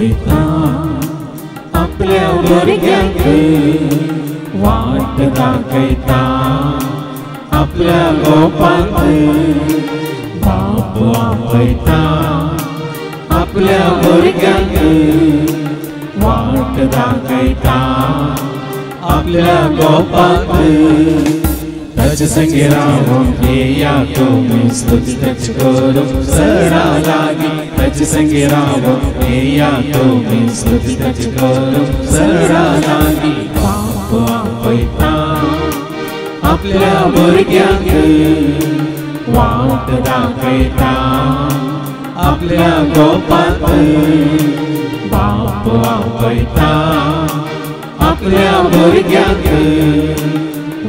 पळयता आपल्या भुरग्यांक वाट दाखयता आपल्या गोपांक बाप आपयता आपल्या भुरग्यांक वाट दाखयता आपल्या गोपांक ताचे संगे रावून येया तुमी स्तुती ताची करूंक सडा लागी ताचे संगे रावून येया तुमी स्तुती ताची करूंक सडा लागी बाप आपयता आपल्या भुरग्यांक वाट दाखयता आपल्या गोपांक बाप आपयता आपल्या भुरग्यांक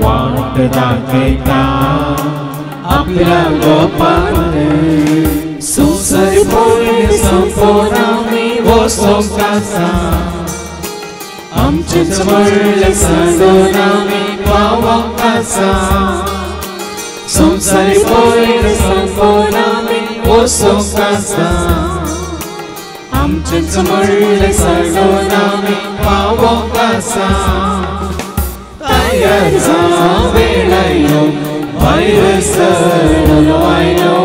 वाट दाखयता आपल्या गोपांक संवसारी पयलीं संपोवन आमी वचोंक आसा आमचेच व्हडलें सांडून आमी पावोंक आसा संवसारी पयलीं संपोवन आमी वचोंक आसा आमचेच व्हडलें सांडून आमी पावोंक आसा तयार जा वेळ आयलो भायर सरलो आयलो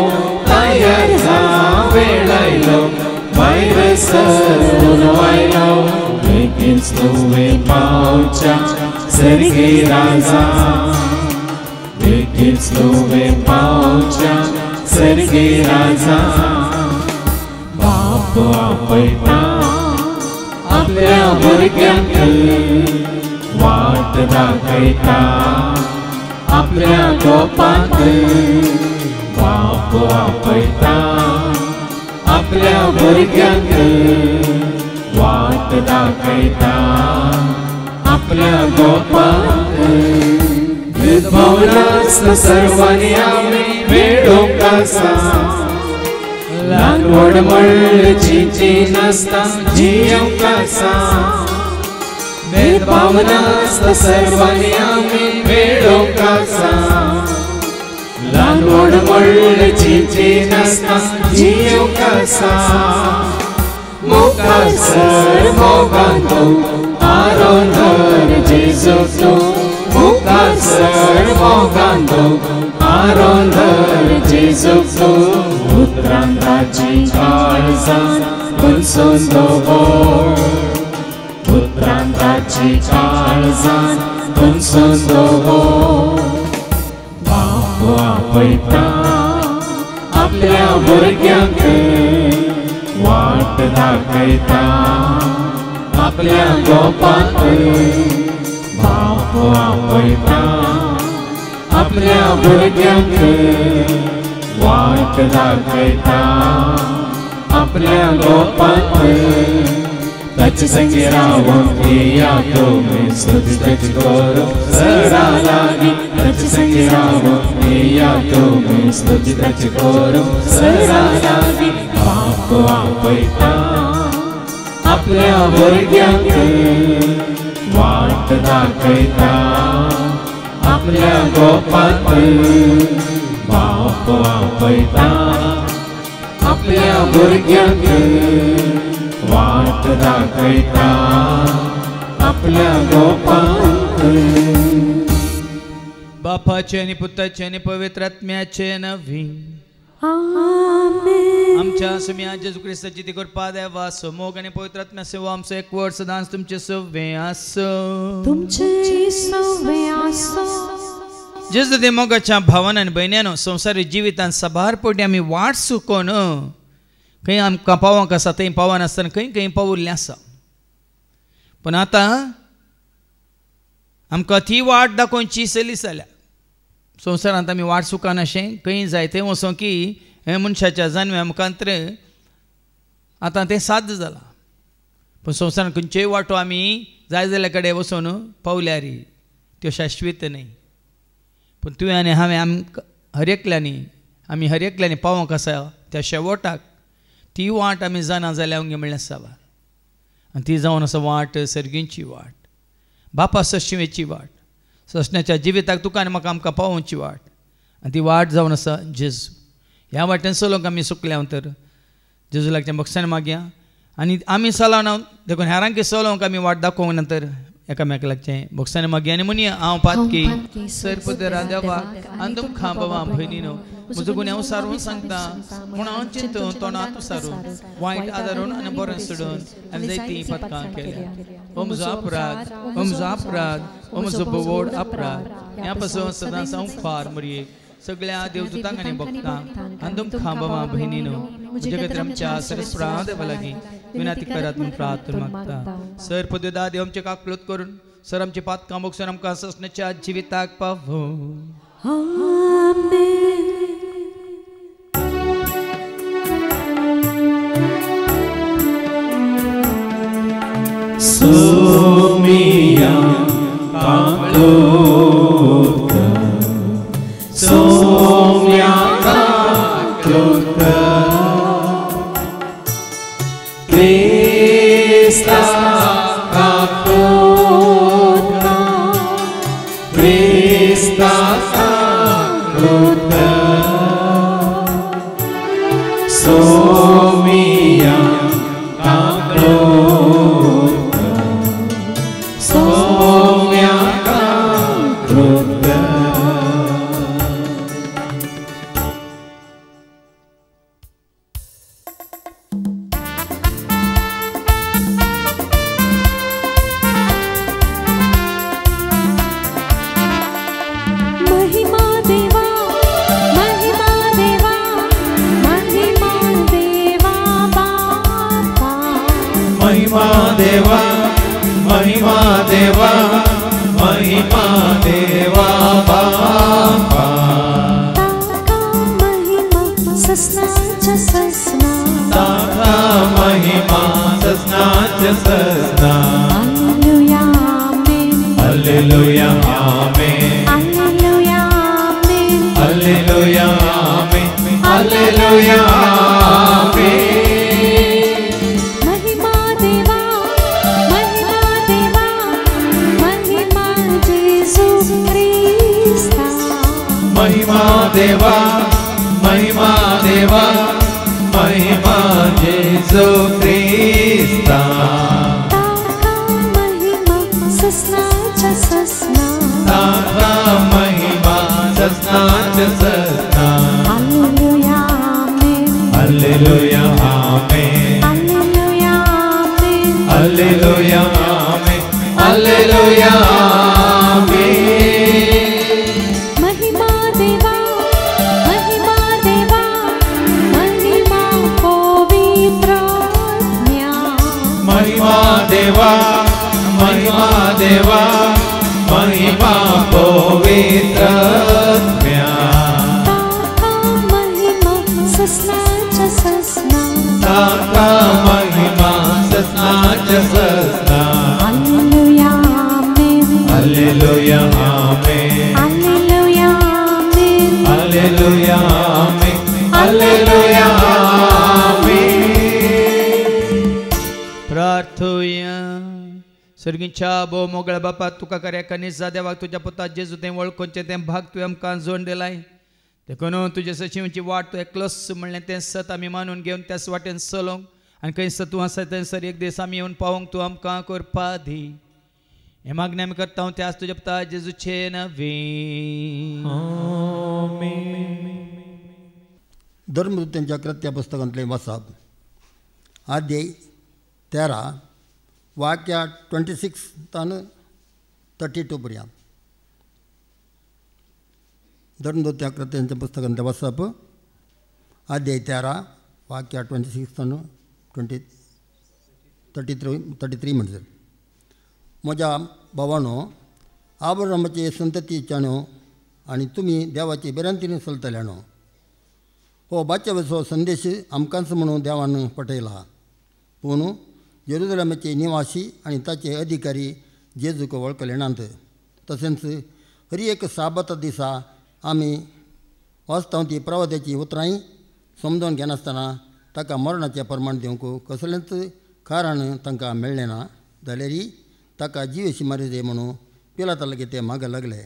तयार जा वेळ आयलो भायर सरलो आयलो बेगीन तुवें पावच्या सर्गे राजा बेगीन तुवें पावच्या सर्गे राजा बाप आपयता आपल्या भुरग्यांक वाट दाखयता आपल्या गोपांक बाप आपयता आपल्या भुरग्यांक वाट दाखयता आपल्या गोपांक भेदभाव नासता सर्वांनी आमी मेळूंक आसा ल्हान व्हड म्हणची नासता जियोंक आसा भेदभाव नासता सर्वांनी आमी मेळूंक आसा ल्हान व्हड म्हणची नासता जियोंक आसा मुखार सर मोगान तूं आरोन धर जेजूक तूं मुखार सर मोगान तूं आरोन धर जेजूक तूं पुत्रांताची काळजान बसून दवर पुत्रांताची काळजान बसून दवर बाप आपयता आपल्या भुरग्यांक वाट दाखयता आपल्या गोपांक बाप आपयता आपल्या भुरग्यांक वाट दाखयता आपल्या गोपांक ताचे संगे रावून येया तुमी स्तुती ताची करूंक सडा लागी ताचे संगे रावून येया तुमी स्तुती ताची करूंक सडा लागी बाप आपयता आपल्या भुरग्यांक वाट दाखयता आपल्या गोपांक बाप आपयता आपल्या भुरग्यांक वाट दाखयता आपल्या गोपांक बापाचे आणि पुत्राचे आणि पवित्र आत्म्याचे नवी आमेन आमच्या सम्या जेजू ख्रिस्ताची ती कृपा देवा मोग आणि पवित्र आत्म्या सेवा आमचं एक वर्ष दास तुमचे सव्वे आसो तुमचे सव्वे आसो जेजू दे मोगाच्या भावान आणि बहिण्यानो संसारी जिवितान सभार पोटी आम्ही वाट चुकोवन खंय आमकां पावोंक आसा थंय पावनासतना खंय खंय पावुल्लें आसा पण आतां आमकां ती वाट दाखोवची सली जाल्या संवसारांत आमी वाट चुकान अशें खंय जाय थंय वचों की हे मनशाच्या जन्म्या मुखांतर आतां तें साध्य जालां पण संवसारांत खंयच्योय वाटो आमी जाय जाल्या कडेन वचून पावल्यार त्यो शाश्वीत न्हय पण तुवें आनी हांवें हर एकल्यांनी पावोंक आसा त्या शेवटाक ती वाट आमी जाना जाल्यार आमगे म्हणल्यार सावा आनी ती जावन आसा वाट सर्गींची वाट बापा सशिवेची वाट ससण्याच्या जिविताक तुका आनी म्हाका आमकां पावोवची वाट आनी ती वाट जावन आसा जेजू ह्या वाटेन चलोंक आमी चुकल्या तर जेजू लागच्या बक्षान मागया आनी आमी चलना देखून हेरांक चलोवंक आमी वाट दाखोवंक नंतर एकामेकाचे भोगसाने मागीर म्हणया हांव पातकी सर पदरा देवाक आनी तुमकां बाबा भयणीनो म्हजो गुन्हे हांव सारून सांगता म्हूण हांव चिंतून तोंडांत सारून वायट आदारून आनी बरें सोडून हांवें जायतीं पथकां केल्या हो म्हजो अपराध हो म्हजो अपराध हो म्हजो बोवड अपराध ह्या पासून सदांच हांव फार मरयेक सगळ्या देवदूतांक आनी भक्तांक आनी तुमकां बाबा भयणीनो म्हजे खातीर आमच्या सरस्वरा देवा लागीं विनंती करात म्हूण प्रार्थना मागता सर पददा देव आमचे काकलूत करून सर आमचे पातकां बगसून आमकां ससण्याच्या जिविताक पावो Somia kaklot Somia kaklot Krista kaklot Krista kaklot Somia kaklot Somia kaklot महिमा देवा महिमा देवा महिमा देवा बापा ताका महिमा ससनाच ससना हालेलुया आमेन हालेलुया आमेन हालेलुया आमेन हालेलुया आमेन महिमा देवा महिमा देवा महिमा जेसु ख्रिस्ता ताका महिमा ससनाच ससना हालेलुया आमेन हालेलुया आमेन हालेलुया आमेन हालेलुया आमेन महिमा देवा महिमा देवा महिमा पवित्रत्म्या ताका महिमा ससनाच ससना हालेलुया आमेन हालेलुया आमेन हालेलुया आमेन हालेलुया आमेन प्रार्थोया सर्गीच्या भो मोगळ्या बापा तुका कार्या कनिसा देवाक तुझ्या पुता जेजू तें वळखोवचें तें भाग तुवें आमकां जोड दिलाय देखून तुजे सचिवांची वाट तूं एकलोच म्हणलें तें सत आमी मानून घेवन त्याच वाटेन चलोवंक आनी खंयसर तूं आसा थंयसर एक दीस आमी येवन पावोंक तूं आमकां करपा दी हे मागणी आमी करता हांव त्याच तुज्या पुता जेजूचे नवी धर्मदूतांच्या कृत्या पुस्तकांतलें वाचप आद्य 13 वाक्या 26 तान 32 पर्यंत धर्मदूतांच्या कृत्यांच्या पुस्तकांतलें वाचप आद्य 13 वाक्या 26 तान 33 म्हणसर म्हज्या भावानो आब्रामाचे संततीच्यानो आनी तुमी देवाचे बेरांतीन चलतल्यानो हो बाच्याचो संदेश आमकांच म्हणून देवान पटयला पूण जेरुसलेमाचे निवासी आनी ताचे अधिकारी जेजूक वळखले नात तशेंच हर एक साबत दिसा आमी वाचता ती प्रवाद्याची उतरांय समजून घेनासतना ताका मरणाचें प्रमाण दिवंक कसलेंच कारण तांकां मेळ्ळें ना जाल्यार ताका जीवेशी मारिजे म्हणून पिलाता लागीं ते मागे लागले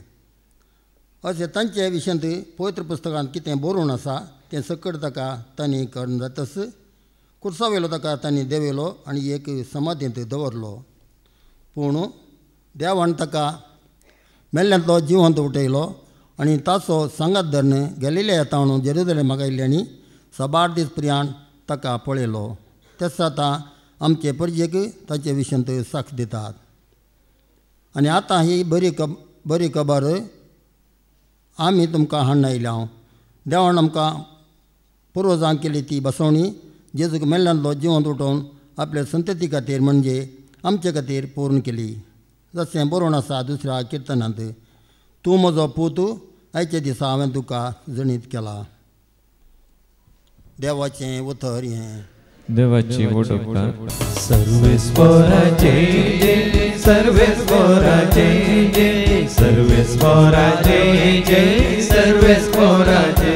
अशें तांचे विशयांत पवित्र पुस्तकांत कितें बरोवन आसा तें सकट ताका तांणी करून जातच खुर्सावेलो ताका तांणी देंवयलो आनी एक समाधींत दवरलो. पूण देवान ताका मेल्ल्यांतलो जिवंत उठयलो आनी ताचो सांगात धरून गॅलिलिया येतावन जेरुसलेमाक आयिल्ले आनी साबार दीस पर्यंत ताका पळयलो. तेच आतां आमचे परजेक ताचे विशयांत साक्ष दितात. आनी आतां ही बरी खबर आमी तुमकां हाडून आयल्या. देवान आमकां पुर्वजांक केली ती बसवणी जेजूक मेल्ल्यांतलो जिवंत उठोवन आपल्या संतती खातीर म्हणजे आमचे खातीर पूर्ण केली. जशें बरोवन आसा दुसऱ्या किर्तनांत, तूं म्हजो पूत आयचे दिसा हांवें तुका जणीत केला. देवाचें उतर हें. देवाची वोडोका. सर्वेस्पराचे जय, सर्वेस्पराचे जय, सर्वेस्पराचे जय, सर्वेस्पराचे,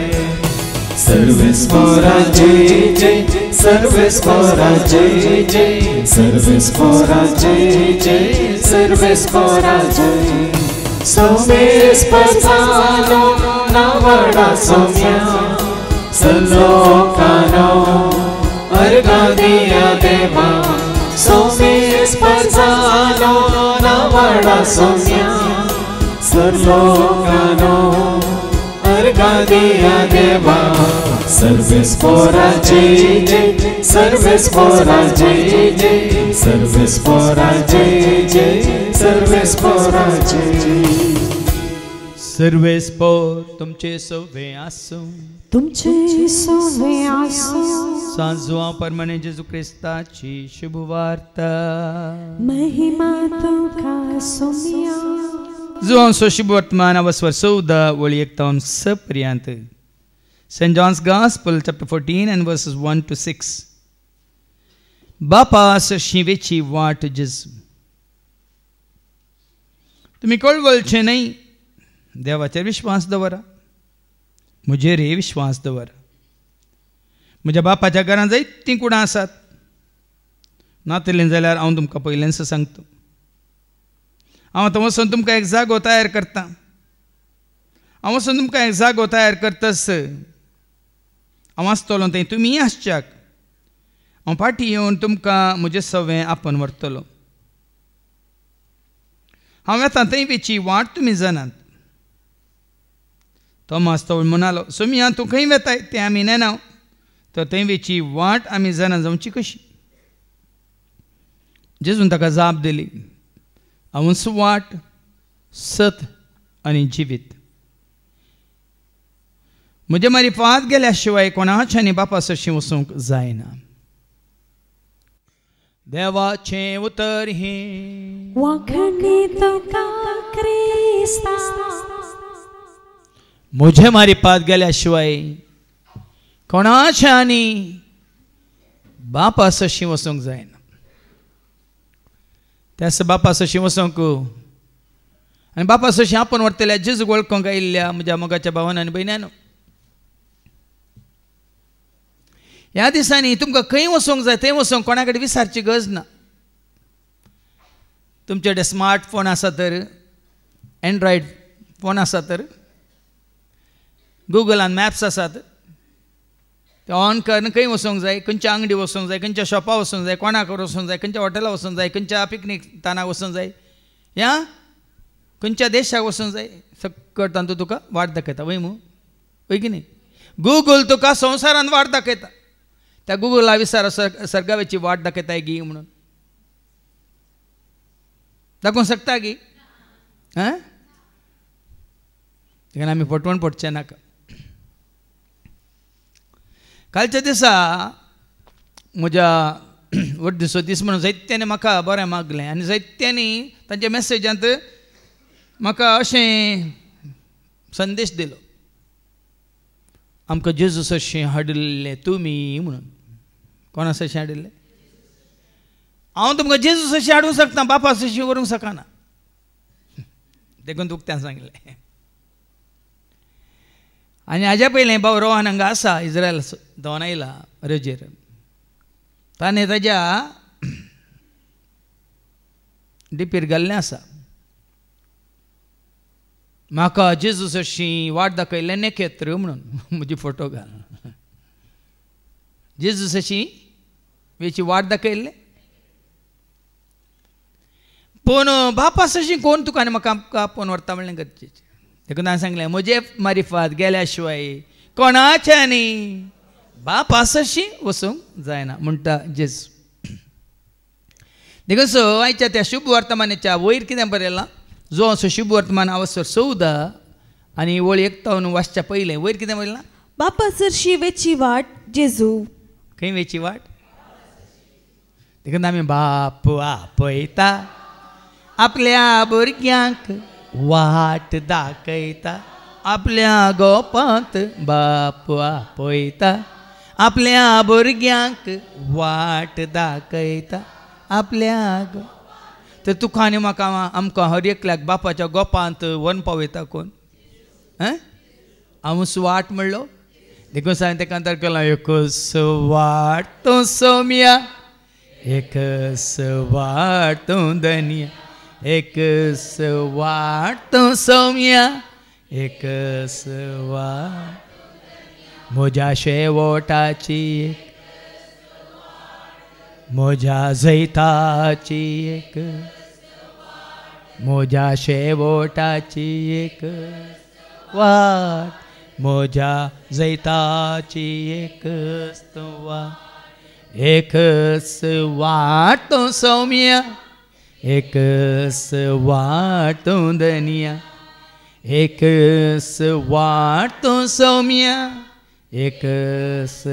सर्वेस्पराचे जय, सर्वेस्पराचे जय, सर्वेस्पराचे जय, सर्वेस्पराचे. सोमेस्परानो नावडा सोम्या सलोकानो अर्गादिया देवा. सोमेस्परानो नावडा सोम्या सलोकानो अर्गादिया देवा. सर्वेस्पराचे जय, सर्वेस्पराचे जय, सर्वेस्पराचे जय, सर्वेस्पराचे. सर्वेस्पोर तुमचे सवे आसूं, तुमचे सवे आसूं. सांजोआ परमने जेजू क्रिस्ताची शुभ वार्ता. महिमा तुका सोम्या. जुआंचो शुभ वर्तमान अवस्वर 14 वळी 1 तावन 6 पर्यंत. St. John's Gospel chapter 14 and verses 1 to 6. बापा शिवेची वाट जेजू. तुम्ही कळवळचे नाही, देवाचेर विश्वास दवरा, म्हजेर विश्वास दवरा. म्हज्या बापाच्या घरांत जायतीं कुडां आसात. नातलें जाल्यार हांव तुमकां पयलेंच सांगता. हांव आतां वचून तुमकां एक जागो तयार करता. हांव वचून तुमकां एक जागो तयार करतस हांव आसतलो थंय, तुमी आसच्याक. हांव फाटीं येवन तुमकां म्हजें सवें आपोवन व्हरतलो. हांव येता थंय वेची वाट तुमी जाणात. तोमास तोळ म्हणालो, सोमिया तूं खंय वेताय तें आमी नेनाव, तर थंय वेची वाट आमी जाणा जावची कशी. जेजून ताका जाप दिली, हांवूच वाट, सत आनी जिवीत. म्हजे मारिफात गेल्या शिवाय कोणाच्यानी बापा सरशी वचूंक जायना. देवाचें उतर हें. वखणी तुका क्रिस्ता. म्हजे मारिफात गेल्या शिवाय कोणाच्यानी बापा सरशी वचूंक जायना. त्याच बापा सरशी वचूंक आनी बापा सरशी आपोवन व्हरतल्या जेजूक वळखूंक आयिल्ल्या म्हज्या मोगाच्या भावान आनी भयण्यानो, ह्या दिसांनी तुमकां खंय वचूंक जाय थंय वचूंक कोणा कडेन विचारची गरज ना. तुमचे कडेन स्मार्ट फोन आसा तर, एंड्रॉयड फोन आसा तर, गुगलान मॅप्स आसात, ते ऑन कर, खंय वचूंक जाय, खंयच्या अंगडी वचूंक जाय, खंयच्या शॉपार वचूंक जाय, कोणाक वचूंक जाय, खंयच्या हॉटेलार वचूंक जाय, खंयच्या पिकनीक तानाक वचूंक जाय, या खंयच्या देशाक वचूंक जाय, सकट तातूंत तुका वाट दाखयता. वय मू वय की न्ही. गुगल तुका संवसारांत वाट दाखयता. त्या गुगला विचार सर्गावेची वाट दाखयताय गी म्हणून दाखोवंक शकता गी. हां, देखून आमी फटवण पडचें नाका. कालच्या दिसा म्हज्या वर्दिचो दीस म्हणून जायत्यांनी म्हाका बरें मागलें आनी जायत्यांनी तांच्या मॅसेजांत म्हाका अशें संदेश दिलो, आमकां जेजूस अशें हाडिल्लें तुमी म्हणून. कोण अशें हाडिल्लें? हांव तुमकां जेजूस अशें हाडूंक शकता, बापा अशें व्हरूंक शकना. देखून तुका तें सांगलें. आनी हाज्या पयलें भाव रोहन हांगा आसा, इज्रायल दोन आयला रजेर. ताणें ताज्या डिपीर घाल्लें आसा, म्हाका जेजूस अशी वाट दाखयलें नेखेत्र म्हणून म्हजी फोटो घाल. जेजूस अशी वेची वाट दाखयल्ले पूण बापास अशी कोण तुका आनी म्हाका आमकां आपोवन व्हरता म्हणलें गरजेचें. देखून हांवें सांगलें म्हजे मारिफात गेल्या शिवाय कोणाच्या न्ही बापास अशी वचूंक जायना म्हणटा जेजू. देखून सो आयच्या त्या शुभ वर्तमानाच्या वयर कितें बरयलां जो असो शुभ वर्तमान अवसर 14 आनी वळ 1 वाचच्या पयलें वयर कितें बरयलां बापासरशी वेची वाट जेजू. खंय वेची वाट. देखून आमी बाप आपयता आपल्या भुरग्यांक वाट दाखयता आपल्या गोपांत बाप आपयता आपल्या भुरग्यांक वाट दाखयता आपल्या तर तुका आनी म्हाका आमकां हर एकल्याक बापाच्या गोपांत वन पावयता कोण हांव वाट म्हणलो. देखून हांवें तेका अंतर केलो एकच वाट तूं सौम्या एकच वाट तूं धन्या एकच वाट तूं सौम्या एकच वाट म्हज्या शेवटाची एक म्हज्या जैताची एक म्हज्या शेवटाची एक वाट म्हज्या जैताची एकच वाट एकच वाट तूं सौम्या एकच वाट तूं धन्या एकच वाट तूं सौम्या एकच.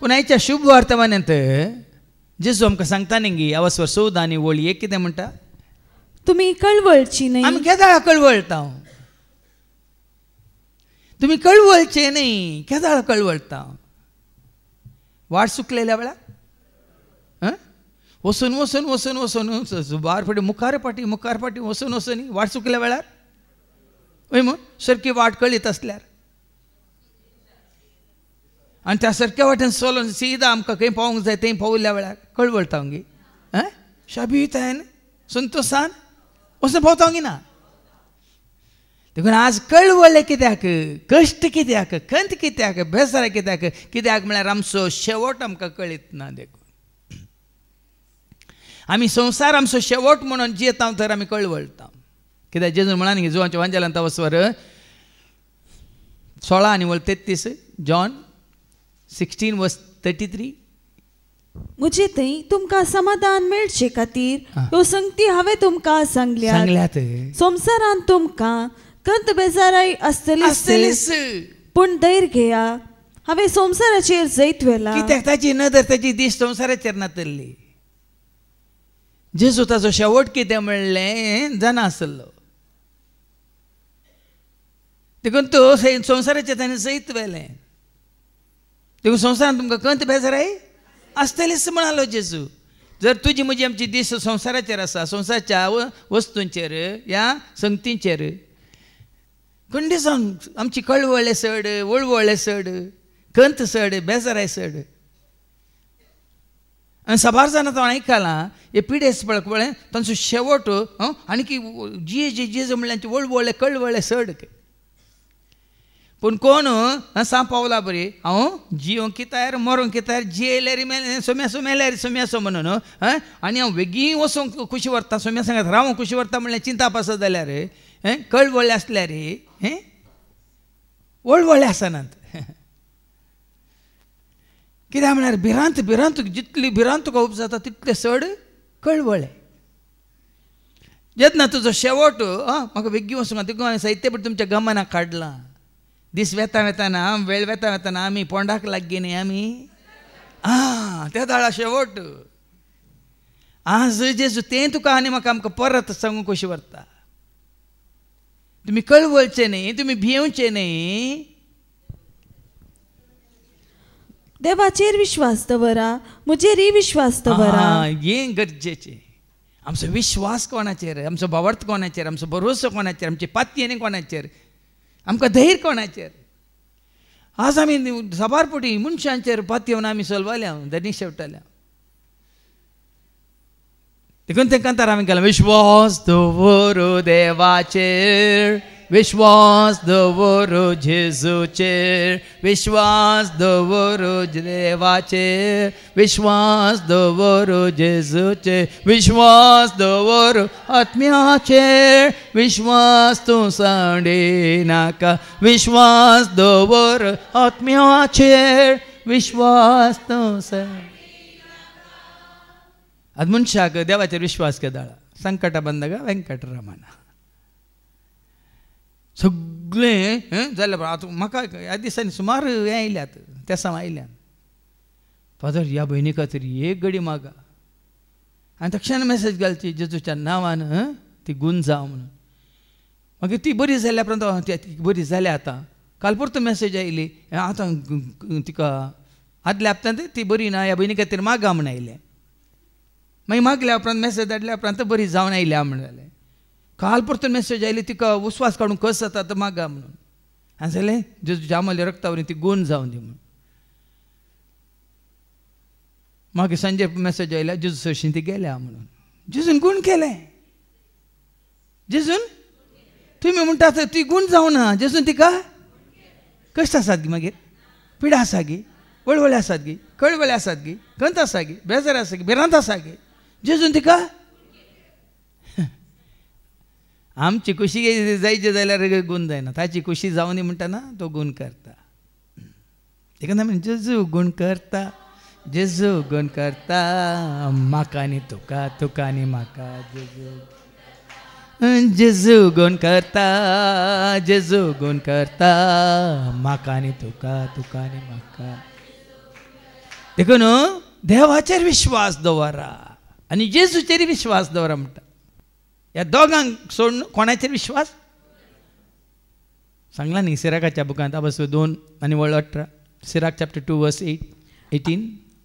पूण आयच्या शुभ वर्तमानांत जेजू आमकां सांगता न्ही अवस्वर 14 आनी वळ 1 कितें म्हणटा तुम्ही कळवळची नाही. आमी केदाळ कळवळटा तुमी कळवळचे न्ही केदाळ कळवळटा वाट सुकलेल्या वेळार वचून वचून वचून वचून बार फाटी मुखार फाटी वचून वचून वाट सुकल्या वेळार हय मग सारकी वाट कळीत असल्यार आनी त्या सारक्या वाटेन चलोन सीदा आमकां खंय पावूंक जाय थंय पावल्या वेळार कळवळटा गे शाबीतायन संतोशान वचून पावता ना. देखून आज कळवळ्ळें कित्याक कश्ट कित्याक खंत कित्याक बेसार कित्याक म्हळ्यार आमचो शेवट आमकां कळीत ना. देखून आमी संवसार आमचो शेवट म्हणून जियेता तर आमी कळवळटा कित्याक जेजून म्हणान न्ही जोवांच्या वांजेलांत वस्वर 16 आनी वळ 33 जॉन 16:33 मुझे थंय तुमकां समाधान मेळचे खातीर ह्यो संगती हांवें तुमकां सांगल्यात. संवसारांत तुमकां कंत बेजाराय आसतलीच पूण धैर्य घेया हांवें संवसाराचेर जैत व्हेला. कित्याक ताची नदर ताची दिश संवसाराचेर नातल्ली. जेजू ताचो शेवट कितें म्हणलें जाणा आसलो. देखून तो संवसाराचेर ताणें जैत व्हेलें. देखून संवसारांत तुमकां कंत बेजाराय आसतलीच म्हणालो जेजू. जर तुजी म्हजी आमची दिस संवसाराचेर आसा संवसाराच्या वस्तूंचेर ह्या संगतींचेर खंडी जावन आमची कळवळ्ळे सड वळवळ्ळे सड कंत सड बेजाराय सड आनी साबार जाणां हांव आयकलां हे पिडेस पळय पळय तांचो शेवट आनी की जे म्हणल्यार वळवळ्ळे कळवळ्ळे सड. पूण कोण सांग पावला बरी हांव जियोंक तयार मरोंक तयार जियेल्यार मेले सोम्यासो मेल्यार सोम्यासो म्हणून आनी हांव बेगीन वचोंक खुशी व्हरता सोम्या सांगात रावंक खुशी व्हरता म्हणल्यार चिंता आसत जाल्यार कळवळ्ळे आसल्यार वळवळ्ळे आसनात. कित्याक म्हळ्यार भिरांत भिरांत जितली भिरांत तुका उब जाता तितले चड कळवळ्ळे. जेन्ना तुजो शेवट म्हाका बेगीन वचूंक देखून हांवें साहित्य तुमच्या गमनाक काडलां. दीस वेता वेताना वेळ वेता वेताना आमी पोंडाक लागीं न्ही आमी त्या दाळा शेवट आज जेजू तें तुका आनी म्हाका आमकां परत सांगूंक कशी व्हरता. तुमी कळवळचे न्ही तुमी भियेवचे न्ही. देवाचेर विश्वास दवरा म्हजेरय विश्वास दवरा. हें गरजेचें. आमचो विश्वास कोणाचेर आमचो भावार्थ कोणाचेर आमचो भरोसो कोणाचेर आमची पातयेनी कोणाचेर आमकां धैर्य कोणाचेर. आज आमी साबारपटी मनशांचेर पातयेवन आमी चलवाल्या धनी शेवटाल्या. देखून तें कांतार हांवें केलां विश्वास दवर देवाचेर विश्वास दवरो जेजूचेर विश्वास दवरो देवाचेर विश्वास दवरो जेजूचेर विश्वास दवरो आत्म्याचेर विश्वास तूं सांडे नाका विश्वास दवरो आत्म्याचेर विश्वास तूं सांडे ಅದು ಮನುಷ್ಯಾಗ ದೇವಾಚೇರ ವಿಶ್ವಾಸ केदाळ संकट ಬಂದಾಗ ವೆಂಕಟರಮಣ सगळे जाल्यार आतां म्हाका ह्या दिसांनी सुमार हें आयल्यात तेसां आयल्यात फादर ह्या भयणी खातीर एक घडी मागा आनी तक्षण मॅसेज घालची जेजूच्या नांवान ती गूण जावं म्हणून मागीर ती बरी जाल्या उपरांत ती बरी जाल्या आतां काल परतो मॅसेज आयली आतां तिका आदल्या हप्त्यांत ती बरी ना ह्या भयणी खातीर मागा म्हूण आयलें मागीर मागल्या उपरांत मॅसेज धाडल्या उपरांत बरी जावन आयल्या म्हूण जालें काल परतून मॅसेज आयली तिका उस्वास काडून कस जाता तर मागा म्हणून आनी जालें जेजूच्या आमल्या रक्तावरी ती गूण जावन दी म्हणून मागीर सांजे मॅसेज आयल्या जेजू सरशीं ती गेल्या म्हणून जेजून गूण केलें जेजून तुमी म्हणटात ती गूण जावना जेजून तिका कश्ट आसात गी मागीर पिडा आसा गी वळवळे आसात गी कळवळे आसात गी कंत आसा गी बेजार आसा गी भिरांत आसा गी जेजून तिका आमची खुशी जायची जाल्यार गूण जायना ताची खुशी जावनी म्हणटाना तो गूण करता देखून आमी जेजू गूण करता जेजू गूण करता म्हाका आनी तुका तुका आनी म्हाका जेजू जेजू गूण करता जेजू गूण करता म्हाका आनी तुका तुका आनी म्हाका देखून देवाचेर विश्वास दवरा आनी जेजूचेर विश्वास दवरा म्हणटा ह्या दोगांक सोडून कोणाचेर विश्वास सांगला न्ही सिराकाच्या बुकांत बसो 2 आनी 18 सिराक चॅप्टर 2 वर्स 18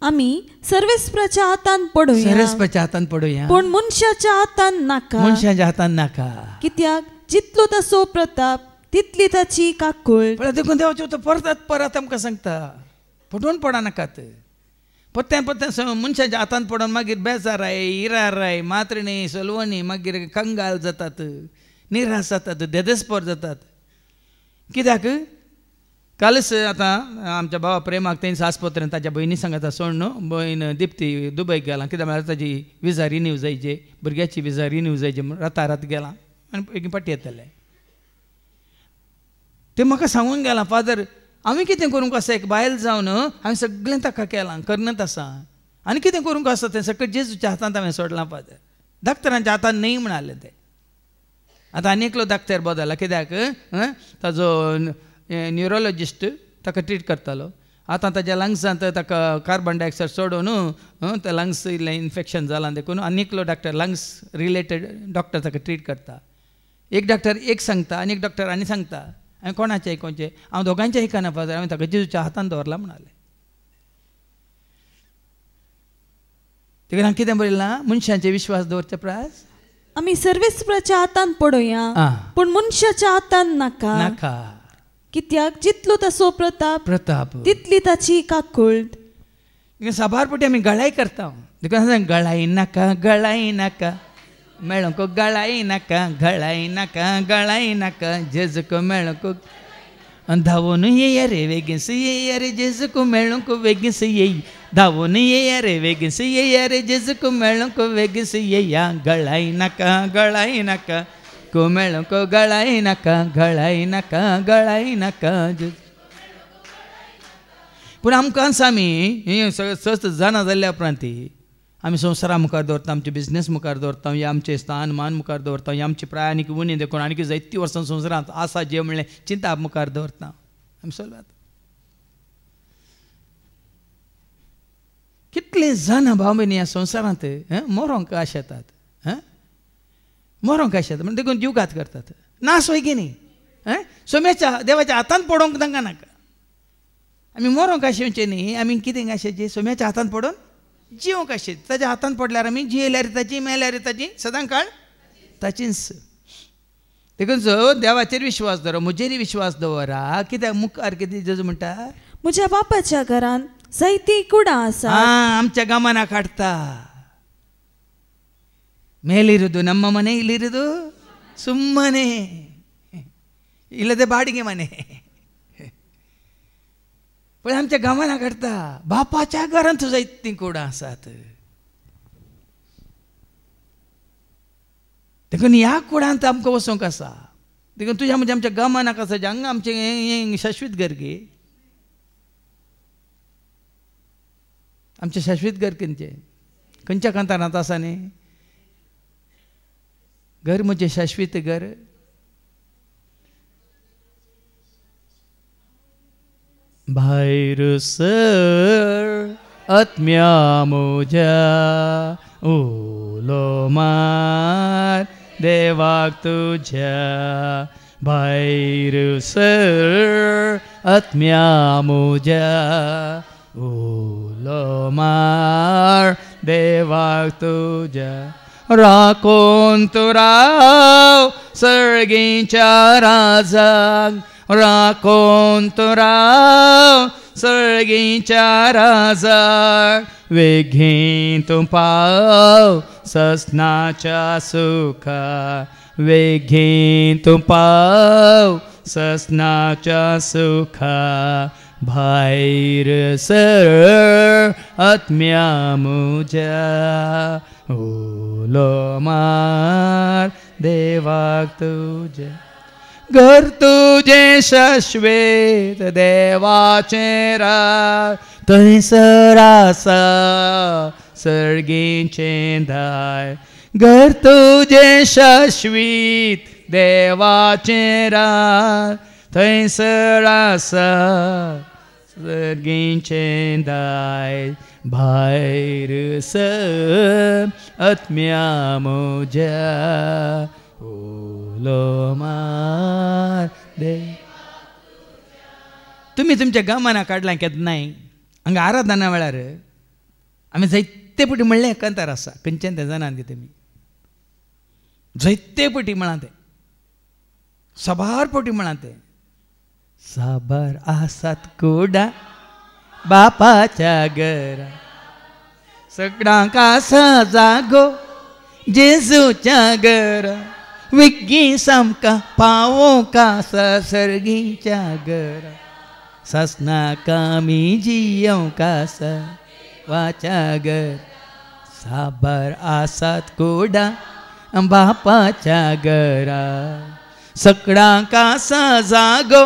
आमी सर्वेस्पराच्या हातान पडोया सर्वेस्पराच्या हातान पडोया पूण मनशाच्या हातान नाका मनशाच्या हातान नाका कित्याक जितलो ताचो प्रताप तितली ताची काकूळ पण देखून देवाचो परत परत आमकां सांगता पडून पडा नाकात पत्त्यान मनशाच्या हातान पडोन मागीर बेजाराय इराराय मात्रिणी सलवणी मागीर कंगाल जातात निराश जातात देदेस्पर जातात कित्याक कालच आतां आमच्या भावा प्रेमाक तेंच आस्पत्रेंत ताच्या भयणी सांगता सोड न्हू भयण दिप्ती दुबयक गेलां कित्याक म्हळ्यार ताजी विजा रिन्यू जायचे भुरग्याची विजा रिन्यू जायची म्हूण रात गेलां आनी एक पाटी येतले ते म्हाका सांगून गेलां फादर आमी कितें करूंक आसा एक बायल जावन हांवें सगळें ताका केलां करनत आसा आनी कितें करूंक आसा तें सगळें जेजूच्या हातांत हांवें सोडलां फादर दाक्तरांच्या हातान न्ही म्हणालें तें आतां आनी एकलो दाक्तर बदलला कित्याक ताजो न्युरोलॉजिस्ट ताका ट्रीट करतालो आतां ताज्या लंग्सांत ताका कार्बन डायऑक्सायड सोडून त्या लंग्स इल्लें इन्फेक्शन जालां देखून आनी एकलो डॉक्टर लंग्स रिलेटेड डॉक्टर ताका ट्रीट करता एक डॉक्टर एक सांगता आनी एक डॉक्टर आनी सांगता हांवें कोणाचें आयकोनचें हांव दोगांचें आयकना फादर हांवें ताका जेजूच्या हातान दवरला म्हणालें देखून हांवें कितें बरयलां मनशांचे विश्वास दवरचे प्रास आमी सर्वेस्पराच्या हातान पडोया पूण मनशाच्या हातान नाका नाका कित्याक जितलो ताचो प्रताप प्रताप तितली ताची काकूळ साबारपटी आमी गळाई करता देखून गळाई नाका मेळोंक गळाई नाका जेजूक मेळोंक धांवून येया रे वेगीस येया रे जेजूक मेळोंक वेगीस येय धांवून येया रे वेगीस येया रे जेजूक मेळोंक वेगीस येया गळाई नाका को मेळोंक गळाई नाका पूण आमकां आमी सस्त जाणा जाल्ल्या उपरांत आमी संवसारा मुखार दवरता आमचे बिझनेस मुखार दवरता हे आमचे स्थान मान मुखार दवरता ही आमची प्रायाणीक उणी देखून आनी जायती वर्सां संवसारांत आसा जे म्हणलें चिंता मुखार दवरता आमी चलतात कितले जाण भाव भयणी ह्या संवसारांत मरोंक आशेतात मरोंक आशेतात म्हणजे देखून जीव घात करतात नास वय की न्ही सोम्याच्या देवाच्या हातान पडोवंक तांकां नाका आमी मरोंक आशेवचें न्ही आमी कितें आशेचें सोम्याच्या हातान पडोवन जिवंक आशें ताच्या हातान पडल्यार आमी जियेल्यार ताची मेल्यार ताची सदां काळ ताचीच देखून जो देवाचेर विश्वास दवर म्हजेर विश्वास दवरा कित्याक मुखार कितें जेजू म्हणटा म्हज्या बापाच्या घरान जायतीं कुडां आसा आमच्या गमना काडता ಮೇಲಿರುವುದು ನಮ್ಮ ಮನೆ ಇಲ್ಲಿರುವುದು ಸುಮ್ಮನೆ इल्ले ते बाडगे म्हणे पण आमच्या गावांना करता बापाच्या घरांत जायती कुडां आसात देखून ह्या कुडांत आमकां वचोंक आसा देखून तुज्या म्हणजे आमच्या गावांना आसा हांगा आमचें शाश्वीत घर गे आमचे शाश्वीत घर खंयच्या कांतारांत आसा न्ही घर म्हणजे शाश्वीत घर भायर सर आत्म्या म्हज्या उलो मार देवाक तुज्या भायर सर आत्म्या म्हज्या उलो मार देवाक तुज्या राखून तूं राव सर्गीच्या राजाक राखून तूं राव सर्गीच्या राजाक वेगीं तूं पाव ससनाच्या सुखा वेगीं तूं पाव ससनाच्या सुखा भायर सर आत्म्या म्हज्या उलो मार देवाक तुज्या घर तुझे शाश्वेत देवाचे राग थंयसर आसा सर्गीचें दाय घर तुझे शाश्वीत देवाचे राग थंयसर आसा सर्गीचें दाय भायर सर आत्म्या म्हज्या उलो मार दे तुम्ही तुमच्या गावांना काडलां केन्ना नाही हांगा आराधना वेळार आमी जायते पटी म्हणलें कांतार आसा खंयच्यान तें जाणात कितें तुमी जायते पटी म्हळां तें सबार पटी म्हळां तें साबार आसात कुडा बापाच्या घरा सगळ्यांक आसा जागो जेजूच्या घरा विग्गी सामका पावोंक आसा सर्गीच्या घरा ससनाक आमी जियोंक आसा वाच्या घर साबार आसात कुडा बापाच्या घरा सगळ्यांक आसा जागो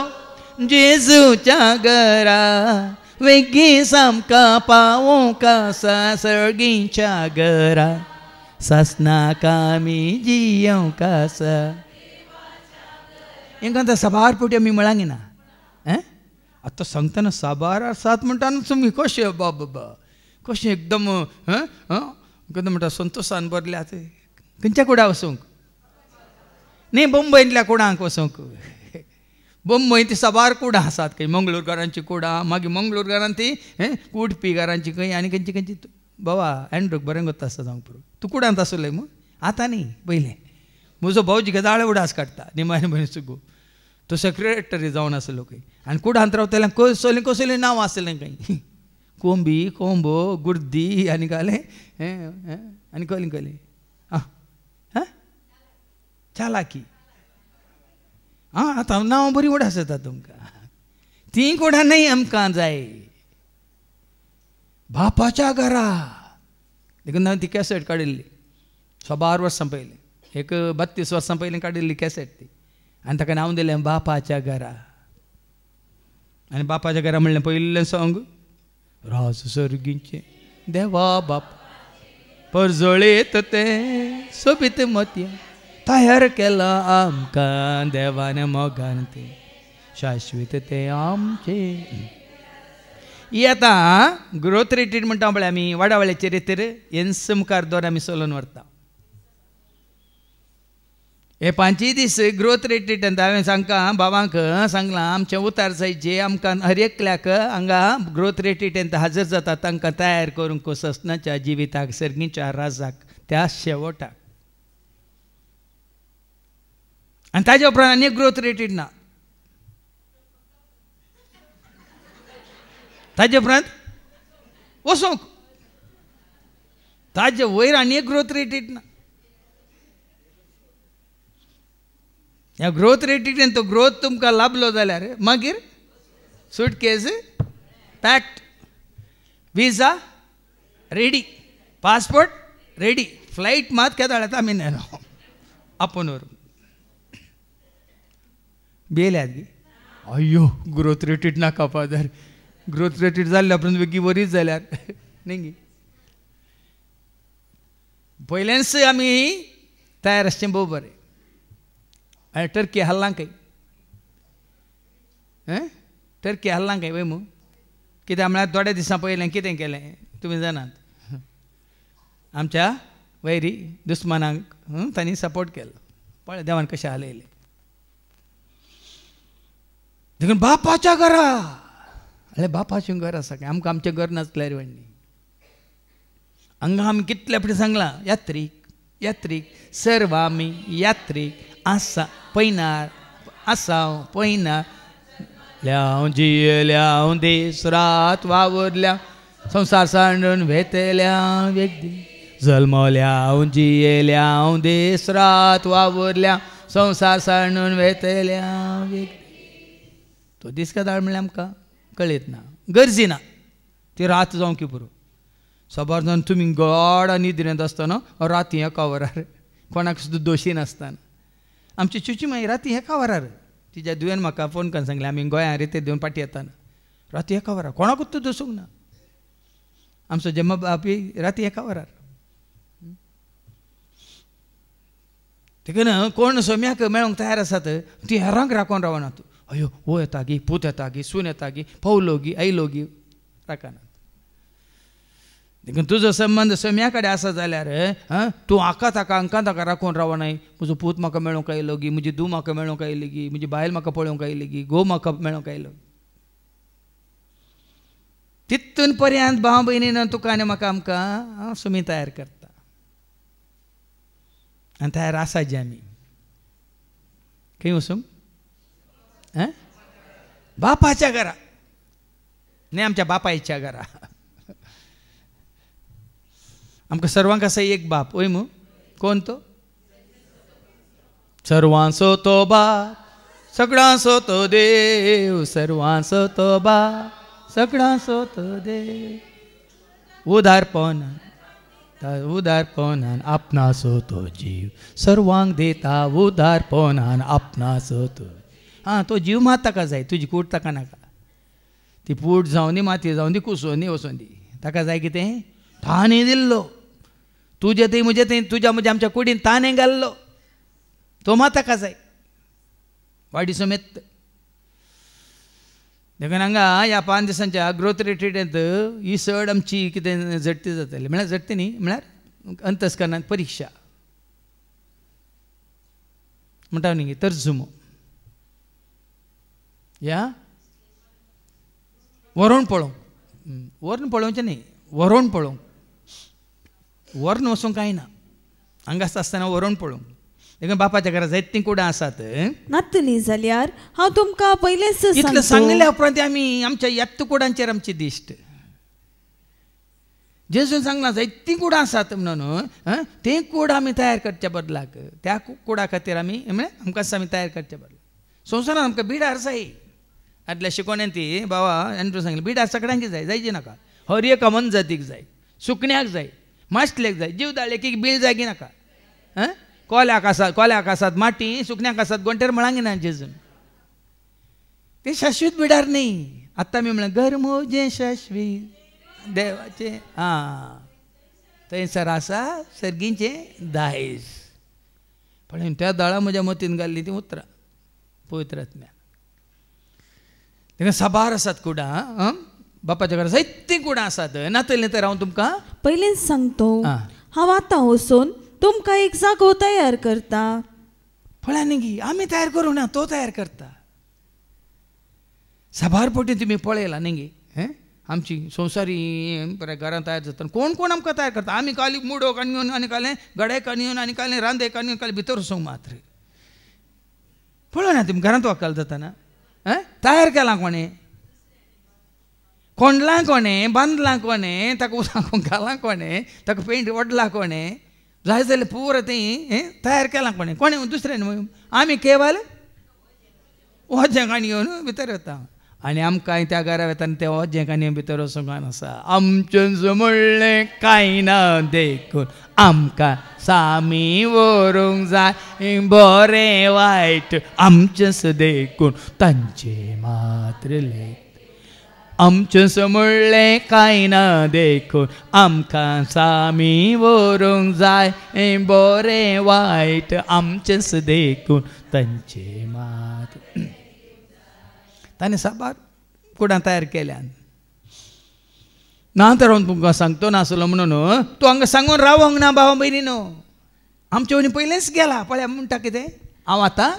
जेजूच्या घरा वेगी सामका पावोंक आसा सर्गीच्या घरा ससनाक आमी जियोंक आसा हेंकां साबार पोटी आमी म्हळांक ना आतां सांगतना साबार आसात म्हणटाना तुमी कशें बाबा कशें एकदम कितें म्हणटा संतोशान भरल्यात खंयच्या कुडाक वचूंक न्ही बंबईंतल्या कुडांक वचूंक बंबई ती साबार कुडां आसात खंय मंगळूरकारांची कुडां मागीर मंगळूरकारांत ती उडपी घरांची खंय आनी खंयची खंयची बाबा एंड्रूक बरें गता आसा जावंक पुरो तूं कुडांत आसलें मग आतां न्ही पयलें म्हजो भाऊजी गदाळे उडास काडटा निमाणे म्हयने सुगो तो सेक्रेटरी जावन आसलो खंय आनी कुडांत रावतलें कसलीं कसलीं नांवां आसलें खंय कोंबी कोंबो गुर्दी आनी काले आनी कहलीं कहलीं चालाकी आतां नांव बरीं उडास येता तुमकां तीं कुडां न्ही आमकां जाय बापाच्या घरा देखून हांवें ती कॅसेट काडिल्ली 12 वर्सां पयलीं एक 32 वर्सां पयलीं काडिल्ली कॅसेट ती आनी ताका नांव दिलें बापाच्या घरा आनी बापाच्या घरा म्हणलें पयलें सॉंग राज सर्गीचें देवा बाप परजळेत तें सोबीत मोतयां तयार केलां आमकां देवान मोगान तें शाश्वीत तें आमचें ही आतां ग्रोथ रिट्रीट म्हणटा पळय आमी वाडावळ्याचे रेतीर येन्स मुखार दोर आमी चलोवन व्हरता हे 5 दीस ग्रोथ रिट्रीट हांवें तांकां बाबांक सांगलां आमचें उतार जायचे आमकां हर एकल्याक हांगा ग्रोथ रिट्रीट हाजर जाता तांकां तयार करूंक ससनाच्या जिविताक सर्गीच्या राजाक त्या शेवटाक आनी ताजे उपरांत आनी एक ग्रोथ रिट्रीट ना ताजे उपरांत वचूंक ताजे वयर आनी एक ग्रोथ रिट्रीट ना ह्या ग्रोथ रेटीन तो ग्रोथ तुमकां लाभलो जाल्यार मागीर सूटकेस पॅक्ड, विजा रेडी, पासपोर्ट रेडी, फ्लाईट मात केदाळ्यात आमी नेलो आपण व्हरून बेल्यात गी. अय्यो ग्रोथ रेटीट नाका फादर, ग्रोथ रेटीट जाल्ल्या उपरांत वेगळी वरीच जाल्यार न्ही गी. पयल्याच आमी तयार आसचें भोव बरें. आनी टर्की हल्लां खंय, टर्की हल्लां खंय वय मू. कित्याक म्हळ्यार थोड्या दिसां पयलें कितें केलें तुमी जाणात, आमच्या वैरी दुस्मानांक तांणी सपोर्ट केलो. पळय देवान कशें हालयलें. देखून बापाच्या घरा, अरे बापाचें घर आसा काय, आमकां आमचें घर नासल्यार व्हडली. हांगा आमी कितले फावटी सांगलां, यात्रीक यात्रीक सर्व आमी यात्रीक आसा पयनार आसांव पयनार. ल्याव जियेल्या देस रात वावरल्या संसार सांडून वेतल्या व्यक्ती. जल्मल्या जियेल्या देस रात वावरल्या संसार सांडून वेतल्या व्यक्ती. तो दीस कादाळ म्हणल्यार आमकां कळयत ना, गरजी ना. ती रात जावं की पुरो. सबार जावन तुमी गोडा न्हिदरेंत आसतना राती एका वरार, कोणाक सुद्दां दोशी नासतना. आमची चुची माई राती एका वरार, तिच्या दुयेन म्हाका फोन करून सांगलें आमी गोंयांत रेते दिवन पाटी येताना राती एका वरार, कोणाकूच दोसूंक ना. आमचो जन्म बापी राती एका वरार. देखून कोण सोम्याक मेळोंक तयार आसात ती हेरांक राखोन रावना. तूं अयो वो येता गी, पूत येता गी, सून येता गी, पवलो गी, आयलो गी, राखनात. देखून तुजो संबंद सोम्या कडेन आसा जाल्यार तूं हाका ताका हांकां ताका राखून रावनाय. म्हजो पूत म्हाका मेळोंक आयलो गी, म्हजी धूव म्हाका मेळोंक आयली गी, म्हजी बायल म्हाका पळोवंक आयली गी, घोव म्हाका मेळोंक आयलो. तितून पर्यंत भाव भयणीन तुका आनी म्हाका आमकां सुमी तयार करता. आनी तयार आसा जे आमी खंय वचूंक, बापाच्या घरा न्ही, आमच्या बापायच्या घरा. आमकां सर्वांक आसा एक बाप, वय मू. कोण तो? सर्वांचो तो बाप, सगळ्यांचो तो देव, सर्वांचो तो बाप, सगळ्यांचो तो देव. उदारपणान आपणाचो तो जीव सर्वांक दिता, उदारपणान आपणाचो तो. तो जीव मात ताका जाय, तुजी कूट ताका नाका. ती पूट जावं दी, माती जावं दी, कुसोवन दी, वचोन दी. ताका जाय कितें? ताणें दिल्लो. तुजे थंय म्हजे थंय तुज्या म्हज्या आमच्या कुडीन ताणें घाल्लो, तो मात ताका जाय वाडी समेत. देखून हांगा ह्या 5 दिसांच्या ग्रोथ रिट्रीटांत ही चड आमची कितें झडटी जाताली. म्हळ्यार झडटी न्ही, म्हळ्यार अंतस्करणांत परिक्षा म्हणटा न्ही, तर्जुमो. या व्हरोन पळोवंक, व्हरून पळोवचें न्ही, व्हरोन पळोवंक. व्हरून वचूंक कांय ना, हांगा आसतना व्हरोन पळोवंक. देखून बापाच्या घरा जायतीं कुडां आसात. नातली जाल्यार हांव तुमकां पयलेच इतलें सांगल्या उपरांत आमी आमच्या येत्त कुडांचेर आमची दिश्ट. जेजून सांगलां जायतीं कुडां आसात म्हणून, तें कूड आमी तयार करच्या बदलाक त्या कुडा खातीर आमी म्हळ्यार आमकां आमी तयार करच्या बदलाक संवसारांत आमकां बिडार जाय. आदल्या शिकोवण्यांत ती बाबा एंड्रू सांगलें बिडार सगळ्यांक जाय, जायची नाका. हर एक मन जातीक जाय, सुकण्याक जाय, माश्टलेक जाय, जीवदाळ्याक एक बीळ जागी नाका. कोल्याक आसात माटी, सुकण्याक आसात गोंटेर म्हळांक ना. जेजून ते शाश्वीत बिडार न्ही. आतां आमी म्हळ्यार घर मोजे शाश्वीत देवाचे, थंयसर आसा सर्गींचें दायज. पण त्या दाळा म्हज्या मतीन घाल्ली ती उतरां पवित्र आत्म्यान. देखून साबार आसात कुडां, बापाच्या घरा जायतीं कुडां आसात. नातली तर हांव तुमकां पयलेच सांगतो, हांव आतां वचून तुमकां एक जागो तयार करता. फळां न्ही, आमी तयार करूं ना, तो तयार करता. साबार फावटी तुमी पळयलां न्ही, आमची संवसारी बरें घरां तयार जाता. कोण कोण आमकां तयार करता. आमी काली मुडोक आनी आनी कालें गडेक आनी आनी कालें रांदेक आनी कालें भितर वचूंक मात्र. पळय ना तुमी घरांत वकाल जाताना तयार केलां कोणें, कोंडलां कोणें, बांदलां कोणें, ताका उदक घालां कोणें, ताका पेंट ओडला कोणें, जाय जाल्यार पुरो तें तयार केलां कोणें दुसऱ्यान आमी केवल वजें काणी घेवन भितर वता आनी आमकां त्या घरा वता आनी त्या वजें काणी भितर वचूंक आसा आमचें म्हणलें कांय ना देखून आमकां सामी व्हरूंक जाय बरें वायट आमचेंच देखून तांचे मात्र लेख आमचेंच म्हणलें कांय ना देखून आमकां सामी व्हरूंक जाय बरें वायट आमचेंच देखून तांचे मात ताणें साबार कुडां तयार केल्यान ना तर हांव तुमकां सांगतो नासलो म्हणून तूं हांगा सांगून रावोंक ना भाव भयणीनो आमचे वनी पयलेंच गेला पळय म्हणटा कितें हांव आतां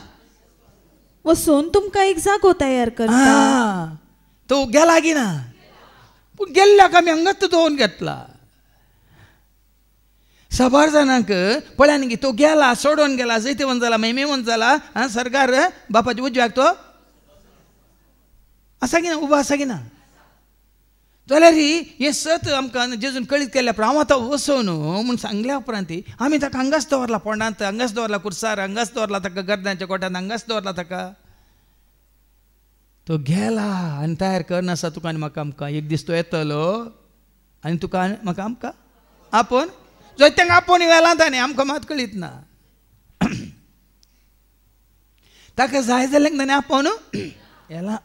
वचून तुमकां एक जागो तयार करता तो गेला की ना पूण गेल्ल्याक आमी हांगाच दवरून घेतला साबार जाणांक पळय न्ही तो गेला सोडून गेला जैतवंत जाला मेमेवंत जाला सरकार बापाच्या उजव्याक तो आसा की ना उबो आसा की ना जाल्यार हें सत आमकां जेजून कळीत केल्या उपरांत हांव आतां वचून म्हूण सांगल्या उपरांत आमी ताका हांगाच दवरला पोंडांत हांगाच दवरला कुर्सार हांगाच दवरला ताका गर्द्यांच्या कोट्यांत हांगाच दवरला ताका तो गेला आनी तयार करनासा तुका आनी म्हाका आमकां एक दीस तो येतलो आनी तुका म्हाका आमकां आपोवन जर तांकां आपोवन गेला ताणें आमकां मात कळीत ना ताका जाय जाल्यार ताणें आपोवन येला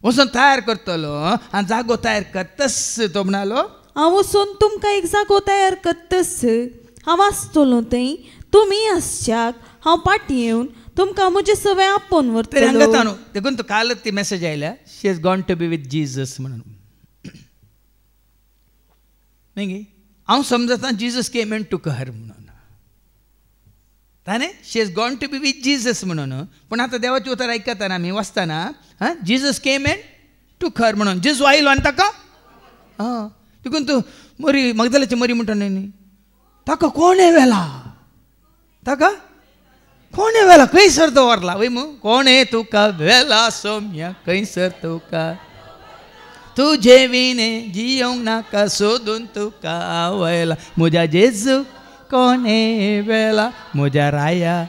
वचून तयार करतलो आनी जागो तयार करतस तो म्हणालो हांव वचून तुमकां एक जागो तयार करतस हांव आसतलो थंय तुमी आसच्याक हांव फाटीं येवन तुमकां म्हजे सवय आपोवन व्हरतलो हांगा न्हू देखून तो काल ती मॅसेज आयल्या she is gone to be with Jesus म्हणून न्ही हांव समजता Jesus came in to her म्हणून ताणें she is gone to be with Jesus म्हणून पूण आतां देवाचें उतर आयकतना आमी वाचतना Jesus came in to her म्हणून जेजू आयलो आनी ताका देखून तूं मरी मगदलाची मरी म्हणटा न्ही ताका कोणें व्हेला ताका कोणे वेला खंयसर दवरला वय मू कोणे तुका वेला सोम्या खंयसर तुका तुजे विणे जियोंक नाका सोदून तुका आवयला म्हज्या जेजू कोणे वेला म्हज्या राया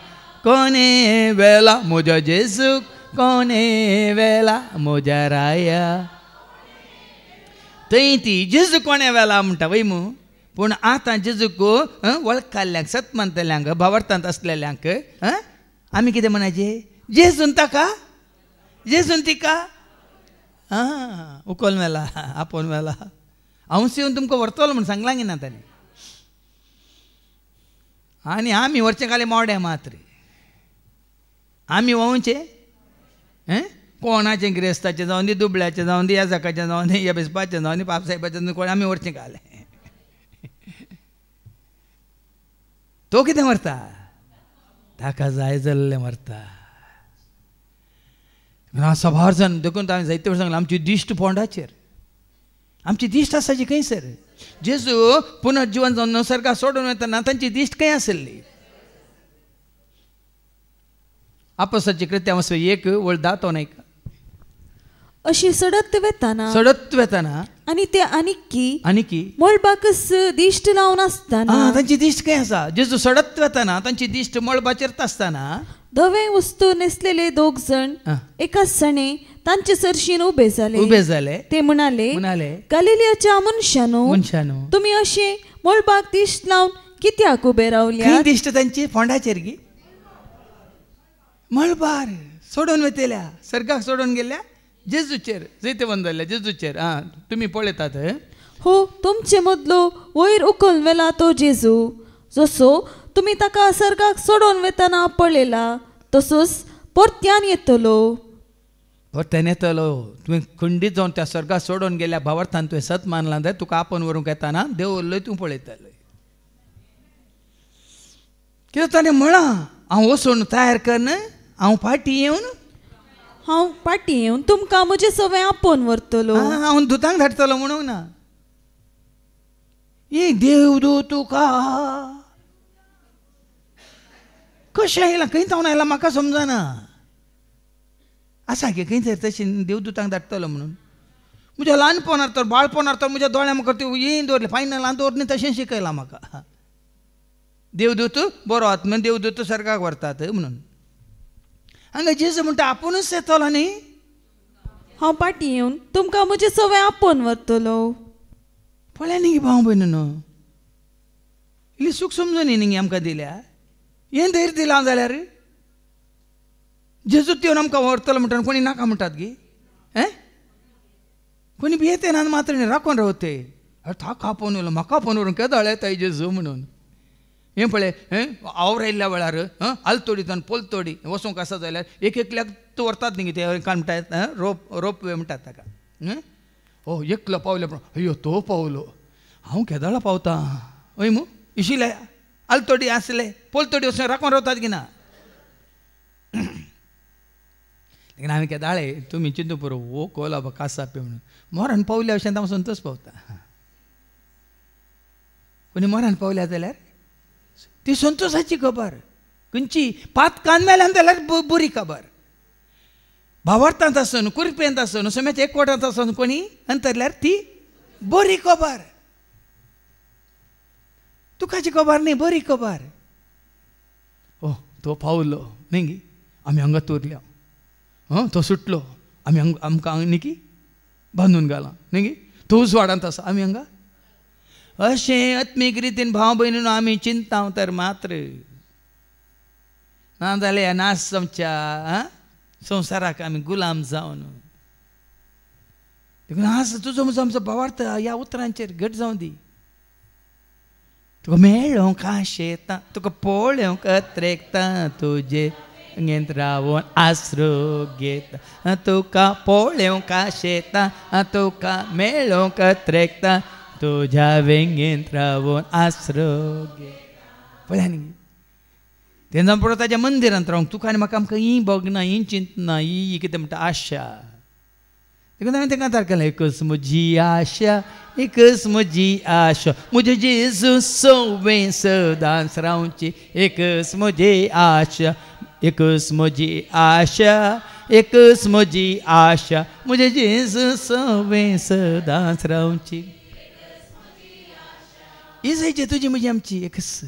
कोणे वेला म्हज्या जेजू कोणे वेला म्हज्या राया थंय ती जेजू कोणे वेला म्हणटा वय मू पूण आतां जेजूक वळखल्ल्यांक सतमंतल्यांक भावार्थांत असलेल्यांक आमी कितें म्हणचे जेजून ताका जेजून तिका उखोल मेला आपोवन मेला हांव येवन तुमकां व्हरतलो म्हूण सांगलां की ना ताणें आनी आमी व्हरचें काले मोडे मात्र आमी वोवचे कोणाचें गिरेस्ताचें जावं दी दुबळ्याचें जावं दी येजाकाचें जावं दी येबेसपाचें जावं दी पापसाहेबाचें कोण आमी व्हरचें काले तो कितें व्हरता ताका जाय जाल्लें व्हरता साबार जाण देखून हांवें जायते सांगलां आमची दिश्ट पोंडाचेर आमची दिश्ट आसाची खंयसर जेजू पुनर्जीवन जावन निसर्गाक सोडून वतना तांची दिश्ट खंय आसली आपोस्ताची कृत्यां 1:10 अशी सडत वेताना आनी ते आनी मळबाकच दिश्ट लावन आसतना तांची दिश्ट खंय आसा जेजू सडत वेताना तांची दिश्ट मळबाचेर आसतना धवे वस्तू न्हेसलेले 2 जण एकाच सणे तांचे सरशीन उबे जाले ते म्हणाले गलिलियाच्या मनशानो तुम्ही अशे मळबाक दिश्ट लावन कित्याक उबे रावल्या दिश्ट तांची फोंडाचेर गी मळबार सोडून वेतेल्या सर्गाक सोडून गेल्या जेजूचेर जैतवंत जाल्ल्या जेजूचेर तुमी पळयतात हो तुमचे मदलो वयर उखल वेला तो जेजू जसो तुमी ताका सर्गाक सोडून वेतना पळयला तसोच परत्यान येतलो तुवें खंडीत जावन त्या सर्गाक सोडून गेल्या भावार्थान तुवें सत मानला जाल्यार तुका आपोवन व्हरूंक येताना देव उरलोय तूं पळयतलो कितें ताणें म्हळां हांव वचून तयार करन हांव फाटीं येवन तुमकां म्हजे सवय आपोवन व्हरतलो हांव दुतांक धाडटलो म्हणूंक ना देव दू तुका कशें आयलां खंय जावन आयलां म्हाका समजना आसा गे खंय तरी तशें देवदूतांक धाडटलो म्हणून म्हज्या ल्हानपणांत तर बाळपणांत तर म्हज्या दोळ्या म्हाका ती येन दवरले फायनलान दवरली तशें शिकयलां म्हाका देवदूत बरो आत्म्यान देवदूत सर्गाक व्हरतात म्हणून हांगा जेजू म्हणटा आपुणूच येतलो न्ही हांव पाटी येवन तुमकां म्हजे सवय आपोवन व्हरतलो पळय न्ही भाव भयण इल्ली सूख समजून न्ही आमकां दिल्या हें धैर्य दिलां जाल्यार जेजू येवन आमकां व्हरतलो म्हणटा कोणी नाका म्हणटात गे कोणी भियेते ना मात्र राखून रावते थाक आपोवन उरलो म्हाका आपोवन व्हरून केदाळ येताय जेजू म्हणून हें पळय आवरायल्ल्या वेळार आलतोडीतल्यान पोलतोडी वचूंक आसा जाल्यार एक एकल्याक तूं व्हरतात न्ही ते काय म्हणटात रोप वे म्हणटात ताका हो एकलो पावले पूण अय्यो तो पावलो हांव केदाळा पावता हय मू इशिले आलतोडी आसले पोलतोडी वचून राखून रावतात की ना लेकिन हांवें केदाळे तुमी चिंतू पुरो वो कोला बा कासापे म्हणून मोरान पावल्या अशें हांव संतोश पावता कोणी मोरान पावल्या जाल्यार ती संतोषाची खबर खंयची पात कान मेल्यान जाल्यार बरी खबर भावार्थांत आसून कुरपेंत आसून सोम्याच्या एकवटांत आसून कोणी अंतरल्यार ती बरी खबर तुकाची खबर न्ही बरी खबर ओ तो पावलो न्ही आमी हांगा उरल्या तो सुटलो आमी आमकां न्ही बांदून घालां न्ही तो उजवाडांत आसा आमी हांगा अशें आत्मीक रितीन भाव भयणीनो आमी चिंताव तर मात्र ना जाल्यार नास आमच्या संवसाराक आमी गुलाम जावन देखून आज तुजो म्हजो आमचो भावार्थ ह्या उतरांचेर घट जावं दी तुका मेळोंक आशेता तुका पळोवंक अत्रेकता तुजे घेत रावून आसरो घेता तुका पळोवंक आशेता तुका मेळोंक अत्रेकता तुझ्या वेंगेंत रावून आसरो घे पळय न्ही तें जावन पडो ताच्या मंदिरांत रावंक तुका आनी म्हाका आमकां ही भोगना ही चिंतना ही कितें म्हणटा आशा देखून हांवें तें कांतार केलें एकच म्हजी आशा एकच म्हजी आशा म्हजे जेजू सवें सदांच रावची एकच म्हजी आशा एकच म्हजी आशा एकच म्हजी आशा म्हजे जेजू सवें सदांच रावची ही जायची तुजी म्हजी आमची एकच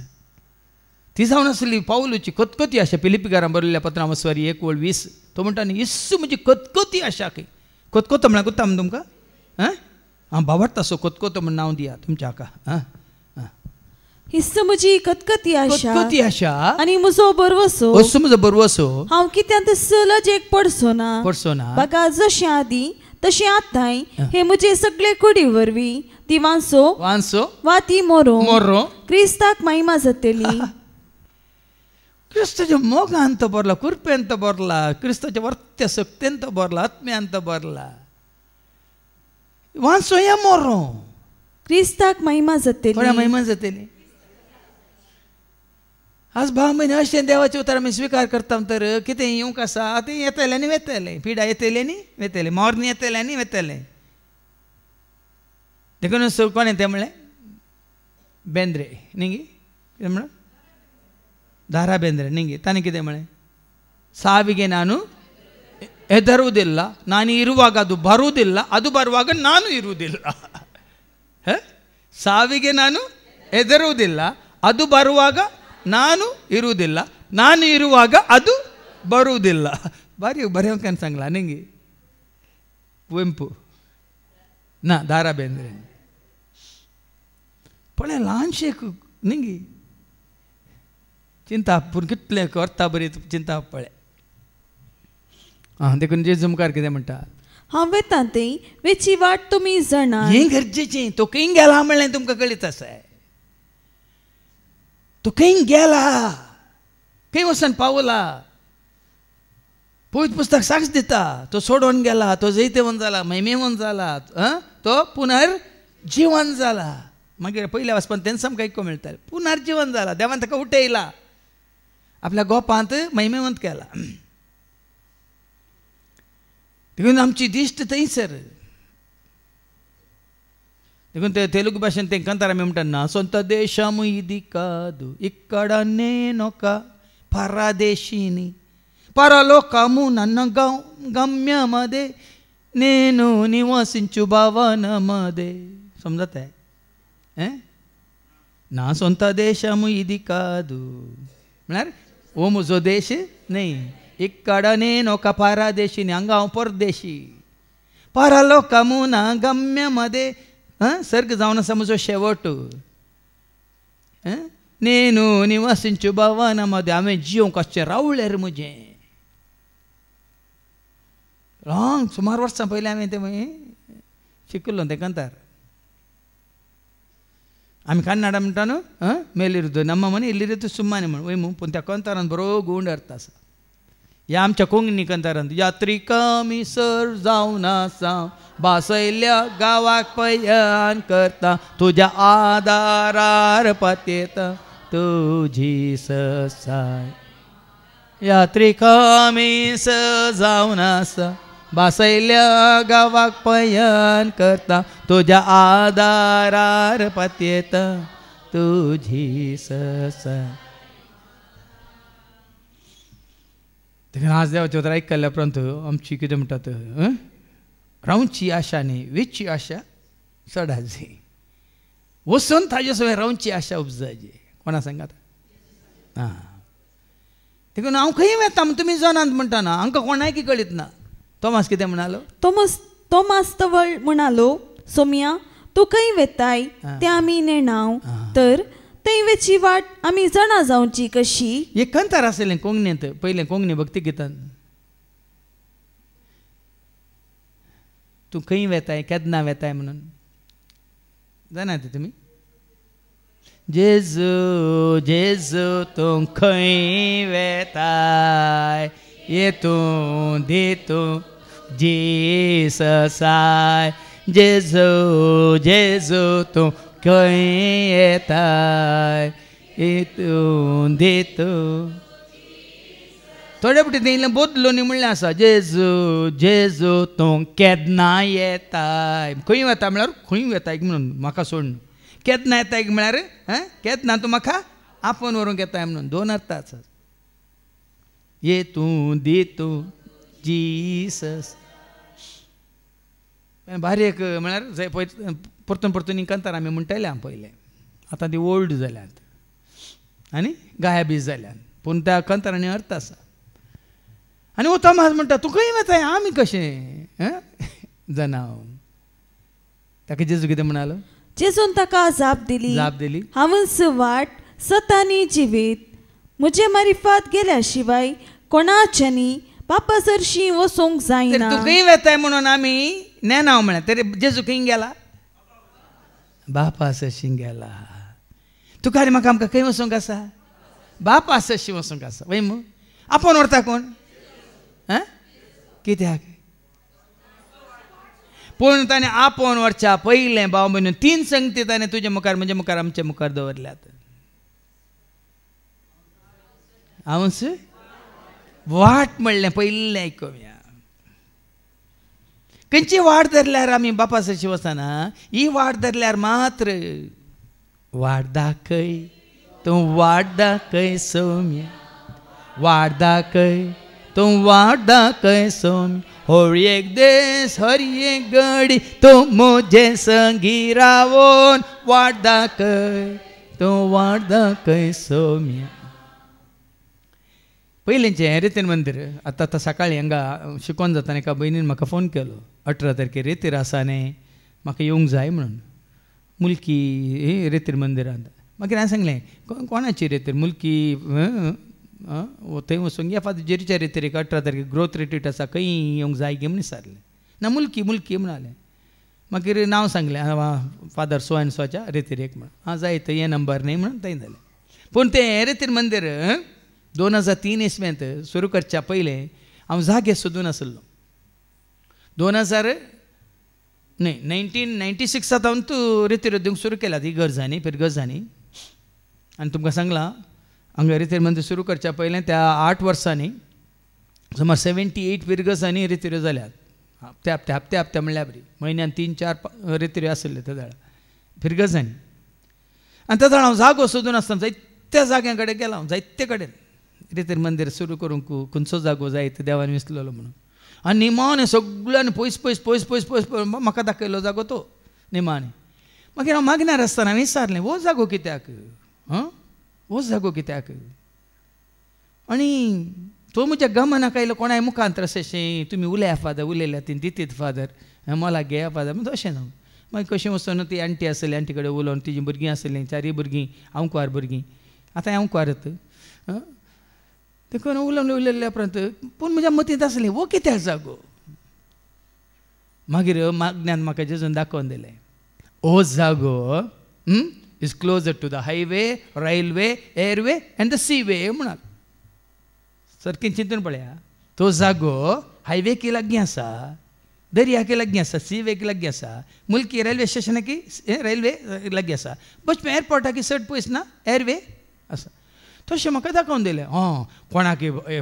ती जावन आसली पावलूची कतकती आशा फिलिपिकारां बरयल्ल्या पत्रां मस्वारी 1:20 तो म्हणटा न्ही इस्सू म्हजी कतकती आशा खंय कतकोतो म्हळ्यार कोत्ता म्हण तुमकां हां बाबाडटा सो कोतकोतो म्हण नांव दिया तुमच्या हाका हिस्स म्हजी कतकती आशा कतकती आशा आनी म्हजो बरवसो असो म्हजो बरवसो हांव कित्यांत सहज एक पडसो ना बघा जशें आदी तशें आतांय हे म्हजे सगळे कुडी वरवीं ती वांसो वा ती मोरो क्रिस्ताक महिमा जातली क्रिस्ताच्या मोगांत बरला कुरपेंत बरला क्रिस्ताच्या वर्त्य शक्तींत बरला आत्म्यांत बरला वांसो या मोरो क्रिस्ताक महिमा जातली महिमा जातली आज भाव म्हयने अशें देवाचें उतर आमी स्विकार करता तर कितें येवंक आसा तें येतलें आनी वेतलें पिडा येतली न्ही वेतलें मोरनी येतलें आनी वेतलें देखून कोणें तें म्हणलें बेंद्रे न्ही कितें म्हण ದಾರಾ ಬೇಂದ್ರೆ ನಿಂಗೆ ತಾನೇ ಕಿದೆ ಮಳೆ ಸಾವಿಗೆ ನಾನು ಹೆದರುವುದಿಲ್ಲ ನಾನು ಇರುವಾಗ ಅದು ಬರುವುದಿಲ್ಲ ಅದು ಬರುವಾಗ ನಾನು ಇರುವುದಿಲ್ಲ ಸಾವಿಗೆ ನಾನು ಹೆದರುವುದಿಲ್ಲ ಅದು ಬರುವಾಗ ನಾನು ಇರುವುದಿಲ್ಲ ನಾನು ಇರುವಾಗ ಅದು ಬರುವುದಿಲ್ಲ ಬಾರಿ ಬರೆಯೋಕೆ ಅನ್ಸಂಗಿಲ್ಲ ನಿಂಗೆ ಕುವೆಂಪು ನಾ ದಾರಾ ಬೇಂದ್ರೆ पळय ल्हानशें निंगी चिंता पूण कितलें करता बरी चिंता पळय देखून जेजू मुखार कितें म्हणटा हांव वेता थंय वेची वाट तुमी जाणा हें गरजेचें तो खंय गेला म्हणलें तुमकां कळीत आसा तो खंय गेला खंय वचून पावला पवित्र पुस्तक साक्ष दिता तो सोडून गेला तो जैतेवन जाला महिमेवन जाला तो पुनर्जीवन जाला मागीर पयल्या वचपान तेन्ना आमकां आयको मेळटा पुनर्जीवन जाला देवान ताका उठयला आपल्या गोपांत महिमेवंत केला देखून आमची दिश्ट थंयसर देखून ते तेलुगू भाशेन तें कंतार आमी म्हणटा సొంత దేశము ఇది కాదు ఇక్కడ నేనొక పరదేశిని పరలోకము నన్ను గమ్యమదే నేను నివసించు భవనమదే సమజతే నా సొంత దేశము ఇది కాదు ఓ ముజో దేశ నీ ఇక్కడ నేను ఒక పరదేశిని అంగాం परदेशी परलोकमु ना गम्यमदे सर्ग जावन समजो शेवट నేను నివసించు భవనమదే ఆమె జీవం कशें रावलेर मुजें लाँग सुमार वर्सां पयलीं हांवें तें शिकलो तें कंतार आमी कन्नड म्हणटा न्हू मेलिरुदो ನಮ್ಮ ಮನೆ ಇಲ್ಲಿರುದು ಸುಮ್ಮನೆ म्हण वय पूण त्या कंतारान बरो गूण अर्थ आसा ह्या आमच्या कोंकणी कंतारान यात्रिका मी सर जावन आसा बासयल्या गावाक पयन करता तुज्या आदारार पातयेता तुजी ससाय यात्रिका मी सर जावन आसा बासयल्या गावाक पयन करता तुज्या आदारार पातयेता तुजी ससाय आज देवाचे उतर आयकल्या उपरांत आमची कितें म्हणटात रावची आशा न्ही वेची आशा चडाची वचून ताजे सगळें रावची आशा उपजायची कोणा सांगात आं देखून हांव खंय वेता तुमी जनांत म्हणटा ना हांकां कोणाय की कळीत ना तोमास कितें म्हणालो तोमास तवळ म्हणालो सोम्या तूं खंय वेताय तें आमी नेणाव तर थंय वेची वाट आमी जाणा जावची कशी एक कंतार आसलें कोंकणींत पयलें कोंकणी भक्ती गितान तूं खंय वेताय केन्ना वेताय म्हणून जाणात तुमी जेजू जेजू तूं खंय वेताय येतूं दितूं जीससाय जेजू जेजू तूं खंय येताय येतूं दितूं थोडे फावटी तें बदलो न्ही म्हणलें आसा जेजू जेजू तूं केन्ना येताय खंय वेता म्हळ्यार खंय वेताय म्हणून म्हाका सोड केन्ना येताय म्हळ्यार केन्ना तूं म्हाका आपोवन व्हरूंक येताय म्हणून दोन अर्थ आसात येतूं दितूं जीसस भारी एक म्हळ्यार परतून परतून कंतार आमी म्हणटाले हांव पयलें आतां ती ओल्ड जाल्यात आनी गायबी जाल्यात पूण त्या कंतारांनी अर्थ आसा आनी वो तोमास म्हणटा तूं खंय वेताय आमी कशें जनाव ताका जेजू कितें म्हणालो जेजून ताका जाप दिली हांवच वाट सत आनी जिवीत म्हजे मारिफात गेल्या शिवाय कोणाच्यानी बापा सरशी वचूंक जायना तूं खंय वेताय म्हणून आमी नेनाव म्हळ्यार तरी जेजू खंय गेला बापा सरशी गेला तुका आनी म्हाका आमकां खंय वचूंक आसा बापा सरशी वचूंक आसा वय मू आपोवन व्हरता कोण कित्याक पूण ताणें आपोवन व्हरच्या पयलें भाव भयणीन 3 संगती ताणें तुजे मुखार म्हजे मुखार आमचे मुखार दवरल्यात हांवच वाट म्हणलें पयलें आयकुया खंयची वाट धरल्यार आमी बापा सरशी वचना ही वाट धरल्यार मात्र वाट दाखय तूं वाट दाखय सौम्य वाट दाखय तूं वाट दाखय सौम्य होळी एक देस हरी एक घडी तूं म्हजे संगी रावून वाट दाखय तूं वाट दाखय सौम्य पयलींचें रितीन मंदीर आतां सकाळीं हांगा शिकोवन जाताना एका भयणीन म्हाका फोन केलो 18 तारखेर रेतीर आसा न्ही म्हाका येवंक जाय म्हणून मुल्की रेतीर मंदिरांत मागीर हांवें सांगलें कोणाची रेतीर मुल्की थंय वचूंक या फादर जेरीच्या रेतीर 18 तारखेर ग्रोथ रिट्रीट आसा खंय येवंक जाय गे म्हण विचारलें ना मुल्की मुल्की म्हणालें मागीर नांव सांगलें फादर सो एंड सोच्या रेतीर एक म्हण जाय थंय हे नंबर न्ही म्हणून थंय जालें पूण तें रेतीर मंदीर 2003 इसव्यांत सुरू करच्या पयलें हांव जागे सोदून आसलो 1996 हांव तूं रेतीर दिवंक सुरू केला ती गरजांनी फिरगजांनी आनी तुमकां सांगलां हांगा रेतीर मंदीर सुरू करच्या पयलें त्या 8 वर्सांनी सुमार 78 फिरगजांनी रेतीर जाल्यात हप्ते हप्ते म्हणल्यार बरी म्हयन्यान 3-4 रेतीर आसले त्या वेळार फिरगजांनी आनी त्या वेळार हांव जागो सोदून आसतना जायत्या जाग्यां कडेन गेलो हांव जायते कडेन रेतीर मंदीर सुरू करूंक खंयचो जागो जाय तो देवान विसरलो म्हणून आनी निमाणे सगळ्यांनी पयस पयस पयस पयस पयस म्हाका दाखयलो जागो तो निमाणे. मागीर हांव मागणार आसतना विचारलें हो जागो कित्याक, हो जागो कित्याक. आनी तो म्हज्या गमनाक आयलो कोणाय मुखांतर अशें तुमी उलया फादर उलयल्या ती दितीत फादर मला घेया फादर म्हणजे अशें न्हू. मागीर कशें वचून ती आंटी आसली आंटी कडेन उलोवन तिजी भुरगीं आसलीं 4 भुरगीं अवंकवार भुरगीं आतां अवंकवारत ते कोण उलयल्ल्या उपरांत पूण म्हज्या मतींत आसलें वो कित्याक जागो. मागीर मागण्यान म्हाका जेजून दाखोवन दिलें हो जागो is closer to the highway railway airway and the sea way म्हणून सारकें चिंतून पळया. तो जागो हायवे की लागीं आसा, दर्या की लागीं आसा, सी वे की लागीं आसा, मुल्की रेल्वे स्टेशनाकी रेल्वे लागीं आसा, बचपन एअरपोर्टाकी चड पयस ना एअरवे आसा. तशें म्हाका दाखोवन दिलें. कोणाक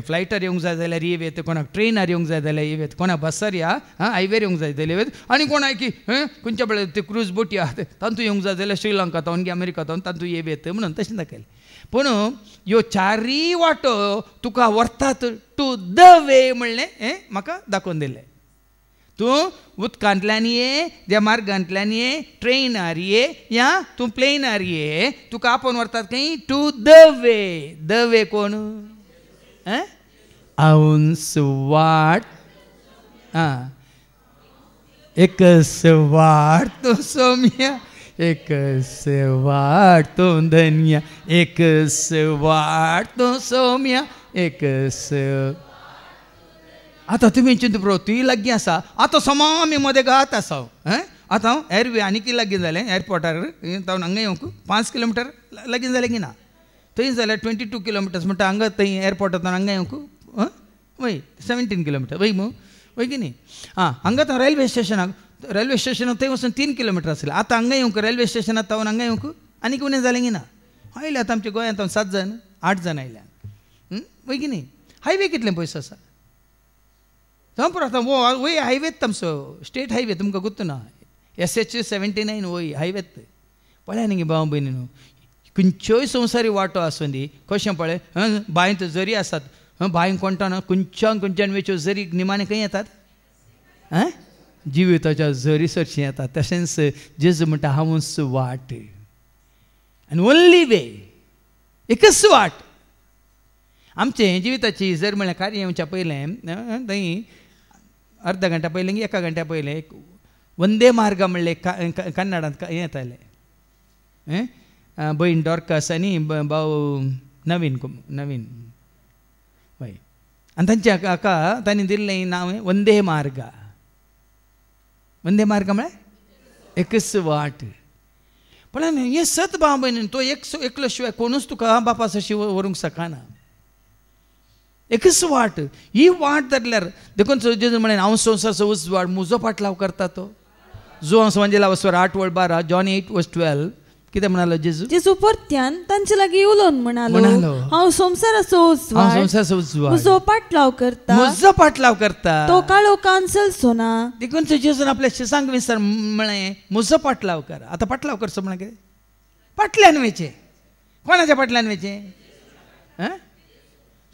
फ्लायटार येवंक जाय जाल्यार येवेत, कोणाक ट्रेनार येवंक जाय जाल्यार येवेत, कोणाक बसार या हायवेर येवंक जाय जाल्यार येवेत, आनी कोणाक की खंयच्या वेळार ते क्रूज बोटी आहात तातूंत येवंक जाय जाल्यार श्रीलंका तावन की अमेरिका तावन तातूंत येवेत म्हणून तशें दाखयलें. पूण ह्यो 4 वाटो तुका व्हरतात टू द वे म्हणलें म्हाका दाखोवन दिलें. तूं उदकांतल्यान ये, त्या मार्गांतल्यान ये, ट्रेनार ये या तूं प्लेनार ये, तुका आपोवन व्हरतात खंय to the way. The way कोण औंस वाट एकस वाट तो सोम्या एकस वाट तो धन्या एकस वाट तो सोम्या एकस. आतां तुमी चिंतून पळोव ती लागीं आसा आतां समा आमी मदें गात आसा. आतां हांव एअरवे आनी कितें लागीं जालें एअरपोर्टार तावन हांगा येवंक 5 किलोमिटर लागीं जालें की ना. थंय जाल्यार 22 किलोमिटर्स म्हणटा हांगा थंय एअरपोर्टांतल्यान हांगा येवंक वय 17 किलोमिटर वय मू वय की न्ही. हांगा तो रेल्वे स्टेशनाक थंय वचून 3 किलोमिटर आसलें. आतां हांगा येवंक रेल्वे स्टेशनाक तावन हांगा येवंक आनी उणें जालें की ना. आयले आतां आमच्या गोंयांत 7 जण 8 जण आयल्या वय की न्ही. हायवे कितलें पयस आसा आतां वय हायवेत तमचो स्टेट हायवे तुमकां गुर्तू ना SH 79 वय हायवेत. पळय न्ही भाव भयणी न्हू खंयच्योय संवसारी वाटो आसूं दी कशें पळय बांयंत जरी आसात बांय कोणटा खंयच्यान वेच्यो जरी निमाणे खंय येतात जिविताच्या जरी सरशी येतात. तशेंच जेजू म्हणटा हांवूच वाट आनी ओन्ली वे एकच वाट. आमचें जिविताची जर म्हळ्यार कार्य येवच्या पयलें थंय अर्ध घंटा पयलें 1 घंट्या पयलें एक वंदे मार्ग म्हणलें कन्नडांत हें येतालें भयण डॉर्कस आनी भाव नवीन वय आनी तांच्या हाका तांणी दिल्लें नांव वंदे मार्ग. वंदे मार्ग म्हळ्यार एकच वाट. पण हें सत भाव भयण तो एकलो शिवाय कोणूच तुका बापा सशी व्हरूंक शकना. एकच वाट ही वाट धरल्यार देखून जेजू म्हणे हांव संवसाराचो उजवाड म्हजो पाटलाव करता तो जो म्हणजे 8:12 जॉन 8:12 कितें म्हणालो जेजू परत्यान तांचे लागीं उलोवन म्हणालो हांव संवसाराचो उजवाड म्हजो पाटलाव करता तो काळो कांसलचो ना. देखून जेजून आपल्या शिसांक विसर म्हळें म्हजो पाटलाव कर. आतां पाटलाव करचो म्हळ्यार कितें फाटल्यान वेचें. कोणाच्या फाटल्यान वेचें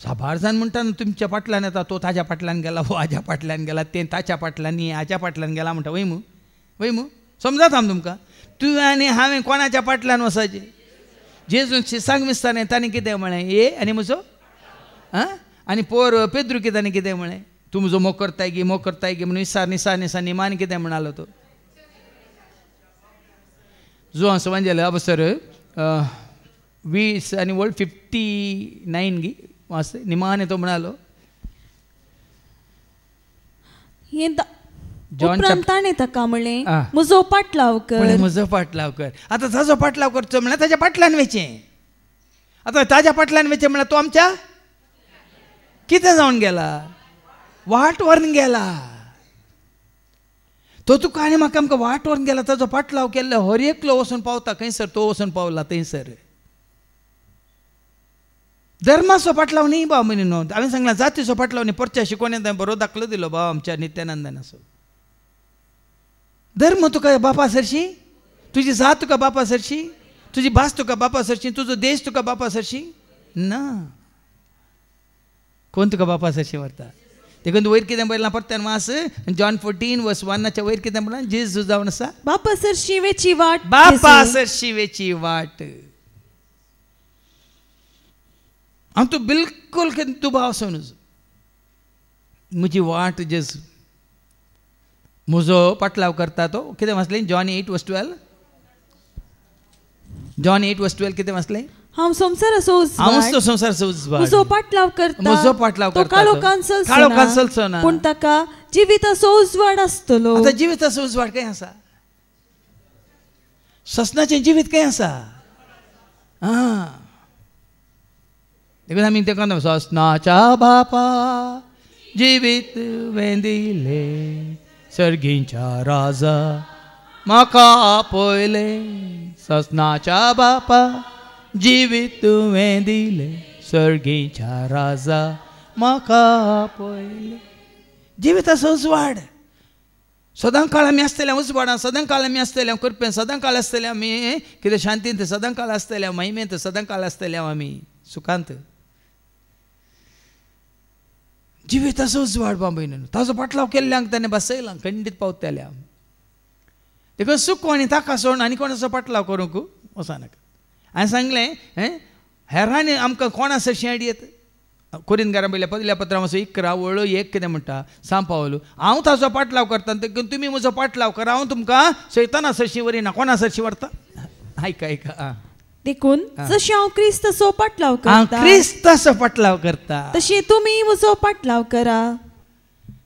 साबार जाण म्हणटा तुमच्या फाटल्यान येता तो ताज्या फाटल्यान गेला वो हाज्या फाटल्यान गेला तें ताच्या फाटल्यान हाच्या फाटल्यान गेला म्हणटा वय मू समजात आम तुमकां. तूं आनी हांवें कोणाच्या फाटल्यान वचचें. जेजून शिसांक विस्तार ताणें कितें म्हळें ये आनी म्हजो आनी पोर पेद्रू कितें म्हळें तूं म्हजो मोग करताय गी म्हणून निसा निमान कितें म्हणालो तो जो हांव सांगलें अबसर 20 आनी 59 गी वाचते निमाने तो म्हणालो ताणें ताका म्हणलें म्हजो पाटलाव कर. आतां ताजो पाटलाव करचो म्हळ्यार ताज्या फाटल्यान वेचें. आतां ताज्या फाटल्यान वेचें म्हळ्यार तो आमच्या कितें जावन गेला वाट व्हरून गेला. तो तुका आनी म्हाका आमकां वाट व्हरून गेला. ताजो पाटलाव केल्लो हर एकलो वचून पावता खंयसर तो वचून पावला थंयसर. धर्माचो पाटलाव न्ही भाव म्हणी न्हू हांवें सांगलां जातीचो पाटलाव न्ही. परच्या शिकोवण्यान बरो दाखलो दिलो भाव आमच्या नित्यानंदान असो. धर्म तुका बापा सरशी तुजी जात तुका बापा सरशी तुजी भास तुका बापा सरशी तुजो देश तुका बापा सरशी ना. कोण तुका बापा सरशी व्हरता देखून वयर कितें बरयलां परत्यान वास जॉन 14:1 वयर कितें म्हणलां जेजू जावन आसा बापा सर शिवेची वाट बापा सर शिवेची वाट हांव तूं बिलकुल तूं भाव समज म्हजी वाट जेजू म्हजो पाटलाव करता तो कितें वाचलें जॉन 8:12 जॉन 8:12 कितें वाचलें हांव संवसाराचो हांवूच तो संवसाराचो उजवाड म्हजो पाटलाव करता म्हजो पाटलाव तो करता काळो कांसलचो ना पूण ताका जिविताचो उजवाड आसतलो आतां जिविताचो उजवाड खंय आसा ससनाचें जिवीत खंय आसा देखून आमी तें म्हणटा ससनाच्या बापा जिवीत वेंदिले सर्गींच्या राजा म्हाका आपयले ससनाच्या बापा जिवीत तुवें दिले सर्गीच्या राजा म्हाका आपयले जिविताचो उजवाड सदां काळ आमी आसतले उजवाडां सदां काळ आमी आसतले करपें सदां काळ आसतले आमी कितें शांतींत सदां काळ आसतले महिमेंत सदां काळ आसतले आमी सुखांत जिविताचो उजवाड बाबयन ताजो पाटलाव केल्ल्यांक ताणें बसयलां खंडीत पावतल्या देखून सुख आनी ताका सोड आनी कोणाचो पाटलाव करूंक वचनाका हांवें सांगलें हेरांनी आमकां कोणा सरशी आयडियेत कोरिंथकारां पहिल्या पत्रां वचून 11:1 कितें म्हणटा सांपावलो हांव ताजो पाटलाव करता देखून तुमी म्हजो पाटलाव करा हांव तुमकां शैताना सरशी वरिना कोणा सरशी व्हरता आयका देखून जशें हांव क्रिस्ताचो पाटलाव करता क्रिस्ताचो पाटलाव करता तशें तुमी म्हजो पाटलाव करा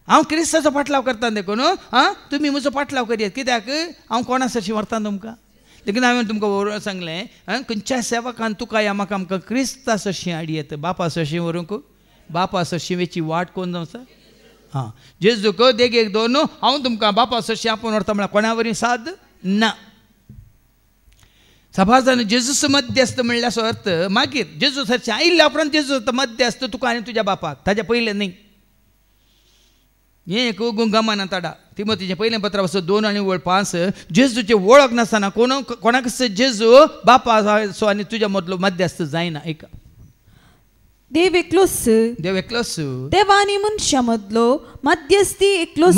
हांव क्रिस्ताचो पाटलाव करता देखून तुमी म्हजो पाटलाव करयात कित्याक हांव कोणा सरशी व्हरता तुमकां देखून हांवें तुमकां सांगलें खंयच्याय सेवकान तुका या म्हाका आमकां क्रिस्ता सरशी हाडी येता बापा सरशी व्हरूंक बापा सरशीवेची वाट कोण जावं आसा जेजूक देगेक दोन हांव तुमकां बापा सरशी आपूण व्हरता म्हळ्यार कोणा वरी साद ना सभाजान जेजूस मध्यस्थ म्हणल्याचो अर्थ मागीर जेजू सरशी आयिल्ल्या उपरांत जेजू मध्यस्थ तुका आनी तुज्या बापाक ताज्या पयलें न्ही हें एक गमाना ताडा तिमोथीचें पयलें पत्र वचत 2:5 जेजूची वळख नासतना कोणाक जेजू बापा आनी तुज्या मदलो मध्यस्थ जायना एक देव एकलोच देवा आनी मनशा मदलो मध्यस्थी एकलोच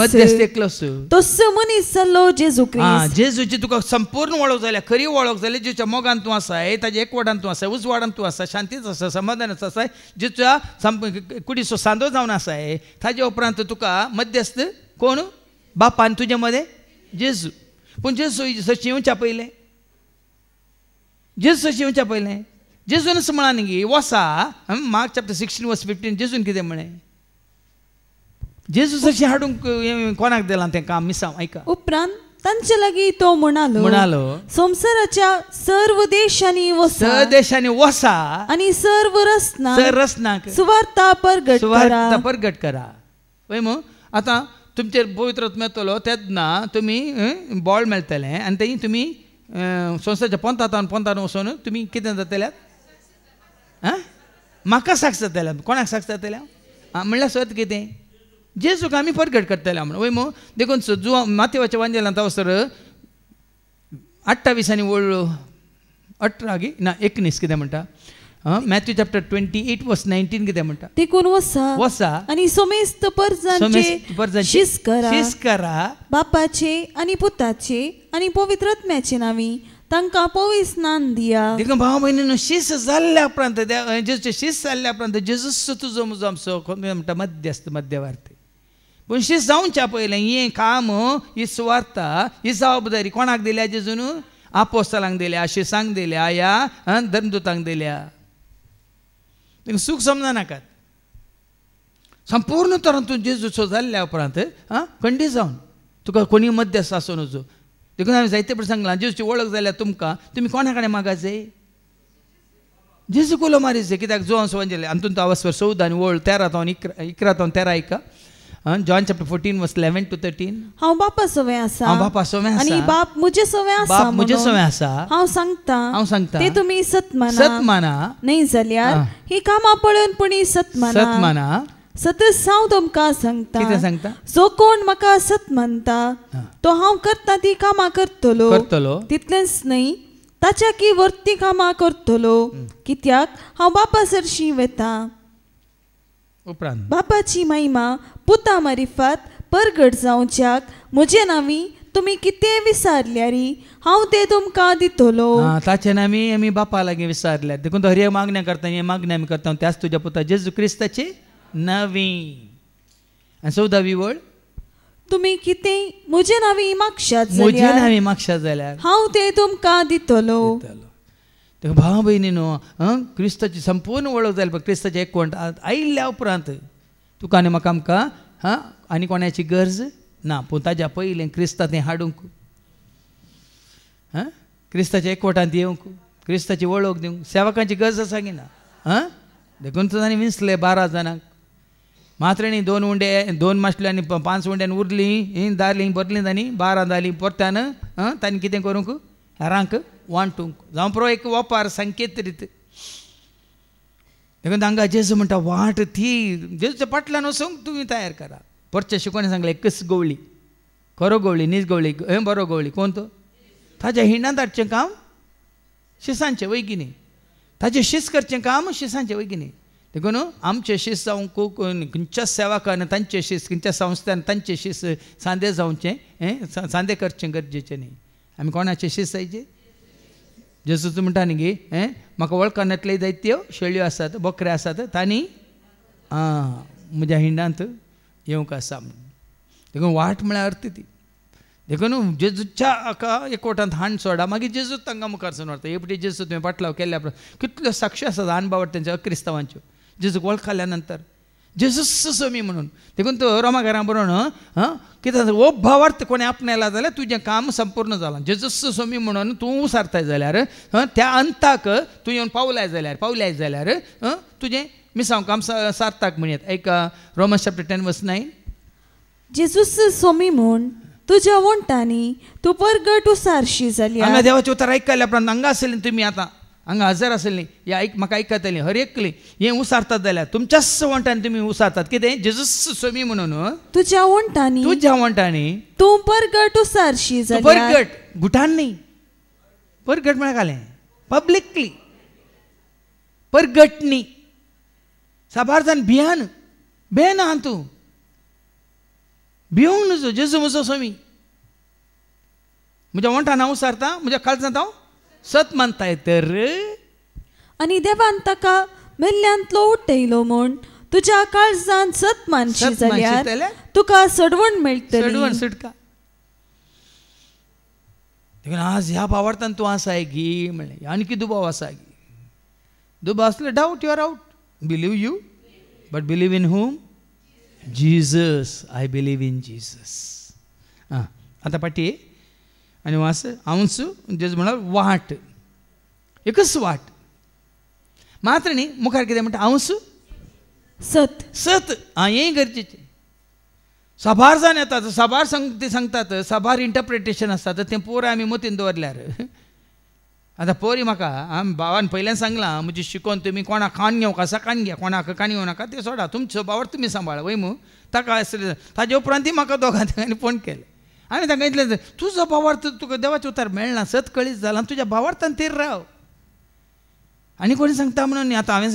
तोच मनीस जाल्लो जेजू ख्रिस्त जेजूची तुका संपूर्ण वळख जाल्या खरी वळख जाली जेच्या मोगान तूं आसाय ताज्या एकवटान तूं आसाय उजवाडान तूं आसा शांतीच आसा समाधानाच आसाय जेच्या कुडीचो सांदो जावन आसाय ताजे उपरांत तुका मध्यस्थ कोण बापान तुजे मदें जेजू पूण जेजू सची येवच्या पयलें जेजू सची येवच्या पयलें जेजून असं म्हणा न्ही वसा मार्क चॅप्टर 16:15 जेजून कितें म्हळें जेजू सशी हाडूंक कोणाक दिलां तें काम मिसांव आयका उपरांत तांचे लागीं तो म्हणालो संवसाराच्या सर्व देशांनी वसा आनी सर्व रसनाक सुवार्ता परगट करा पळय मग आतां तुमचेर पवित्र आत्मो येतलो तेन्ना तुमी बॉल मेळटलें आनी थंय तुमी संवसाराच्या पंतान वचून तुमी कितें जातल्यात म्हाका साक्ष जातल्या कोणाक साक्ष जातल्या म्हणल्यार सत कितें जेजूक आमी परगट करतले म्हणून वय मग देखून जो माथेवाच्या वांजेलांत वसर 28:18 कितें म्हणटा मॅथ्यू चॅप्टर 28:19 कितें म्हणटा देखून वसा आनी सोमेस्त परजांचे शीस करा बापाचे आनी पुताचे आनी पवित्र आत्म्याचे नांवी तांकां पवित्र स्नान दिया देखून भाव भयणीनो शीस जाल्ल्या उपरांत जेजूचे शीस जाल्ल्या उपरांत जेजूस तुजो म्हजो आमचो म्हणटा मध्यस्थ मध्यवर्ती पूण शीस जावच्या पयलें हें काम ही सुवार्ता ही जबाबदारी कोणाक दिल्या जेजून आपोस्तलांक दिल्या शिसांक दिल्या ह्या धर्मदूतांक दिल्या सूख समजनाकात संपूर्ण तरान तूं जेजूचो जाल्ल्या उपरांत खंडीत जावन तुका कोणी मध्यस्थ आसूं नजो देखून हांवें जायते फावटी सांगलां जेजूची वळख जाल्यार तुमकां तुमी कोणा कडेन मागाचे जेजू कोलो मारीचे कित्याक जो हांव सांगलें हातूंत आवाज 14 आनी वळ 11:13 आयका जॉन चॅप्टर 14:11-13 हांव बापा सवे आसा आनी बाप म्हजे सवे आसा हांव सांगता ते तुमी सत माना न्ही जाल्यार ही कामां पळोवन पुणी सत माना सतच हांव तुमकां सांगता जो कोण म्हाका सत मानता तो हांव करता ती कामां करतलो तितलेंच न्ही ताच्या की वर्ती कामां करतलो कित्याक हांव बापा सरशी वेता उपरांत बापाची महिमा पुता मारिफात परगट जावच्याक म्हजे नावी तुम्ही कितें विचारल्यारी हांव ते तुमकां दितलो. ताचे नामी आमी बापा लागीं विचारल्यात देखून तो हर एक मागण्या करता हे मागण्या आमी करता त्याच तुज्या पुता जेजू क्रिस्ताची नावी. आनी 14वी वळ तुम्ही कितें म्हजे नावी मागशात म्हजे जाल्यार नावी मागशात जाल्यार हांव ते तुमकां दितलो. देखून भाव भयणी न्हू क्रिस्ताची संपूर्ण वळख जाली पळय क्रिस्ताचे एकवट आयिल्ल्या उपरांत तुका आनी म्हाका आमकां आनी कोणाची गरज ना. पूण ताज्या पयलीं क्रिस्ता तें हाडूंक क्रिस्ताच्या एकवटांत येवंक क्रिस्ताची वळख दिवंक सेवकांची गरज आसा की ना. देखून तांणी विंचले 12 जाणांक मात्रेणी 2 उंडे 2 माशले आनी 5 उंड्यान उरलीं दारलीं बरलीं तांणी 12 जालीं परत्यान तांणी कितें करूंक हेरांक वांटूंक जावं पुरो एक वपार संकेत रीत. देखून तांकां जेजू म्हणटा वाट ती जेजूच्या फाटल्यान वचूंक तुमी तयार करा. परचे शिकोवणी सांगलें एकच गवळी खरो गवळी नीज गवळी बरो गवळी कोण तो ताज्या हिंडांत हाडचें काम शिसांचें वैगिनी ताजें शिस करचें काम शिसांचें वैगिनी. देखून आमचे शिस जावंक खंयच्याच सेवकान तांचे शिस खंयच्या संस्थान तांचे शिस सांदे जावचें सांदे करचें गरजेचें न्ही. आमी कोणाचें शिस जायचें जेजूच म्हणटा न्ही गे म्हाका वळखनातले दैत्यो शेळयो आसात बकऱ्यो आसात तांणी म्हज्या हिंडांत येवंक आसा म्हणून. देखून वाट म्हळ्यार अर्थ ती. देखून जेजूच्या हाका एकवटांत हांड सोडा मागीर जेजूच तांकां मुखार सावन व्हरता. हे जेजू तुवें फाटलाव केल्ल्या कितल्यो साक्षी आसात अनबावट तेंच्यो क्रिस्तांवांच्यो जेजूक वळखल्या नंतर जेजूस सोमी म्हणून. देखून तो रोमाघरां बरोवन कितें ओ भावार्थ कोणी आपणायला जाल्यार तुजें काम संपूर्ण जालां. जेजूस सोमी म्हणून तूं उसारताय जाल्यार त्या अंताक तूं येवन पावल्याय जाल्यार तुजें मिसांव काम सार्थक म्हणयात. ऐका रोमन्स चॅप्टर 10 वर्स 9 जेजूस सोमी म्हूण तुज्या वंटांनी तूं परगट उसारशी जाल्यार हांगा देवाचें उतर आयकल्या उपरांत हांगा आसलीं तुमी आतां हांगा हजर आसलीं या म्हाका आयकतलीं हर एकलीं हें उसारतात जाल्यार तुमच्याच वंटांनी तुमी उसारतात कितें जेजूस सोमी म्हणून तुज्या वंटांनी तूं परगट उसारशी जाल्यार परगट गुटान न्ही परगट म्हळ्यार कालें पब्लिकली परगट न्ही साबार जावन भियेना तूं भिवंक नजो जेजू म्हजो सोमी म्हज्या वंटान हांव उसारता म्हज्या काळजांत हांव सत मानताय तर आनी देवान ताका मेल्ल्यांतलो उठयलो म्हूण तुज्या काळजांत सत मानशी जाल्यार तुका सडवण मेळटली सुटका. देखून आज ह्या भावार्थान तूं आसा गी म्हणलें आनी दुबाव आसा गी दुबाव आसले doubt you are out believe you but believe in whom Jesus. I believe in Jesus. आतां पाटी आनी वास हांवच जेजू म्हळ्यार वाट एकच वाट मात्र न्ही मुखार कितें म्हणटा हांवच सत हेंय गरजेचें. साबार जावन येतात साबार संगती सांगतात साबार इंटरप्रिटेशन आसतात तें पुराय आमी मतीन दवरल्यार आतां पोरी म्हाका भावान पयल्यान सांगलां म्हजी शिकोवन तुमी कोणाक कान घेवंक आसा कान घ्या कोणाक कान घेवं नाका तें सोडा तुमचो भावार तुमी सांबाळा वय मू ताका आसलें ताजे उपरांत म्हाका दोगां तिगांनी फोन केलें. हांवें तांकां इतलें तुजो भावार्थ तुका देवाचें उतर मेळना सत कळीत जालां तुज्या भावार्थान तीर राव आनी कोणी सांगता म्हणून न्ही. आतां हांवें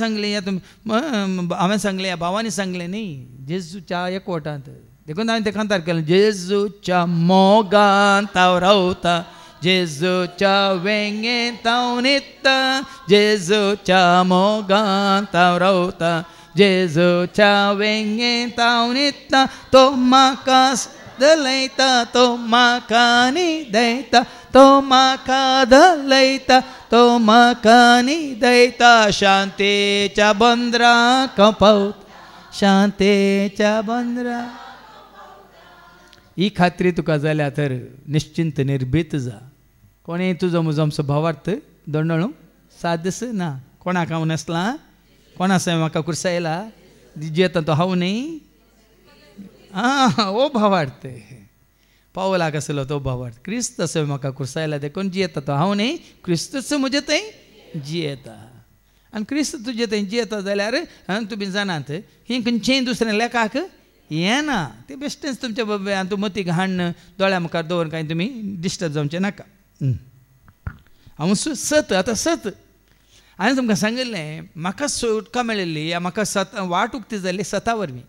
सांगलें ह्या भावानी सांगलें न्ही जेजूच्या एकवटांत देखून हांवें तें कांतार केलें जेजूच्या मोगांत हांव रावता जेजूच्या वेंगेंत हांव न्हिदता जेजूच्या मोगांत हांव रावता जेजूच्या वेंगेंत हांव न्हिदता तो म्हाका दलयता तो म्हाका न्हिदयता तो म्हाका दलयता तो म्हाका न्हिदयता शांतेच्या बंदराक पावता शांतेच्या बंदराक. ही खात्री तुका जाल्या तर निश्चिंत निर्भीत जा. कोणें तुजो म्हजो आमचो भावार्थ दोंडळूंक सादस ना. कोणाक हांव नासलां कोणा साय म्हाका कुरसायला जेता तो हांव न्ही ओ भावार्थ पावलाक आसलो तो भावार्थ क्रिस्त असो म्हाका कुरसायला देखून जियेता तो हांव न्ही क्रिस्तच म्हजे थंय जियेता आनी क्रिस्त तुजे थंय जियेता जाल्यार तुमी जाणात ही खंयचेय दुसऱ्या लेखाक येना. ते बेश्टेंच तुमच्या बाबा तूं मतीक हाडन दोळ्या मुखार दवरून कांय तुमी डिस्टर्ब जावचें नाका. हांव सत आतां सत हांवें तुमकां सांगिल्लें म्हाका सुटका मेळिल्ली या म्हाका वाट उक्ती जाल्ली 7 वरवीं.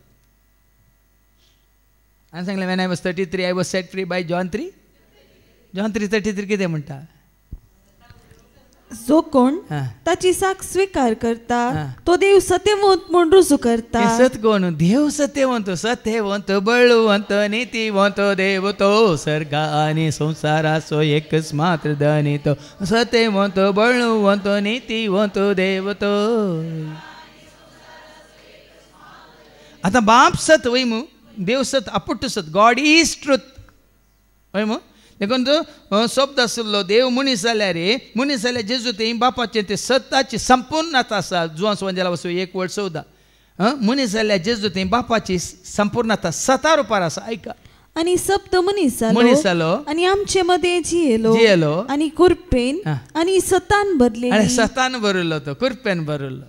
हांवें सांगलें when I was 33 I was set free by John 3. John 3:33 कितें म्हणटा? जो कोण ताची साख स्वीकार करता तो देव सत्यवंत म्हूण रुजू करता. सत कोण? देव सत्यवंत बळवंत नीतिवंत देव तो सर्गा आनी संसाराचो एकच मात्र धनी तो सत्यवंत बळवंत नीतिवंत देव तो. आतां बाप सत वय मू देव सत अपुट्ट सत गॉड इज ट्रुथ वय मू देखून तो शब्द आसलो देव मनीस जाल्यार जेजू ते बापाचें ते सत्ताची संपूर्णता आसा. जुवांस वंजला वचून 1:14 मनीस जाल्यार जेजू ते बापाची संपूर्णता 7 रुपार आसा. ऐका. आणि शब्द मनीस जालो आणि आमचे मध्ये जियेलो आणि कुरपेन आणि सतान भरले आणि सतान भरलो तो कुरपेन भरलो.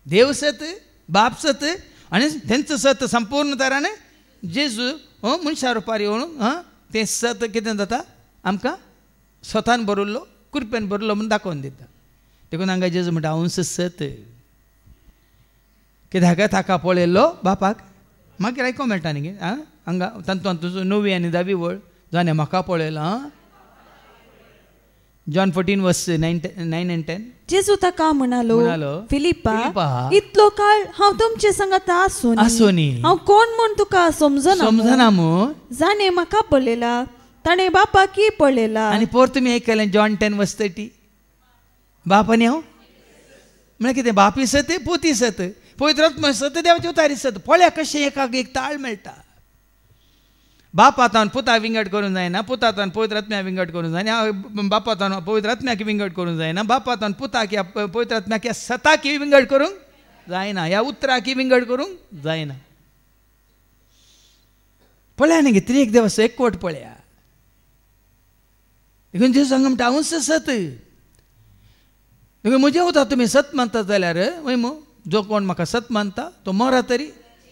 देव सत बाप सत आणि तेंचो सत संपूर्ण तरान जेजू मनशा रुपार येवन ते सत कितें जाता आमकां स्वतान बरोल्लो कुरपेन बरोल्लो म्हणून दाखोवन दिता. देखून हांगा जेजू म्हणटा हांव सत कित्याक ताका पळयल्लो बापाक मागीर आयको मेळटा न्ही हांगा तातूंत 9 आनी 10 वळ जाणें म्हाका पळयलो. John 14:9 and 10. जेजू ताका म्हणालो फिलिपा इतलो काळ हांव तुमचे संगत आसोनी हांव कोण म्हूण तुका समजना मू जाणें म्हाका पळयला ताणें बापाकी पळयला. आनी परत तुमी आयकलें John 10:30 बाप आनी हांव म्हळ्यार कितें बापी सत पोती सत पवित्र आत्मा सत देवाची उतारी सत. पळया कशें एकाक एक ताळ मेळटा. बापातान पुता विंगड करूंक जायना पुतातान पवित्र आत्म्याक विंगड करूंक जायना बापातान पवित्र आत्म्याक विंगड करूंक जायना बापातान पुताक या पवित्र आत्म्याक या सताकी विंगड करूंक जायना ह्या उतराकी विंगड करूंक जायना. पळया न्ही त्रिएक देव आसा एकवट पळया. देखून जेजू हांगा म्हणटा हांव सत. देखून म्हजें उतर तुमी सत मानता जाल्यार वय मू जो कोण म्हाका सत मानता तो मरा तरी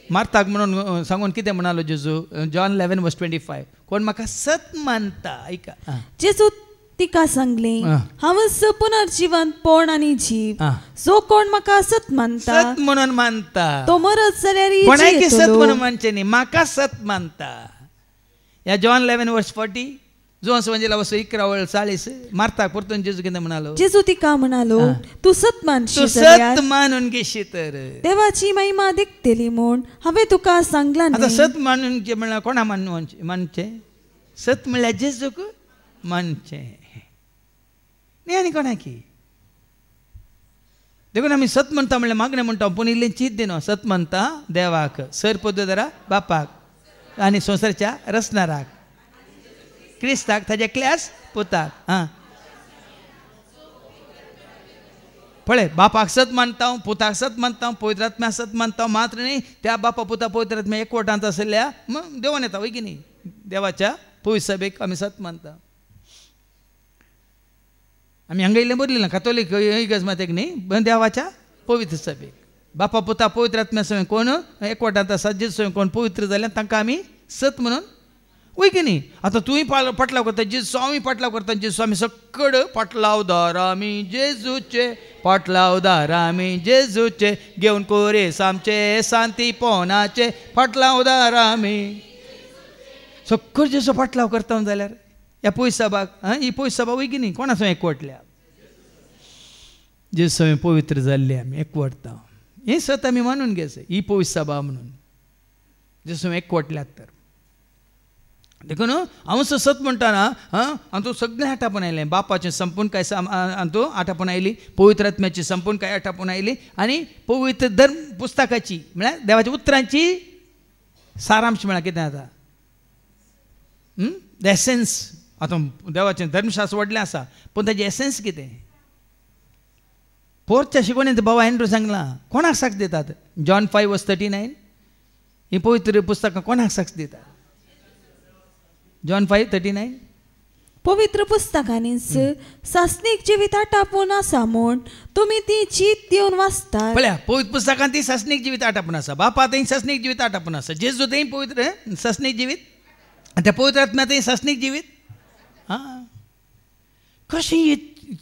मारताक म्हणून सांगून कितें म्हणालो जेजू John 11:25 कोण म्हाका सत मानता. ऐका. जेजू तिका सांगलें हांवच पुनर्जीवनपण आनी जीव जो कोण म्हाका सत मानता सत म्हणून मानता तो मरत जाल्यार कोणाक सत म्हणून मानचें न्ही म्हाका सत मानता. ह्या John 11:40 जुवांस वंजला वचून 11:40 मारताक परतून जेजू कितें म्हणालो जेजू तिका म्हणालो तू सत मानशी सत मानून घेशी तर देवाची महिमा दिखतली म्हूण हांवें तुका सांगला. आतां सत मानून म्हळ्यार कोणा मानचें सत म्हळ्यार जेजूक मानचें न्ही आनी कोणाकी. देखून आमी सत म्हणटा म्हळ्यार मागणें म्हणटा पूण इल्लें चीत दिनो सत म्हणटा देवाक सर पद्दतरा बापाक आनी संवसाराच्या रचणाराक क्रिस्ताक ताच्या क्ल्यास पुताक. पळय बापाक सत मानता पुताक सत मानता पवित्र आत्म्याक सत मानता मात्र न्ही त्या बापा पुता पवित्र आत्म्या एकवटांत आसल्या देवान येता वय की न्ही देवाच्या पवित्र सभेक आमी सत मानता. आमी हांगा इल्लें बरयलें ना कातोलीक इगर्ज न्ही देवाच्या पवित्र सभेक बापा पुता पवित्र आत्म्या सवय कोण एकवटांत आसा जे सवय कोण पवित्र जाल्यार तांकां आमी सत म्हणून वय की न्ही. आतां तुवें पाटलाव करता जेजू आमी पाटलाव करता जेजू आमी सकड पाटलावदार आमी जेजूचे पाटलावदार आमी जेजूचे घेवन कोरेस आमचे शांतीपणाचे पाटलावदार आमी सकड जेजू पाटलाव करता जाल्यार ह्या पयस सभाक ही पयस सभा वय की न्ही कोणा सवय एकवटल्या जेजू सवय पवित्र जाल्ले आमी एकवटता. हें सत आमी मानून घेवचें ही पयस सभा म्हणून जेजू सवय एकवटल्यात तर. देखून हांव सत म्हणटाना हातूंत सगळें आटापून आयलें बापाचें संपूर्ण काय हातूंत आटापून आयली पवित्र आत्म्याची संपूर्ण काय आटापून आयली आनी पवित्र धर्म पुस्तकाची म्हळ्यार देवाच्या उतरांची सारांश म्हळ्यार कितें जाता द एसेन्स. आतां देवाचें धर्मशास्त्र व्हडलें आसा पूण ताचें एसेन्स कितें पोरच्या शिकवणेंत बाबा एंड्रू सांगलां कोणाक साक्ष दितात John 5:39 ही पवित्र पुस्तकां कोणाक साक्ष दितात John 5:39 पवित्र पुस्तकांनी सासनीक जिवीत आटापून आसा म्हूण तुमी ती चीत दिवन वाचतात. पळया पवित्र पुस्तकांत ती सासनीक जिवीत आटापून आसा बापा थंय सासनीक जिवीत आटापून आसा जेजू थंय पवित्र सासनीक जिवीत आनी त्या पवित्र आत्म्या थंय सासनीक जिवीत कशी ही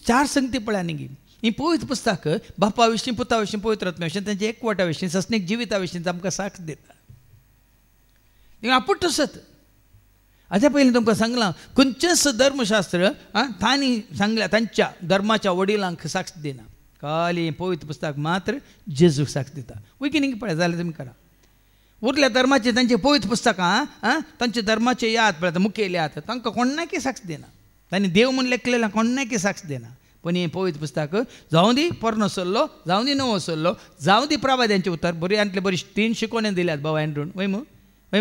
4 संगती पळया न्ही ही पवित्र पुस्तक बापा विशीं पुता विशीं पवित्र आत्म्या विशीं तांच्या एकवटा विशीं सस्नेक जिविता विशीं आमकां साक्ष दिता. देखून आपूण तसोच हाच्या पयलीं तुमकां सांगलां खंयचेंच धर्मशास्त्र तांणी सांगल्या तांच्या धर्माच्या वडिलांक साक्ष दिना. खाली पवित्र पुस्तक मात्र जेजूक साक्ष दिता. विकिनीक पळय जाल्यार तुमी करा. उरल्या धर्माचे तांचे पवित्र पुस्तकां तांचे धर्माचे याद पळयता मुखेल याद तांकां कोणाकी साक्ष दिना. तांणी देव म्हूण लेखलेल्या कोणाकी साक्ष दिना. पण हें पवित्र पुस्तक जावं दी पोरनो सल्लो जावं दी नवो सल्लो जावं दी प्रभाद्यांचे उतर बऱ्यांतले बरी 3 शिकोवण्यो दिल्यात बाबा एंड्रून वय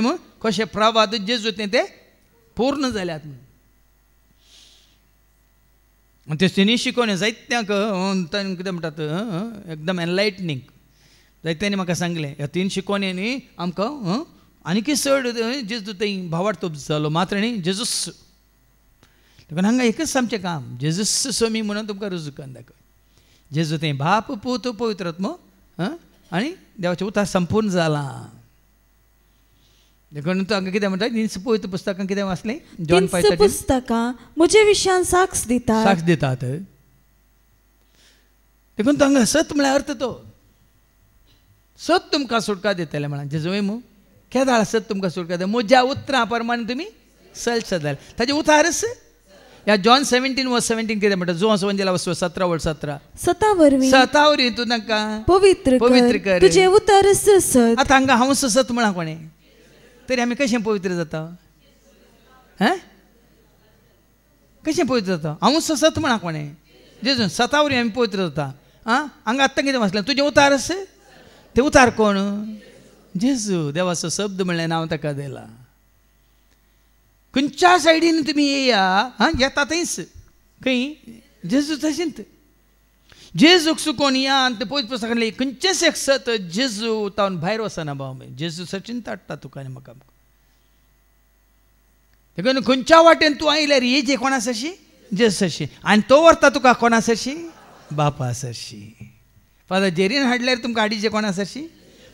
मू कशें प्रभात जेजू ते पूर्ण जाल्यात म्हणून ते 3 शिकोवण्यो जायत्यांक कितें म्हणटात एकदम एनलायटनींग जायत्यांनी म्हाका सांगलें ह्या 3 शिकोवण्यांनी आमकां आनीक चड जेजू थंय भावार्थ जालो मात्र न्ही जेजूस. देखून हांगा एकच आमचें काम जेजूस सोमी म्हणून तुमकां रुजू करून दाखय. जेजू थंय बाप पूत पवित्र आत्मो आनी देवाचें उतार संपूर्ण जालां. देखून हांगा कितें म्हणटा पवित्र पुस्तकां कितें वाचलें जॉन पुस्तकां म्हजे विशयान साक्ष दितात. देखून हांगा सत म्हळ्यार अर्थ तो सत तुमकां सुटका दितले म्हणान जेजू मू केदाळ सत तुमकां सुटका दिता. म्हज्या उतरां प्रमाणे तुमी सल्ट जाले ताजे उतारच या जॉन 17:17 कितें म्हणटा जो वंजेला 17:17 सतावरी तूं तांकां पवित्र कर तुजे उतर सत. आतां हांगा हांव सत म्हणा कोणें तरी आमी कशें पवित्र जाता कशें पवित्र जाता हांव सत म्हणा कोणें जेजू सतावरी आमी पवित्र जाता. हांगा आत्तां कितें वाचलें तुजें उतारस ते उतार कोण जेजू देवाचो शब्द म्हणलें हांव ताका दिला. खंयच्या सायडीन तुमी येया येता थंयच खंय जेजू तशेंच जेजूक चुकोवन या आनी ते पवित्र पुस्तकांतले खंयचेच एक सत जेजू तावन भायर वचना भाव जेजू सचिन ताडटा तुका आनी म्हाका. देखून खंयच्या वाटेन तूं आयल्यार येजे कोणा सरशी जेजू सरशी आनी तो व्हरता तुका कोणा सरशी बापा सरशी. फादर जेरीन हाडल्यार तुमकां हाडीचे कोणा सरशी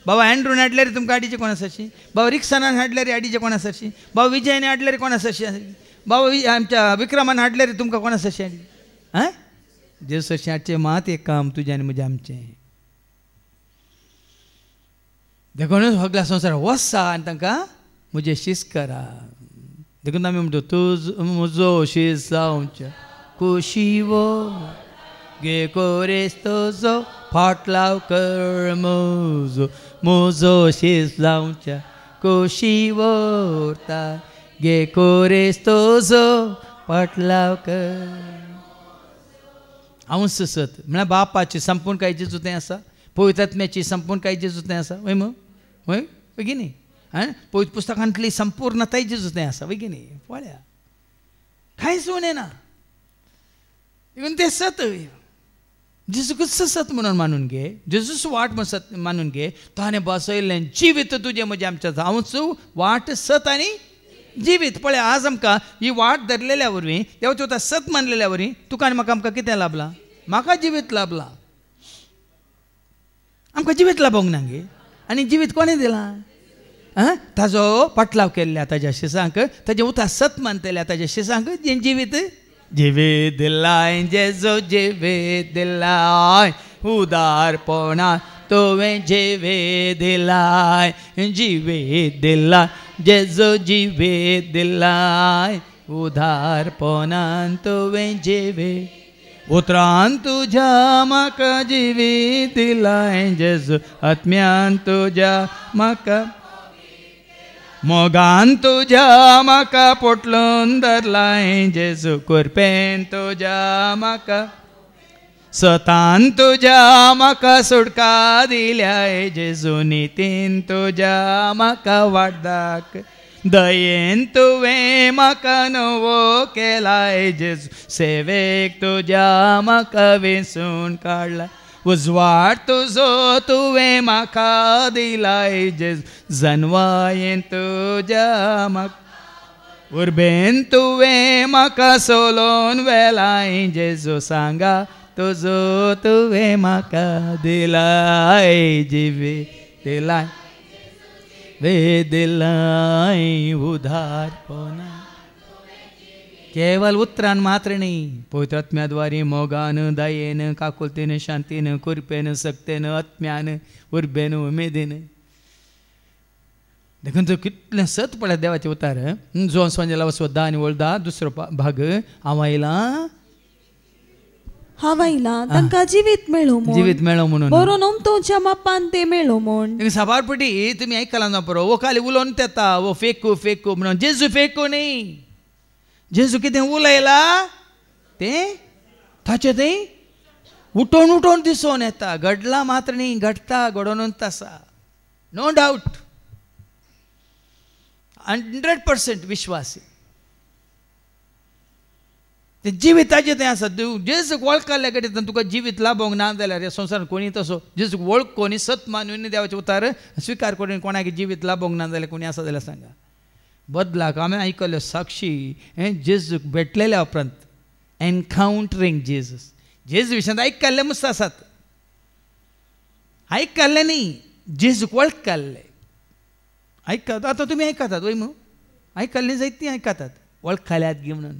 बाबा एंड्रून हाडल्यार तुमकां हाडीचे कोणा सरशी बाबा रिक्सनान हाडल्यार हाडीचे कोणा सरशी बाबा विजयान हाडल्यार कोणा सरशी बाबा आमच्या विक्रमान हाडल्यार तुमकां कोणा सरशी हाडी जेजू सरशी हाडचें मात एक काम तुजें आनी म्हजें आमचें. देखून सगळ्या संवसार वसा आनी तांकां म्हजें शीस करा. देखून आमी म्हणटा तूं म्हजो शीस जावच्या कुशीवो गे कोरेस तुजो फाटलाव कर म्हजो शीस जावच्या कुशीवोरता गे कोरेस तुजो फाटलाव कर. हांव सत म्हळ्यार बापाची संपूर्ण कांय जेजू थंय आसा पवित्र आत्म्याची संपूर्ण कांय जेजू थंय आसा वय मग वय बेगिनी पवित्र पुस्तकांतली संपूर्णताय जेजू थंय आसा बेगिनी पळया कांयच उणें ना. देखून ते सत जेजूकच सत म्हणून मानून घे जेजूच वाट म्हणून सत मानून घे. ताणें बसयल्लें जिवीत तुजें म्हजें आमच्या हांवच वाट सत आनी जिवीत. पळय आज आमकां ही वाट धरलेल्या वरवीं देवाचो तो सत मानलेल्या वरवीं तुका आनी म्हाका आमकां कितें लाभलां म्हाका जिवीत लाभलां. आमकां जिवीत लाभोंक ना गे आनी जिवीत कोणें दिलां ताजो पटलाव केल्ल्या ताज्या शिसांक ताजें उतार सत मानतल्या ताज्या शिसांक जिवीत जिवीत दिलाय जेजो जिवीत दिलाय उदारपणान तुवें जिवीत दिलाय जिवीत दिलाय जेजो जिवीत दिलाय उदारपणान तुवें जिवीत उतरान तुज्या म्हाका जिवीत दिलाय जेजू आत्म्यान तुज्या म्हाका मोगान तुज्या म्हाका पोटलून धरलाय जेजू कुरपेन तुज्या म्हाका सतान तुज्या म्हाका सुटका दिल्याय जेजू नितीन तुज्या म्हाका वाडदाक दयेन तुवें म्हाका नवो केलाय जेजू सेवेक तुज्या म्हाका वेंचून काडला उजवाड तुजो तुवें म्हाका दिलाय जेजू जनवायेन तुज्या म्हाका उर्बेन तुवें म्हाका सोलोन वेलाय जेजू सांगा तुजो तुवें म्हाका दिलाय जिवीत दिलाय वे दिलाय उदारपणान केवळ उतरान मात्र नाही, पवित्र आत्म्याद्वारे मोगान, दयेन, काकुलतेन, शांतीन, कृपेन, सक्तेन, आत्म्यान, उर्बेन, उमेदीन. देखून तो कितले सत पडत देवाचे उतार. जो सांजेला वसवदा आणि वळदा दुसरो भाग हावायला तांकां जिवीत मेळो म्हणून बरो नोमतोच्या मापान ते मेळो म्हूण. साबारपटी तुम्ही ऐकला ना बरो, वो खाली उलोवन तेता वो फेकू फेकू म्हणून. जेजू फेकू न्ही, जेजू कितें उलयला ते ताचे ते उठोवन उठोवन दिसोन येता. घडला मात्र न्ही, घडता घडोवनूच आसा, नो डावट. 100% विश्वास. ते जिविताचें तें आसा. जेजूक वळखल्या कडेन तुका जिवीत लाभोंक ना जाल्यार ह्या संवसारांत कोणी तसो जेजूक वळखून सत मानून देवाचे उतार स्विकार करून कोणाक जिवीत लाभोंक ना जाल्यार कोणी आसा जाल्यार सांगा. बदलाक आमी आयकल्यो साक्षी जेजूक भेटलेल्या उपरांत एनकावंटरींग जेजस. जेजू विशयांत आयकल्ले मस्त आसात. आयकल्ले न्ही, जेजूक वळखल्ले. आयकात आतां तुमी आयकतात वय मू, आयकल्ली जायतीं आयकतात वळखल्यात गे म्हणून.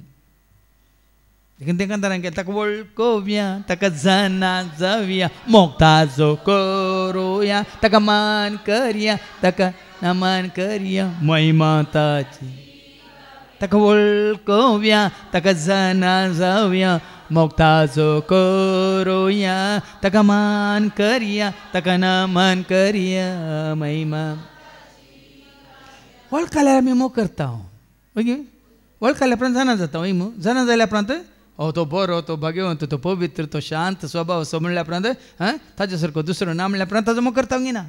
देखून तेंकां तांकां ताका वळखोवया, ताका जाणा जावया, मोगताचो करुया, ताका मान करया, ताका नमन करया, महिमा ताची. ताका वळखोवया, ताका जाणा जावया, मोगताचो करुया, ताका मान करया, ताका नमन करया, महिमा. वळखल्यार आमी मोग करता. वळखल्या उपरांत जाणा जाता वय मू. जाणा जाल्या उपरांत तो बरो, तो भगवंत, तो पवित्र, तो शांत स्वभाव असो म्हणल्या उपरांत ताजे सारको दुसरो ना म्हणल्या उपरांत ताजो मोग करता घेना.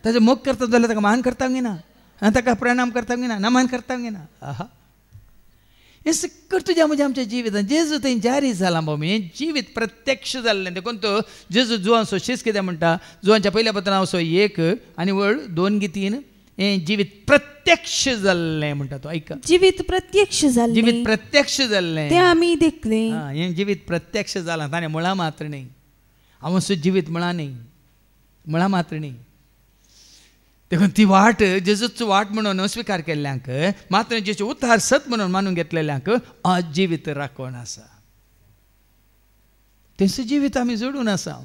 ताजो मोग करता जाल्यार ताका मान करता घेना, ताका प्रणाम करता घेना, नमन करता घेना. आहा, हें सगळें तुज्या म्हज्या आमच्या जिवितांत जेजू थंय जारी जाला. बाबा हें जिवीत प्रत्यक्ष जाल्लें. देखून तो जेजू जुवांचो शीस कितें म्हणटा, जुवांच्या पयल्या पत्रांत असो 1 आनी वळ 2 गी 3 हें जिवीत प्रत्यक्ष जाल्लें म्हणटा तो. ऐका, जिवीत प्रत्यक्ष जाल्लें, जिवीत प्रत्यक्ष जाल्लें तें आमी देखलें. हें जिवीत प्रत्यक्ष जालां. ताणें म्हळां मात्र न्ही, हांव जिवीत म्हळां न्ही, म्हळां मात्र न्ही. देखून ती वाट जेजूचो वाट म्हणून स्विकार केल्ल्यांक, मात्र जेचे उतार सत म्हणून मानून घेतलेल्यांक आज जिवीत राखून आसा. तेंच जिवीत आमी जोडून आसा.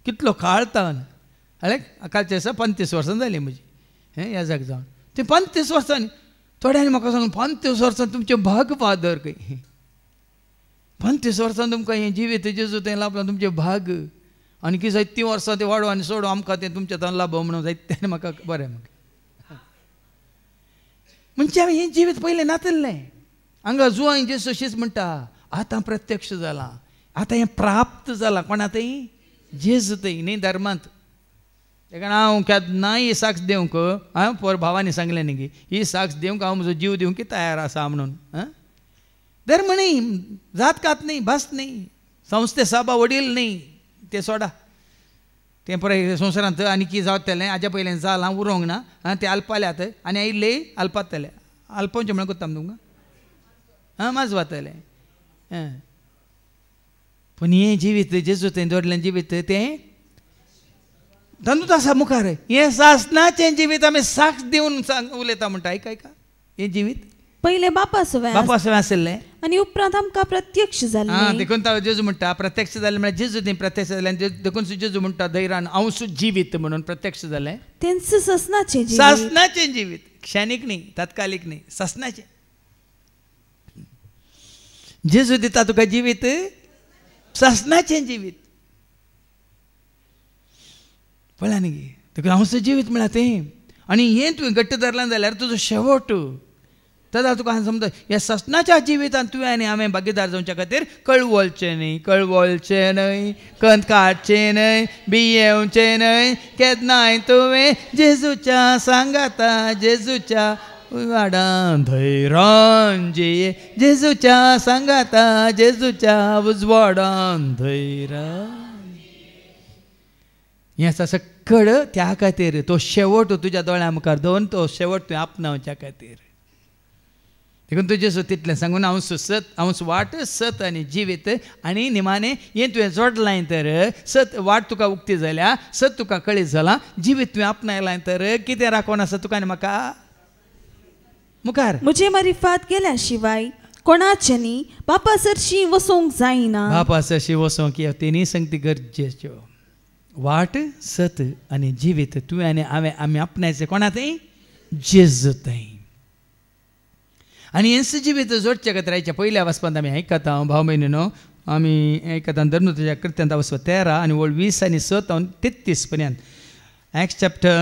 कितलो काळ तावन हळे कालचे आसा 35 वर्सां जालीं म्हजी ह्या जाग जावन. ते 35 वर्सांनी थोड्यांनी म्हाका सांगून 35 वर्सां तुमचे भाग फादर खंय. 35 वर्सां तुमकां हें जिवीत जेजू तें लाभलां तुमचे भाग. आनी कितें जायतीं वर्सां ते वाडो आनी सोडो आमकां तें तुमच्या तन लाभ म्हणून जायत्यान म्हाका बरें. म्हाका म्हणजे हांवें हें जिवीत पयलें नातल्लें. हांगा जुवां जेजू शीस म्हणटा आतां प्रत्यक्ष जालां, आतां हें प्राप्त जालां. कोणा थंय? जेजू थंय न्ही धर्मांत. तेका हांव केन्ना ही साक्ष दिवंक पर भावानी सांगलें न्ही ही साक्ष दिवंक हांव म्हजो जीव दिवंक तयार आसा म्हणून. धर्म न्ही, जात कात न्ही, भास न्ही, संस्थे सभा वडील न्ही, ते सोडा. तें पळय संवसारांत आनी कितें जावतलें हाज्या पयलें जालां उरोंक ना. ते अल्पाल्यात आनी आयिल्ले अल्पातले. अल्पांचें म्हळ्यार कोत्ता तुमकां माजवातलें. पूण हें जिवीत जेजू थंय दवरलें जिवीत तें तांदूच आसा मुखार. हें सासणाचें जिवीत आमी साक्ष दिवन उलयता म्हणटा. आयका आयका, हें जिवीत पयलें बापा सवें आसलें आनी उपरांत आमकां प्रत्यक्ष जालें. देखून जेजू म्हणटा प्रत्यक्ष जालें म्हळ्यार जेजू थंय प्रत्यक्ष जालें. देखून जेजू म्हणटा धैर्यान हांव जिवीत म्हणून प्रत्यक्ष जालें. तेंच ससनाचें जिवीत, क्षणीक न्ही, तात्कालीक न्ही, ससनाचें. जेजू दिता तुका जिवीत, ससनाचें जिवीत. पळय न्ही गे, देखून हांव जिवीत म्हळ्यार तें. आनी हें तुवें घट्ट धरलां जाल्यार तुजो शेवट. तदा तुका हांवें समजा ह्या ससनाच्या जिवितांत तुवें आनी हांवें भागीदार जावच्या खातीर कळवळचें न्हय, कंत काडचें न्हय, भियेवचें न्हय. केन्नाय तुवें जेजूच्या सांगाता, जेजूच्या वाडान धैर्यान जिये, जेजूच्या सांगाता, जेजूच्या उजवाडान धैर्यान. हें आसा सकड त्या खातीर तो शेवट तुज्या दोळ्या मुखार दवरून तो शेवट तुवें आपणावच्या खातीर. देखून तुजें सो तितलें सांगून हांव सत, हांव वाट, सत आनी जिवीत. आनी निमाणें हें तुवें जोडलां तर सत वाट तुका उक्ती जाल्या, सत तुका कळीत जालां, जिवीत तुवें आपणायलां तर कितें राखोन आसा तुका आनी म्हाका मुखार. म्हजे मारिफात केल्या शिवाय कोणाच्यानी बापा सरशी वसोंक जायना. बापा सरशी वसोंक तेनी संगती गरजेच्यो. वाट सत आनी जिवीत तुवें आनी हांवें आमी आपणायचें कोणा थंय जेजू थंय. आनी हेंच जिवीत जोडचे खातीर पयल्या वचपांत आमी आयकता भाव भयणीनो आमी आयकता धर्मतेच्या कृत्यांत वचप 13 आनी वळ 20 आनी 7 तावन 33 पर्यंत. Acts chapter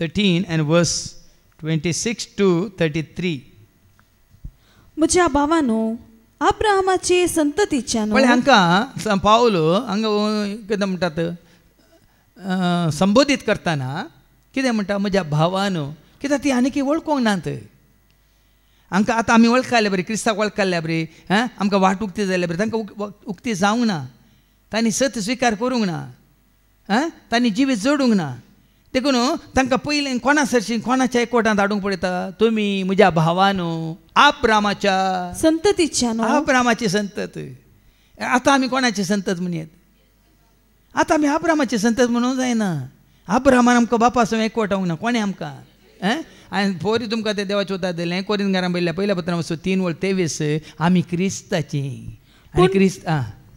13 and verse 26 to 33. म्हज्या भावानो अब्राहमाचे संततीच्यानो. पण हांकां पावलो हांगा कितें म्हणटात संबोधीत करतना कितें म्हणटा म्हज्या भावानो कित्याक ती आनी वळखोंक नात. हांकां आतां आमी वळखले बरी क्रिस्तांक वळखले बरी आमकां वाट उक्ती जाले बरी तांकां उक्ती जावंक ना. तांणी सत स्विकार करूंक ना. तांणी जिवीत जोडूंक ना. देखून तांकां पयलें कोणा सरशी कोणाच्या एकवटांत हाडूंक पडटा. तुमी म्हज्या भावानो अब्रामाच्या संततीच्यानो. अब्रामाची संतत. आतां आमी कोणाची संतत म्हणयत. आतां आमी अब्रामाची संतत म्हणूंक जायना. अब्रामान आमकां बापा सो एकवटावंक ना. कोणें आमकां आनी पोरी तुमकां ते देवाचें उतर दिलें कोरींत घरां पयल्या पहिल्या पत्रां 3:23 आमी क्रिस्ताची आनी क्रिस्त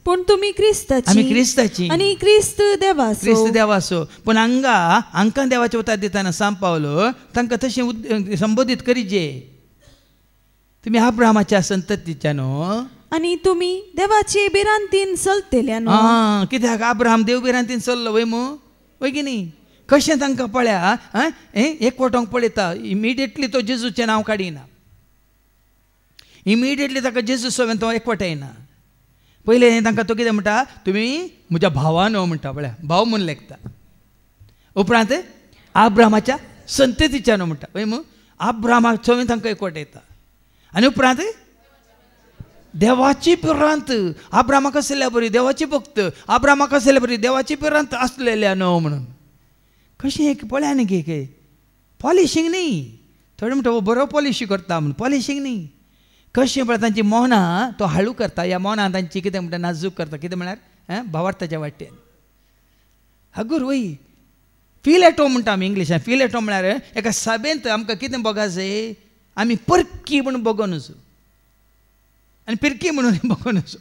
पूण तुमी क्रिस्ताची आमी क्रिस्ताची आनी क्रिस्त देवाचो. पूण हांकां देवाचें उतर दितना सांग पावलो तांकां तशें संबोधीत करीचे. तुमी अब्रामाच्या संततीच्या न्हू आनी तुमी देवाचे बिरांतीन चलतल्यानो. कित्याक अब्राहम देव बिरांतीन चल्लो वय मू वय की न्ही. कशें तांकां पळया एकवटांक पळयता. इमिडिएटली तो जेजूचें नांव काडिना. इमिडिएटली ताका जेजू सोबेन तो एकवटायना. पयलें तांकां तो कितें म्हणटा तुमी म्हज्या भावानो म्हणटा पळया भाव म्हूण लेखता. उपरांत अब्रामाच्या संततीच्यानो म्हणटा वय मू अब्रामा सोबेन तांकां एकवटायता. आनी उपरांत देवाची पिरांत अब्रामाक आसल्या बरी देवाची भक्त अब्रामाक आसल्या बरी देवाची पिरांत आसलेल्या न्हू म्हणून. कशें एक पळया न्ही की पॉलिशींग न्ही. थोडे म्हणटा बरो पॉलिशी करता म्हणून पॉलिशींग न्ही. कशें पळय तांची मौनां तो हाळू करता. ह्या मौनां तांची कितें म्हणटा नाजूक करता. कितें म्हळ्यार भावार्थाच्या वाटेन हागूर वय फील एट होम म्हणटा आमी इंग्लिशान. फील एट होम म्हळ्यार एका सभेंत आमकां कितें बघा जाय आमी परकी म्हणून बगोन वचूं आनी पिरकी म्हणून बगोन वचूं.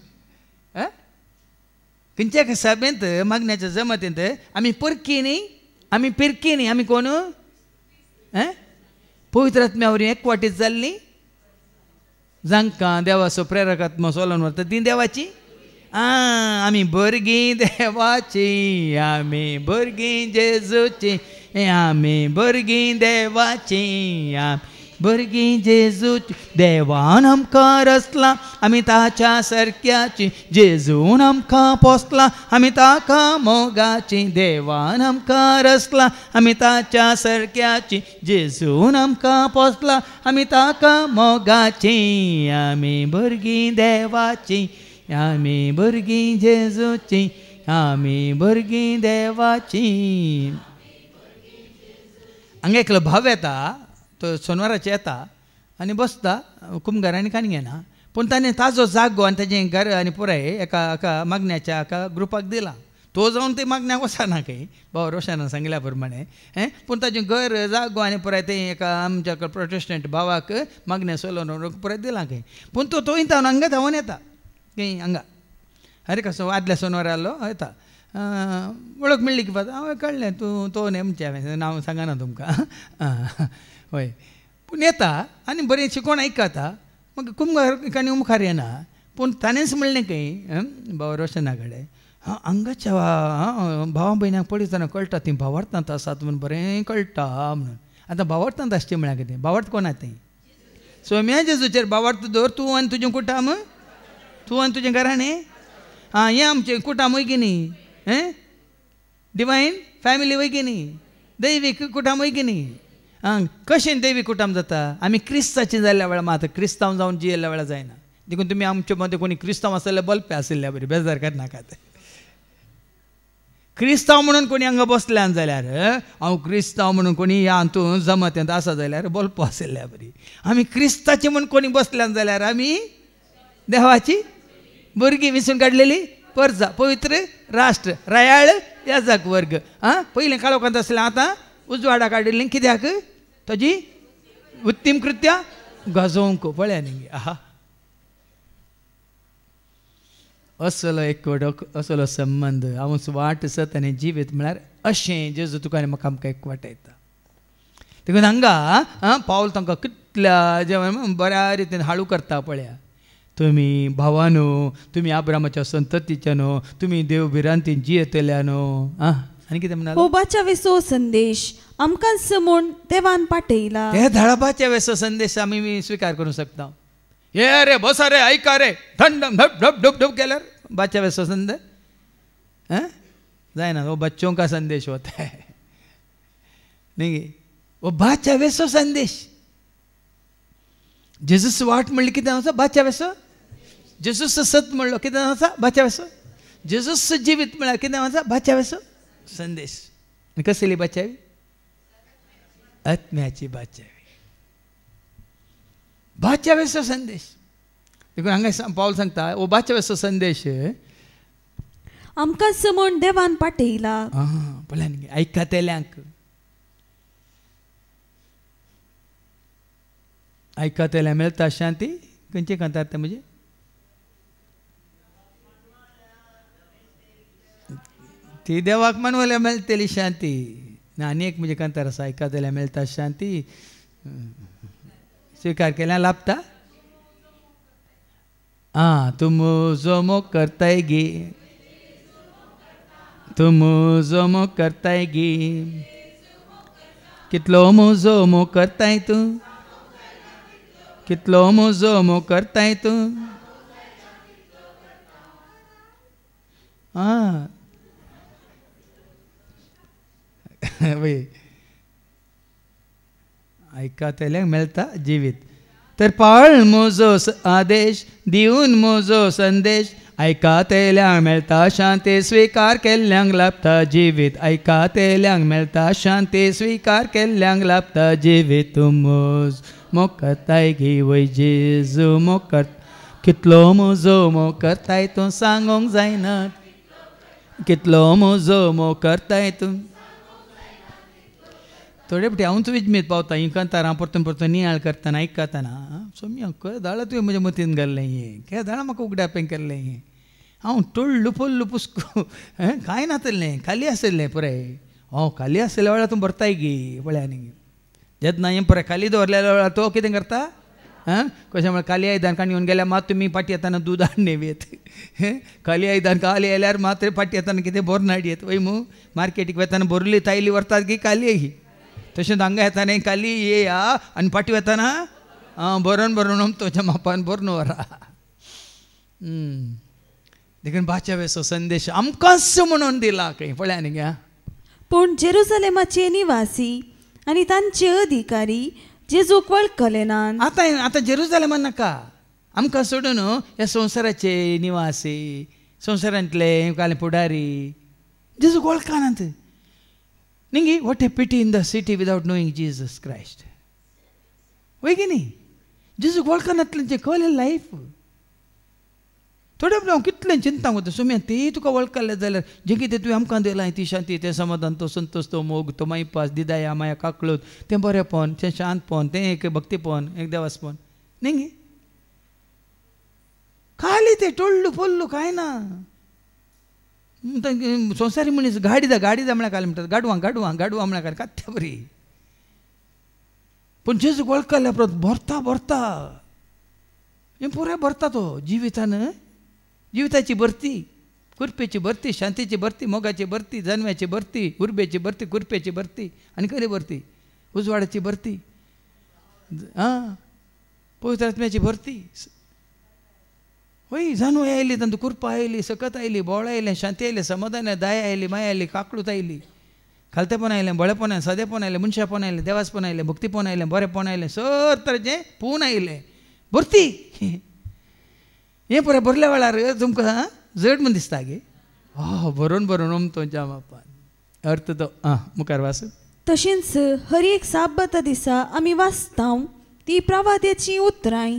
खंयच्या एका सभेंत मागण्याच्या जमतेंत आमी परकी न्ही आमी पिरकी न्ही आमी कोण पवित्र आत्म्या वरवीं एकवटीत जाल्लीं जांकां देवाचो प्रेरकात्मो चलोवन व्हरता ती देवाची. आमी भुरगीं देवाची आमी भुरगीं जेजूची आमी भुरगीं देवाची भुरगीं जेजूची. देवान आमकां रचला आमी ताच्या सारक्याची. जेजून आमकां पोसला आमी ताका मोगाची. देवान आमकां रचला आमी ताच्या सारक्याची. जेजून आमकां पोसला आमी ताका मोगाची. आमी भुरगीं देवाची आमी भुरगीं जेजूची आमी भुरगीं देवाची. हांगा एकलो भाव येता तो सोनवाराचे येता आनी बसता कुंभकारांनी कांय घेना. पूण ताणें ताजो जागो आनी ताजें घर आनी पुराय एका मागण्याच्या एका ग्रुपाक दिला. तो जावन ते मागण्याक वचना खंय भाव रोशनान सांगल्या प्रमाणे. पूण ताजें घर जागो आनी पुराय तें एका आमच्या प्रोटेस्टंट भावाक मागण्या चलोवन पुराय दिला खंय. पूण तो वयता हांगा धांवन येता खंय हांगा अरे कसो आदल्या सोनवारा आसलो येता. वळख मेळ्ळी की पावता हांवें कळ्ळें तूं तो नेमचें हांवें नांव सांगना तुमकां हय. पूण येता आनी बरें शिकोवन आयकता. मग कुंभकारांनी मुखार येना. पूण ताणेंच म्हणलें खंय भाव रोशना कडेन हांगाच्या भावा भयणाक पळयतना कळटा ती भावार्थांत आसात म्हणून बरें कळटा म्हणून. आतां भावार्थांत आसचें म्हळ्यार कितें भावार्थ कोण आतां सोम्या जेजूचेर भावार्थ दवर. तूं आनी तुजें कुटाम तूं आनी तुजें घराणें हें आमचें कुटाम वय की न्ही डिवायन फॅमिली वय की न्ही दैवीक कुटाम वय की न्ही. कशें दैवीक कुटाम जाता आमी क्रिस्ताचीं जाल्ल्या वेळार मात क्रिस्तांव जावन जियेल्ल्या वेळार जायना. देखून तुमी आमचे मदें कोणी क्रिस्तांव आसले बल्पे आशिल्ल्या बरी बेजार करनाकात. क्रिस्तांव म्हणून कोणी हांगा बसल्यान जाल्यार हांव क्रिस्तांव म्हणून कोणी ह्या हातूं जमत्यांत आसा जाल्यार बल्पो आशिल्ल्या बरी. आमी क्रिस्ताचे म्हणून कोणी बसल्यान जाल्यार आमी देवाची भुरगीं विसरून काडलेली परजा पवित्र राष्ट्र रायाळ याजक वर्ग. पयलीं काळोखांत आसलें आतां उजवाडा काडिल्लीं कित्याक ताजी उत्तीम कृत्या गाजोवंक पळया न्ही. असलो एकवटो असलो संबंध हांव वाट सत आनी जिवीत म्हळ्यार अशें जेजू तुका आनी म्हाका आमकां एकवट येता. देखून हांगा पावल तांकां कितल्या जेवण बऱ्या रितीन हाळू करता पळया. तुमी भावानो, तुमी आब्रामाच्या संततीच्या न्हू, तुमी देव भिरांतीन जियेतल्या न्हू. आनी कितें म्हणा होबाच्या वेसो संदेश आमकां समोन देवान पाठयला. हे धाडपाच्या वेसो संदेश आमी स्विकार करूंक शकता. ये रे बसा रे ऐका रे थंड ढप ढप ढप ढप केल्यार बाच्या वेसो संदेश जायना. वो बच्चों का संदेश होता है न्ही. वो बाच्या वेसो संदेश. जेजूस वाट म्हणली कितें आसा बाच्या वेसो. जेजूस सत म्हणलो कितें आसा बाच्या वेसो. जेजूस जिवीत म्हळ्यार कितें आसा बाच्या वेसो संदेश. आनी कसली बाच्यावी आत्म्याची बाच्यावी बाच्या वेसो संदेश. देखून हांगा पावल सांगता वो बाच्या वेसो संदेश आमकां समोन देवान पाठयला. पळय आयकतल्यांक आयकतल्या मेळटा शांती. खंयचे कांतार ते म्हणजे ती देवाक मानवल्या मेळटली शांती. आनी एक म्हणजे कांतार आसा आयकतल्या मेळटा शांती. स्वीकार केल्या लाभता. तुम जो मोग करताय गे, तुम जो मोग करताय गे, कितलो मोजो मोग करताय तूं, कितलो मोजो मोग करताय तूं. आयकतल्यांक मेळटा जिवीत. तर पाळ मोजो आदेश दिवन मोजो संदेश. आयकतल्यांक मेळटा शांती, स्विकार केल्ल्यांक लाभता जिवीत. आयकतल्यांक मेळटा शांती, स्विकार केल्ल्यांक लाभता जिवीत. तूं मोज मोग करताय गे वय जेजू मोग कर. कितलो मोजो मोग करताय तूं सांगूंक जायना. कितलो मोजो मोग करताय तूं. थोडे फावटी हांवूच विजमीत पावता ही कांतार हांव परतून परतून नियाळ करतना आयकतना. सोम्या खंय दाळा तुवें म्हज्या मतीन घाल्लें हें, खंय दाळा म्हाका उगड्यापें केल्लें हें. हांव टोळ्ळू पोल्लू पुस्को कांय नासलें, खाली आसलें पुराय. खाली आसलेल्या वेळार तूं भरताय गे पळय. आनी जेन्ना हें पुराय खाली दवरलेल्या वेळार तो कितें करता. कशें म्हळ्यार खाली आयदान काण येवन गेल्यार मात तुमी फाटी येताना दूद हाडून येत. खाली आयदान खाली आयल्यार मात फाटी येताना कितें बरोवन हाडयेत. वय मू मार्केटीक वेताना भरली तायली व्हरतात की खाली ही. तशेंच हांगा येताना खाली येया आनी फाटी वेताना बरोवन बरोवन तुज्या मापान बरोवन व्हरा. देखून बाच्या वेसो संदेश आमकांच म्हणून दिला खंय पळय. आनी घ्या पूण जेरुसलेमाचे निवासी आनी तांचे अधिकारी जेजूक वळखले नात. आतां जेरुसलेमान नाका, आमकां सोडून ह्या संवसाराचे निवासी, संवसारांतले काले पुडारी जेजूक वळखनात. न्ही what a pity in the city without knowing Jesus Christ. वय की न्ही. जेजूक वळखनातलें कळलें लायफ. थोडे हांव कितलें चिंता वता. सुम्या ती तुका वळखलें जाल्यार जें कितें तुवें आमकां दिलां, ती शांती, तें समाधान, तो संतोश, तो मोग, तो मायपास, दिदाया माया काकळूत, तें बरेंपण, तें शांतपण, तें एक भक्तीपण, एक देवासपण. न्ही खाली तें टोळ्ळू पोल्लू कांय ना. संवसारी मनीस गाडी दा म्हळ्यार काय म्हणटात. गाडवां म्हळ्यार कात्या बरी. पूण जेजूक वळखल्या परत भरता हें पुराय भरता. तो जिविताची भरती, कुरपेची भरती, शांतीची भरती, मोगाची भरती, जन्म्याची भरती, उर्बेची भरती, कुरपेची भरती आनी खरी भरती, उजवाडाची भरती, पवित्र आत्म्याची भरती. वय जाणू आयली, तांतू कुरपा आयली, सकत आयली, बोळ आयलें, शांती आयली, समाधान आयलें, दया आयली, माया आयली, काकळूत आयली, खालतेपण आयलें, बळेपण आयलें, सदेपण आयलें, मनशापण आयलें, देवासपण आयलें, भक्तीपण आयलें, बरेंपण आयलें, सर तरेचें पूण आयलें. भरती हें पुराय भरल्या वेळार तुमकां जड म्हण दिसता गे. बरोवन तुमच्या मापान अर्थ तो. मुखार वास. तशेंच हर एक साबत दिसा आमी वाचतां ती प्रवाद्याची उतरां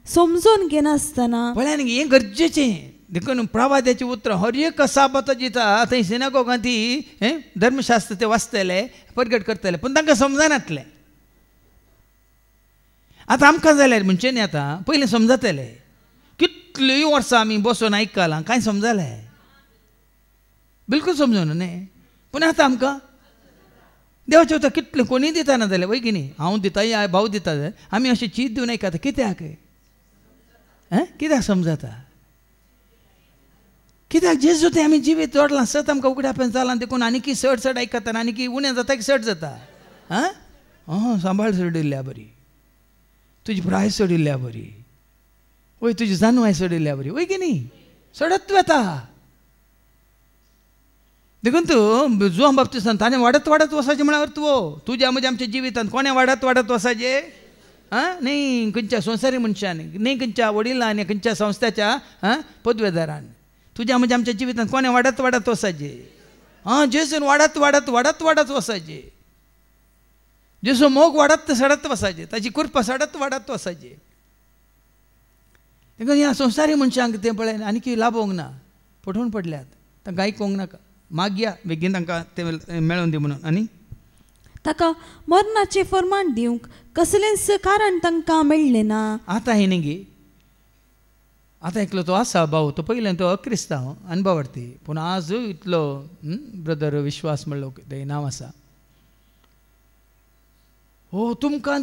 समजून घेनासतना. पळय न्ही हें गरजेचें. देखून प्रवाद्याची उतरां हर एक साबत दिता थंय सिनागोगांत ती धर्मशास्त्र ते वाचतले, परगट करतले, पूण तांकां समजनातलें. आतां आमकां जाल्यार म्हणजे न्ही आतां पयलीं समजतलें. कितलीं वर्सां आमी बसून आयकलां कांय समजलें बिलकुल समजून न्ही पूण आतां आमकां देवाचें उतर कितलें कोणी दितना जाल्यार वय की न्ही हांव दिता या भाव दिता आमी अशें चीत दिवन आयकता कित्याक कित्याक समजता कित्याक जेजू तें आमी जिवीत जोडलां सत आमकां उगड्यापण जालां देखून आनीक चड आयकता आनीक उणें जाता की चड जाता सांबाळ सोडिल्ल्या बरी तुजी प्राय सोडिल्ल्या बरी वय तुजी जानवाय सोडिल्ल्या बरी वय की न्ही सोडत वता देखून तूं जुआन बाप्तिस्तान ताणें वाडत वाडत वसाचें म्हळ्यार तुज्या म्हज्या आमच्या जिवितांत कोणें वाडत वाडत वसाचें न्ही खंयच्या संवसारी मनशान न्ही खंयच्या वडिलां न्ही खंयच्या संस्थाच्या पदवेदारान तुज्या म्हज्या आमच्या जिवितांत कोणें वाडत वाडत वसाचें जेजून वाडत वाडत वाडत वाडत वसाचें जेजू मोग वाडत सडत वसाचें ताची कृपा सडत वाडत वसाचें देखून ह्या संवसारी मनशांक तें पळय आनीक लाभोंक ना पठून पडल्यात तांकां आयकोंक नाका मागया बेगीन तांकां तें मेळोवन दी म्हणून आनी ताका मरणाचें फर्माण दिवंक कसलेंच कारण तांकां मेळ्ळें ना आतां हे न्ही गे आतां एकलो तो आसा भाव तो पयलें तो अक्रिस्तांव अनभवार्थी पूण आज इतलो ब्रदर विश्वास म्हणलो तें नांव आसा हो तुमकां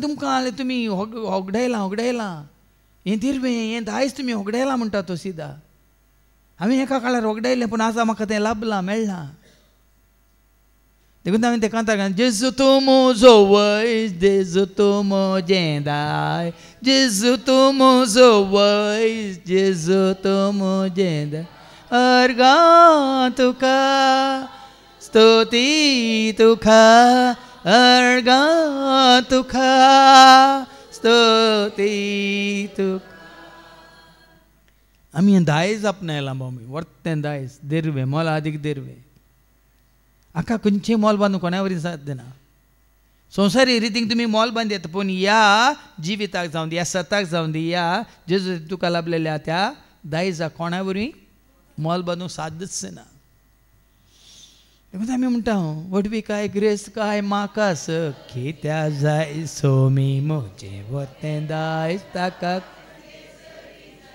तुमी होगडायलां हें दिरवें हें दायज तुमी होगडायलां म्हणटा तो सिदा आमी एका काळार होगडायलें पूण आतां म्हाका तें लाभलां मेळ्ळां देखून हांवें तें कांतार जेजू तूं म्हजो वैज जेजू तूं म्हजें दाय जेजू तूं म्हजो वैज जेजू तूं म्हजें दाय अर्गां तुका स्तुती तुका अर्गां तुका स्तुती तुका आमी हें दायज आपणायलां आमी वर्तें दायज देरवें मोल अदीक देरवें आका खंयचें मोल बांदूंक कोणा वरी साध्य ना संवसारी रितीन तुमी मोल बांद येता पूण ह्या जिविताक जावं दी ह्या सताक जावं दी ह्या जेजू तुका लाभलेल्या त्या दायजाक कोणा वरी मोल बांदूंक साध्यच ना देखून आमी म्हणटा वडवी काय ग्रेस्त काय म्हाका सखी त्या जाय सोमी म्हजें वर्तें दायज ताका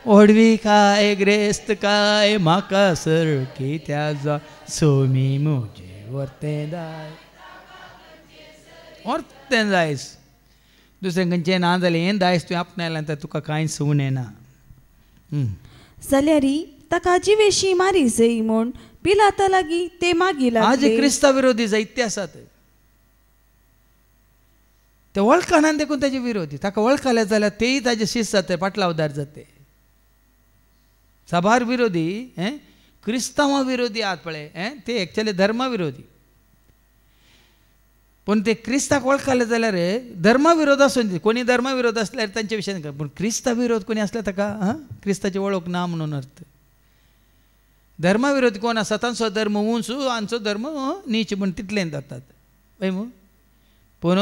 ओडवी काय ग्रेस्त काय म्हाका सरकी त्या जाय सोमी म्हजें वर्तें दायज वर्तें दायज दुसरें खंयचें ना जालें हें दायज तुवें आपणायलां तर तुका कांयच उणें ना जाल्यार ताका जिवेशी मारी जई म्हूण पिलाता लागीं ते मागी लागले आज क्रिस्ताव विरोधी जायते आसात ते वळखना देखून ताजे विरोधी ताका वळखले जाल्यार तेय ताजे शिस्त जाते पाटलावदार जाते सभार विरोधी क्रिस्तांवां विरोधी आहात पळय ते एक्चुअली धर्मा विरोधी पूण ते क्रिस्ताक वळखले जाल्यार धर्मा विरोध आसूं कोणी धर्मा विरोध आसल्यार तांचे विशयान पूण क्रिस्ता विरोध कोणी आसल्यार ताका क्रिस्ताची वळख ना म्हणून अर्थ धर्मा विरोधी कोण आसा तांचो धर्म उंच हांचो धर्म नीच म्हण तितलें जातात पळय मू पूण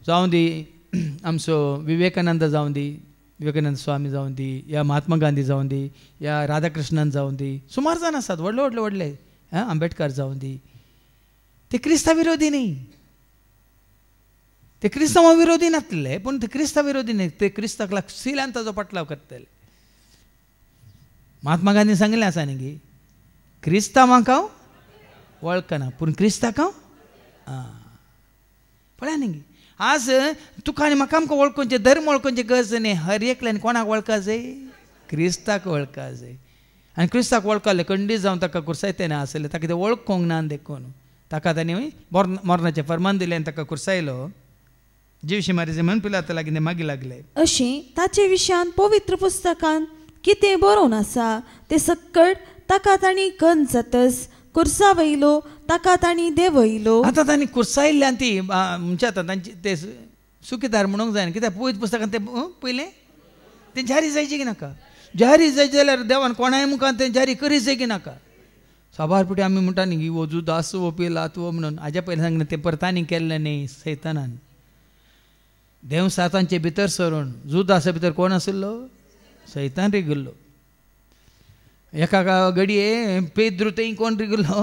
जावं दी आमचो विवेकानंद जावं दी विवेकानंद स्वामी जावं दी या महात्मा गांधी जावं दी या राधाकृष्णन जावं दी सुमार जाण आसात व्हडले आंबेडकर जावं दी ते क्रिस्ता विरोधी न्ही ते क्रिस्तांवा विरोधी नासले पूण ते क्रिस्ता विरोधी न्ही ते क्रिस्ताक लागशिल्ल्यान ताचो पटलाव करतले महात्मा गांधी सांगिल्लें आसा न्ही गी क्रिस्तांवांक हांव वळखना पूण क्रिस्ताक हांव पळया न्ही गी आज तुका आनी म्हाका आमकां वळखुंचे धर्म वळखुंचे गरज न्ही हर एकल्यान कोणाक वळखा जाय क्रिस्ताक वळखा जाय आनी क्रिस्ताक वळखले खंडीत जावन ताका कुर्सायतें आसलें ताका तें वळखूंक ना देखून ताका तांणी मरणाचें फर्मान दिलें आनी ताका कुर्सायलो जीवशी मारीचे म्हणून पिलाता लागीं तें मागी लागले अशें ताचे विशयान पवित्र पुस्तकांत कितें बरोवन आसा तें सक्कट ताका तांणी खंत जातस कुर्सा वयलो ताका तांणी देंवयलो आतां तांणी कुर्सायल्ल्यान ती म्हणजे आतां तांचे ते सुखीदार म्हणूंक जायना कित्याक पवित्र पुस्तकांत तें पयलें तें जारी जायचें की नाका जारी जायत जाल्यार देवान कोणाय मुखार तें जारी करीत जाय की नाका साबार पुटी आमी म्हणटा न्ही वो जुदास वो पिलात वो म्हणून हाज्या पयलीं सांगलें तें परतांनी केल्लें न्ही सैतानान देव सातांचे भितर सरून जुदासा भितर कोण आशिल्लो सैतान रिगिल्लो एका घडये पेद्रू थंय कोण रिगिल्लो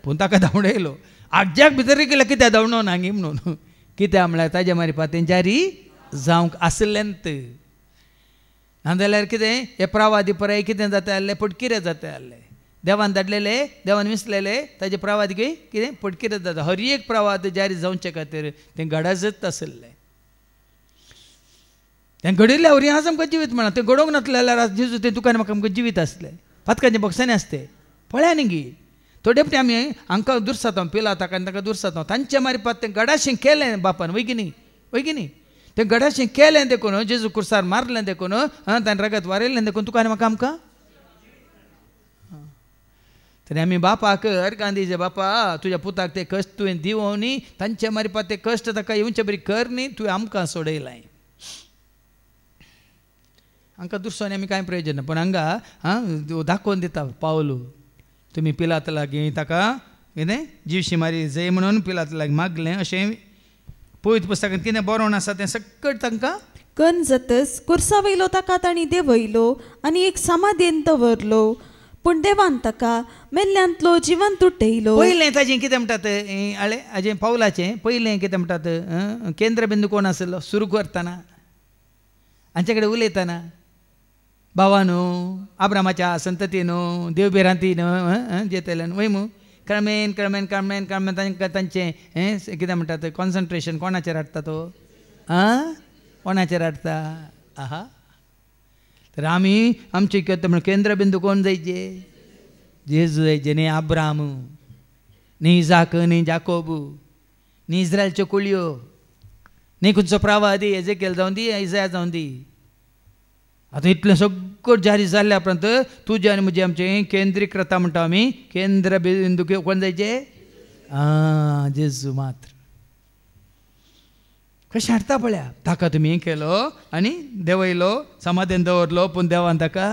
पूण ताका धांवडयलो आज्याक भितर रिगिल्लो कित्याक धांवडो नांगी म्हणून कित्याक म्हळ्यार ताज्या मारिफात तें जारी जावंक आसलेंत नाजाल्यार कितें हे प्रवादी पराय कितें जाता आसलें पटकिरे जाता आसलें देवान धाडलेले देवान विसलेले ताजे प्रवाद कितें पटकिरे जाता हर एक प्रवाद जारी जावचे खातीर तें गडाजत आसलें तें घडिल्ल्या वरी आज आमकां जिवीत म्हणा तें घडोवंक नासलें जाल्यार आज जेजू तें तुका म्हाका आमकां जिवीत आसलें पातकांचे बॉक्सांनी आसते पळया न्ही गी थोडे फावटी आमी हांकां दुरसातांव पिलाताक आनी ताका दुरसातांव तांचे मारिपात तें गडाशें केलें बापान वय की न्ही तें गडाशें केलें देखून जेजू कुर्सार मारलें देखून ताणें रगत वारयलें देखून तुका आनी म्हाका आमकां तरी आमी बापाक गांधीचे बापा तुज्या पुताक ते कश्ट तुवें दिवं न्ही तांचे मारिपात ते कश्ट ताका येवचे बरी कर न्ही तुवें आमकां सोडयलाय हांकां दुरसोन आमी कांय प्रयोजन ना पूण हांगा दाखोवन दिता पावलू तुमी पिलात लागीं ताका कितें जीवशी मारी जय म्हणून पिलात लागीं मागलें अशें पवित्र पुस्तकांत कितें बरोवन आसा तें सकट तांकां कण जातच कुर्सा वयलो ताका तांणी देंवयलो आनी एक समाधीन दवरलो पूण देवान ताका मेल्ल्यांतलो जिवंत उठयलो पयलें ताजें कितें म्हणटात हाजें पावलाचें पयलें कितें म्हणटात केंद्रबिंदू कोण आसलो सुरू करतना हांचे कडेन उलयतना भावानो आब्रामाच्या संततीनो देवबिरांतीनो जेतल्यान वय मू क्रमेन क्रमेन क्रमेन क्रमेन तांकां तांचें कितें म्हणटात कॉन्सन्ट्रेशन कोणाचेर हाडटा तो कोणाचेर हाडटा आहा तर आमी आमचे म्हण केंद्रबिंदू कोण जायचे जेजू जायचे न्ही आब्राम न्ही इजाक न्ही जाकोब न्ही इस्रायलच्यो कुळयो न्ही खंयचो प्रवादी एजेकिएल जावं दी इसाया जावं दी आतां इतलें सगळें जारी जाल्ल्या उपरांत तुजें आनी म्हजें आमचें केंद्रीकृता म्हणटा आमी केंद्र बिंदू कोण जायचे जेजू मात्र कशें हाडटा पळया ताका तुमी हें केलो आनी देंवयलो समाधीन दवरलो पूण देवान ताका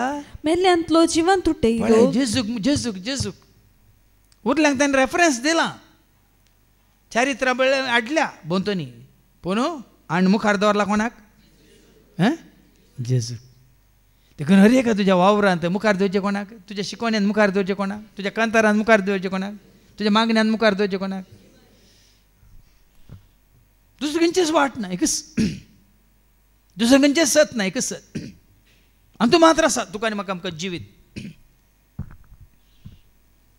मेल्ल्यांतलो जिवंत उठयलो जेजूक जेजूक जेजूक उरल्यांक ताणें रेफरन्स दिला चारित्रा हाडल्या बोंतोनी पूण आनी मुखार दवरला कोणाक जेजूक देखून हर एका तुज्या वावरांत मुखार दवरचें कोणाक तुज्या शिकवण्यांत मुखार दवरचें कोणाक तुज्या कांतारांत मुखार दवरचें कोणाक तुज्या मागण्यांत मुखार दवरचें कोणाक दुसरें खंयचेच वाट ना एकच दुसरें खंयचेच सत ना एकच सत आनी तूं मात्र आसा तुका आनी म्हाका आमकां जिवीत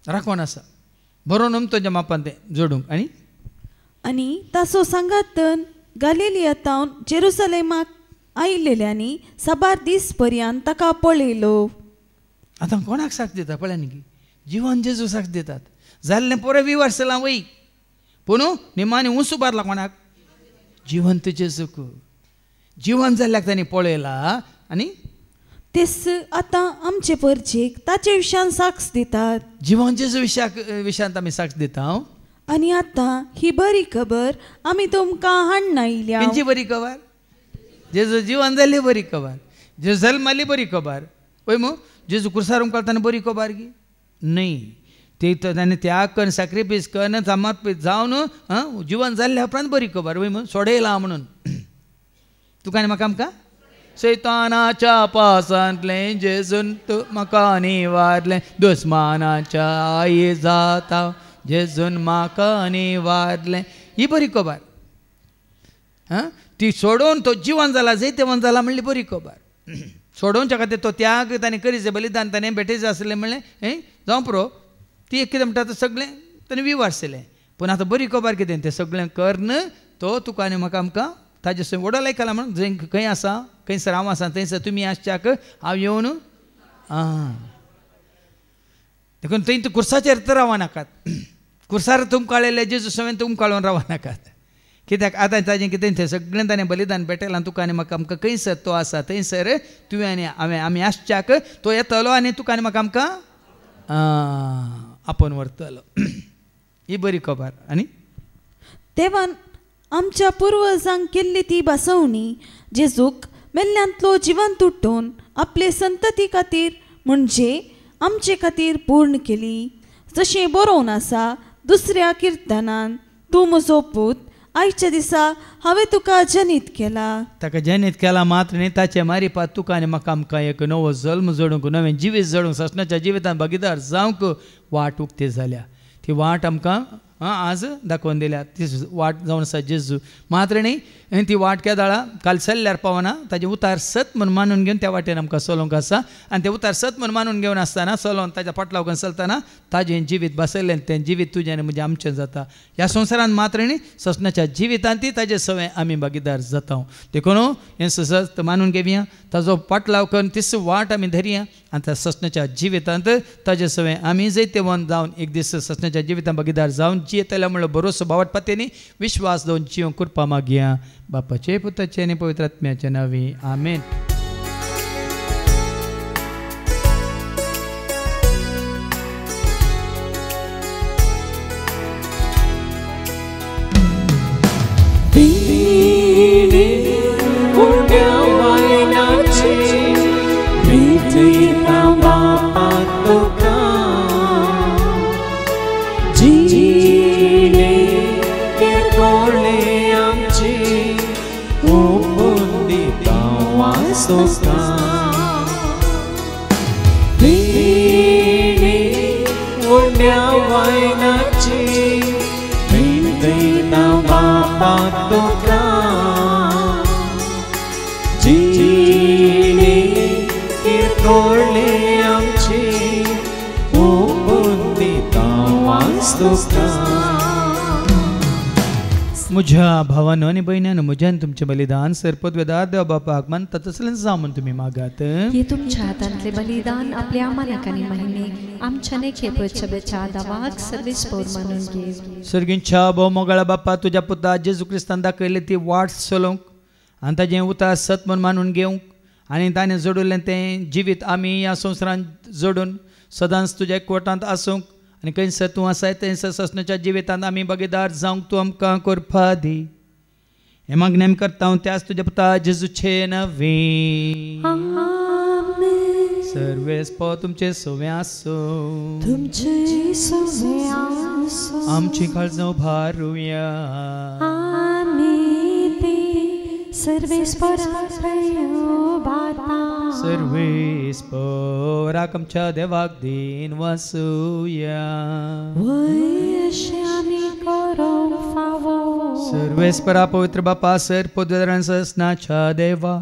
राखोन आसा बरो न्हू तुज्या मापान तें जोडूंक आनी ताचो सांगातन गालिलियांतावन जेरुसलेमाक आयिल्ल्यांनी साबार दीस पर्यंत ताका पळयलो आतां कोणाक साक्ष दिता पळय न्ही जिवन जेजू साक्ष दितात जाल्लें पोरे 20 वर्सां वय पूण निमाणी उंच उबारला कोणाक जिवंत जेजूक जिवन जाल्ल्याक तांणी पळयला आनी तेच आतां आमचे परचेक ताचे विशयान साक्ष दितात जिवन जेजू विशयांत आमी साक्ष दिता आनी आतां ही बरी खबर आमी तुमकां हाडून आयल्या खंयची बरी खबर जेजू जिवन जाल्ली बरी खबर जेजू जल्माली बरी खबर पळय मू जेजू कुर्सार उमळटाना बरी खबर गी न्ही ते ताणें त्याग करून सॅक्रिफायस करून समर्पीत जावन जिवन जाल्ल्या उपरांत बरी खबर वय मू सोडयला म्हणून तुका आनी म्हाका आमकां सैतानाच्या पासांतलें जेजून म्हाका निवारलें दुस्मानाच्या आई जाता जेजून म्हाका निवारलें ही बरी खबर ती सोडून तो जिवन जाला जैतेवन जाला म्हणली बरी खबर सोडोवच्या खातीर तो त्याग ताणें करीचे बलिदान ताणें भेटेचें आसलें म्हणलें जावं पुरो ती एक कितें म्हणटा तें सगळें ताणें विवारसलें पूण आतां बरी खबर कितें तें सगळें करन तो तुका आनी म्हाका आमकां ताजे सय वडो लायकला म्हण जंय खंय आसा खंयसर हांव आसा थंयसर तुमी आसच्याक हांव येवन देखून थंय कुर्साचेर तर रावं नाकात कुर्सार तुमकाळेले जेजू सवेन तुमकाळून रावं नाकात कित्याक आतां ताजें कितें थंय सगळें ताणें बलिदान भेटलां तुका आनी म्हाका आमकां खंयसर तो आसा थंयसर तुवें आनी आमी आसच्याक तो येतलो आनी तुका आनी म्हाका आमकां आपोवन व्हरतलो ही बरी खबर आनी देवान आमच्या पुर्वजांक केल्ली ती बसवणी जेजूक मेल्ल्यांतलो जिवंत उठोवन आपले संतती खातीर म्हणजे आमचे खातीर पूर्ण केली जशें बरोवन आसा दुसऱ्या किर्तनान तूं म्हजो पूत आयच्या दिसा हांवें तुका जनीत केला ताका जनीत केला मात्र न्ही ताचे मारिपात तुका आनी म्हाका आमकां एक नवो जल्म जोडूंक नवें जिवीत जोडूंक ससनाच्या जिवितांत भागीदार जावंक वाट उक्ती जाल्या ती वाट आमकां आज दाखोवन दिल्या ती वाट जावन आसा जेजू मात्र न्ही ती वाट केदाळा काल चल्ल्यार पावना ताजे उतार सत म्हूण मानून घेवन त्या वाटेन आमकां चलोवंक आसा आनी ते उतार सत म्हूण मानून घेवन आसतना चलोवन ताच्या फाटला वगन चलतना ताजें जिवीत बसयलें तें जिवीत तुजें आनी म्हजें आमचें जाता ह्या संवसारांत मात्र न्ही ससनाच्या जिवितांत ती ताजे सवय आमी भागीदार जाता देखून हें ससत मानून घेवया ताजो फाटलाव करून तीच वाट आमी धरया आनी त्या ससनाच्या जिवितांत ताजे सवय आमी जैतेवन जावन एक दीस ससनाच्या जिवितांत भागीदार जावन जियेतल्या म्हणल्यार बरोसो भावट पातेनी विश्वास दवरून जिवंक कृपा मागया बापाचे पुताचे आनी पवित्र आत्म्याचे नांवी आमेन. म्हज्या भावानो आनी भयण्यानो म्हज्यान तुमचें बलिदान सरपद वेदार देवा बापाक मानता तसलें जावं म्हूण तुमी मागात. हे तुमच्या हातांतले बलिदान आपल्या मानक आनी महिमेक आमच्या नेखे छबेच्या दावाक सर्वेस्पोर मानून घे. सर्गींच्या भोव मोगाळा बापा तुज्या पुता जेजू क्रिस्तान दाखयले ती वाट चलोवंक आनी ताजें उतार सत म्हूण मानून घेवंक आनी ताणें जोडिल्लें तें जिवीत आमी ह्या संवसारांत जोडून सदांच तुज्या एकवटांत आसूंक आनी खंयसर तूं आसाय थंयसर ससनाच्या जिवितांत आमी भागीदार जावंक तूं आमकां करपा दी. हें मागणें आमी करता हांव त्याच तुज्या पुता जेजूचे नवी. सर्वेस्पो तुमचे सवे आसूं आमची काळजां उबारुया सर्वेस्पराक आमच्या देवाक दिन वासुया. सर्वेस्परा पवित्र बापा सर पदवेदारान ससनाच्या देवा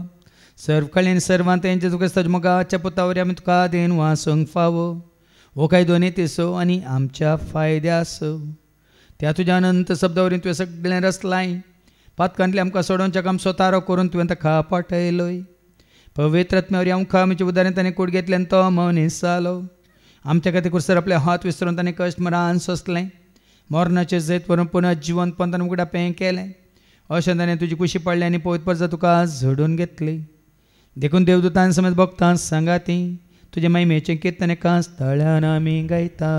सर्व कळ्ळें सर्वांत तेंचे तुका मोगाच्या पुतावरी आमी तुका दिन वासूंक फावो हो काय दोनी तिसो आनी आमच्या फायद्यासो त्या तुज्या अनंत शब्दावरी तुवें सगळें रस लाय पातकांतले आमकां सोडोवच्या काम स्वतारो करून तुवें ताका पाठयलोय. पवित्र आत्म्यावरी आमकां आमच्या उदारण ताणें कूड घेतल्यान तो मनीस जालो आमच्या खातीर कुसर आपले हात विसरून ताणें कश्ट मरान सोंसलें मरणाचें जैत व्हरून पुनः जिवंत पंथान उगडापें केलें अशें ताणें तुजी कुशी पडली आनी पवित्र परजा तुका झोडून घेतली. देखून देवदूतान समेत भक्तां सांगाती तुजे महिमेचें कीर्तन एका स्थळान आमी गायता.